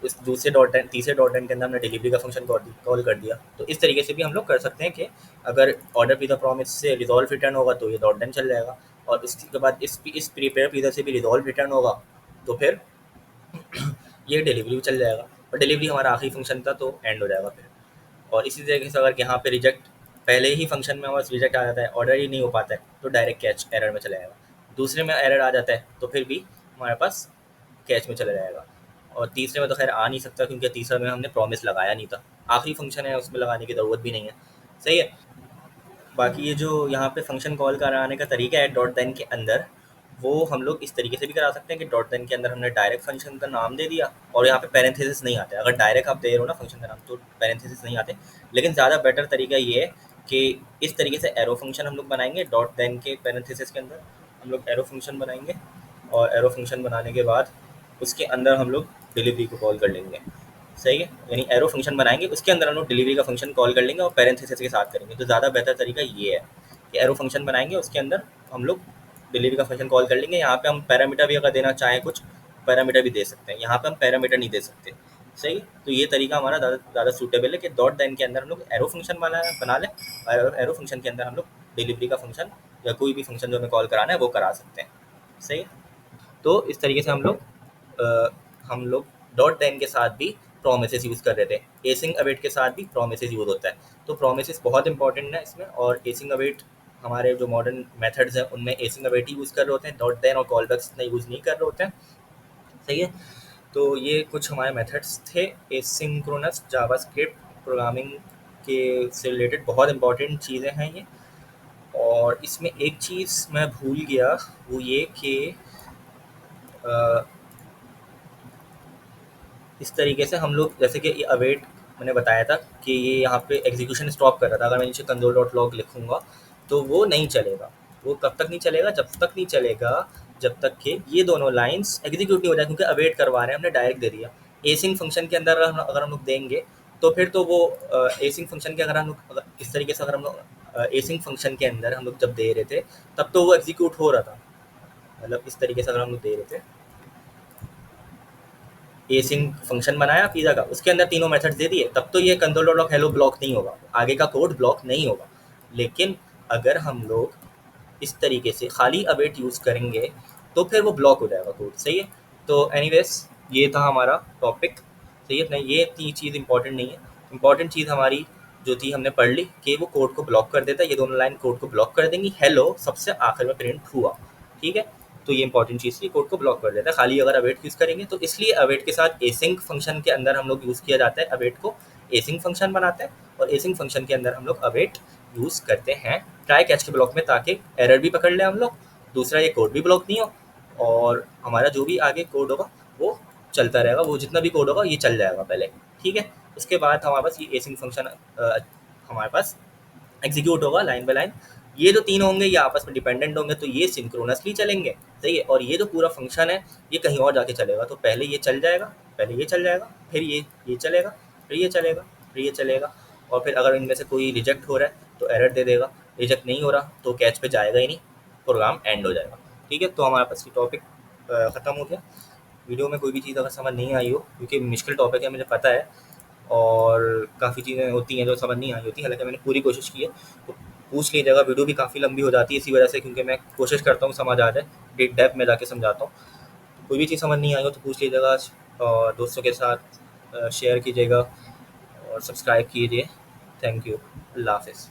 उस दूसरे डॉट देन, तीसरे डॉट देन के अंदर हमने डिलीवरी का फंक्शन कॉल कर दिया। तो इस तरीके से भी हम लोग कर सकते हैं कि अगर ऑर्डर पिज़्ज़ा प्रॉमिस से रिजॉल्व रिटर्न होगा तो ये डॉट देन चल जाएगा, और उसके बाद इस प्रीपेयर पिज़्ज़ा से भी रिजॉल्व रिटर्न होगा तो फिर ये डिलीवरी भी चल जाएगा। और डिलीवरी हमारा आखिरी फंक्शन था, तो एंड हो जाएगा फिर। और इसी तरीके से अगर यहाँ पे रिजेक्ट, पहले ही फंक्शन में हमारे रिजेक्ट आ जाता है, ऑर्डर ही नहीं हो पाता है, तो डायरेक्ट कैच एरर में चला जाएगा। दूसरे में एरर आ जाता है तो फिर भी हमारे पास कैच में चला जाएगा। और तीसरे में तो खैर आ नहीं सकता, क्योंकि तीसरे में हमने प्रॉमिस लगाया नहीं था, आखिरी फंक्शन है, उसमें लगाने की ज़रूरत भी नहीं है। सही है, बाकी ये जो यहाँ पे फंक्शन कॉल कराने का तरीका है डॉट देन के अंदर, वो हम लोग इस तरीके से भी करा सकते हैं कि डॉट देन के अंदर हमने डायरेक्ट फंक्शन का नाम दे दिया, और यहाँ पे पैरेंथेसिस नहीं आते। अगर डायरेक्ट आप दे रहे हो ना फंक्शन का नाम, तो पैरेंथेसिस नहीं आते। लेकिन ज़्यादा बेटर तरीका ये है कि इस तरीके से एरो फंक्शन हम लोग बनाएंगे, डॉट देन के पैरेंथेसिस के अंदर हम लोग एरो फंक्शन बनाएंगे, और एरो फंक्शन बनाने के बाद उसके अंदर हम लोग डिलीवरी को कॉल कर लेंगे। सही है, यानी एरो फंक्शन बनाएंगे, उसके अंदर हम लोग डिलीवरी का फंक्शन कॉल कर लेंगे और पैरेंथेसिस के साथ करेंगे। तो ज़्यादा बेहतर तरीका ये है कि एरो फंक्शन बनाएंगे, उसके अंदर हम लोग डिलीवरी का फंक्शन कॉल कर लेंगे। यहाँ पे हम पैरामीटर भी अगर देना चाहें, कुछ पैरामीटर भी दे सकते हैं। यहाँ पे हम पैरामीटर नहीं दे सकते, सही है? तो ये तरीका हमारा ज़्यादा सूटेबल है कि डॉट देन के अंदर हम लोग एरो फंक्शन बना लें, और एरो फंक्शन के अंदर हम लोग डिलीवरी का फंक्शन या कोई भी फंक्शन जो हमें कॉल कराना है वो करा सकते हैं। सही है? तो इस तरीके से हम लोग डॉट देन के साथ भी प्रोमिसेस यूज़ कर रहे थे। एसिंग अवेट के साथ भी प्रोमिसेस यूज़ होता है। तो प्रोमिसेस बहुत इंपॉर्टेंट है इसमें, और एसिंग अवेट हमारे जो मॉडर्न मेथड्स हैं उनमें एसिंग अवेट ही यूज़ कर रहे होते हैं, डॉट देन और कॉल बैक्स इतना यूज़ नहीं कर रहे होते हैं। सही है? तो ये कुछ हमारे मेथड्स थे एसिंक्रोनस जावास्क्रिप्ट प्रोग्रामिंग के से रिलेटेड, बहुत इंपॉर्टेंट चीज़ें हैं ये। और इसमें एक चीज़ मैं भूल गया, वो ये कि अ, इस तरीके से हम लोग, जैसे कि ये अवेट मैंने बताया था कि ये यहाँ पे एग्जीक्यूशन स्टॉप कर रहा था, अगर मैं नीचे कंसोल डॉट लॉग लिखूँगा तो वो नहीं चलेगा। वो कब तक नहीं चलेगा? जब तक नहीं चलेगा जब तक कि ये दोनों लाइन्स एग्जीक्यूट नहीं हो जाए, क्योंकि अवेट करवा रहे हैं, हमने डायरेक्ट दे दिया। एसिंग फंक्शन के अंदर अगर हम लोग देंगे तो फिर तो वो एसिंग फंक्शन के, अगर हम लोग इस तरीके से अगर हम लोग एसिंग फंक्शन के अंदर हम लोग जब दे रहे थे तब तो वो एग्जीक्यूट हो रहा था। मतलब इस तरीके से अगर हम लोग दे रहे थे, एसिंग फंक्शन बनाया पिज़्ज़ा का, उसके अंदर तीनों मेथड्स दे दिए, तब तो ये console dot log hello block नहीं होगा, आगे का कोड ब्लॉक नहीं होगा। लेकिन अगर हम लोग इस तरीके से खाली अवेट यूज़ करेंगे तो फिर वो ब्लॉक हो जाएगा कोड। सही है? तो एनीवेज ये था हमारा टॉपिक। सही है? नहीं, ये इतनी चीज़ इंपॉर्टेंट नहीं है। इंपॉर्टेंट चीज़ हमारी जो थी हमने पढ़ ली कि वो कोड को ब्लॉक कर देता है, ये दोनों लाइन कोड को ब्लॉक कर देंगी, हेलो सबसे आखिर में प्रिंट हुआ। ठीक है? तो ये इंपॉर्टेंट चीज़ थी, कोड को ब्लॉक कर देता है खाली अगर अवेट यूज़ करेंगे। तो इसलिए अवेट के साथ एसिंग फंक्शन के अंदर हम लोग यूज़ किया जाता है, अवेट को एसिंग फंक्शन बनाते हैं, और एसिंग फंक्शन के अंदर हम लोग अवेट यूज़ करते हैं ट्राई कैच के ब्लॉक में, ताकि एरर भी पकड़ लें हम लोग, दूसरा ये कोड भी ब्लॉक नहीं हो, और हमारा जो भी आगे कोड होगा वो चलता रहेगा, वो जितना भी कोड होगा ये चल जाएगा पहले। ठीक है? उसके बाद हमारे पास ये एसिंग फंक्शन हमारे पास एग्जीक्यूट होगा लाइन बाय लाइन। ये जो तीन होंगे ये आपस में डिपेंडेंट होंगे, तो ये सिंक्रोनसली चलेंगे। सही है? और ये जो पूरा फंक्शन है ये कहीं और जाके चलेगा, तो पहले ये चल जाएगा, पहले ये चल जाएगा, फिर ये चलेगा, फिर ये चलेगा, फिर ये चलेगा, और फिर अगर इनमें से कोई रिजेक्ट हो रहा है तो एरर दे देगा, रिजेक्ट नहीं हो रहा तो कैच पे जाएगा ही नहीं, प्रोग्राम एंड हो जाएगा। ठीक है? तो हमारे पास ये टॉपिक ख़त्म हो गया। वीडियो में कोई भी चीज़ अगर समझ नहीं आई हो, क्योंकि मुश्किल टॉपिक है मुझे पता है, और काफ़ी चीज़ें होती हैं जो समझ नहीं आई होती, हालांकि मैंने पूरी कोशिश की है, तो पूछ लीजिएगा। वीडियो भी काफ़ी लंबी हो जाती है इसी वजह से, क्योंकि मैं कोशिश करता हूँ समझ आ जाए, डेप्थ में जाके समझाता हूँ। तो कोई भी चीज़ समझ नहीं आई हो तो पूछ लीजिएगा, और दोस्तों के साथ शेयर कीजिएगा और सब्सक्राइब कीजिए। Thank you. अल्लाह हाफिज़।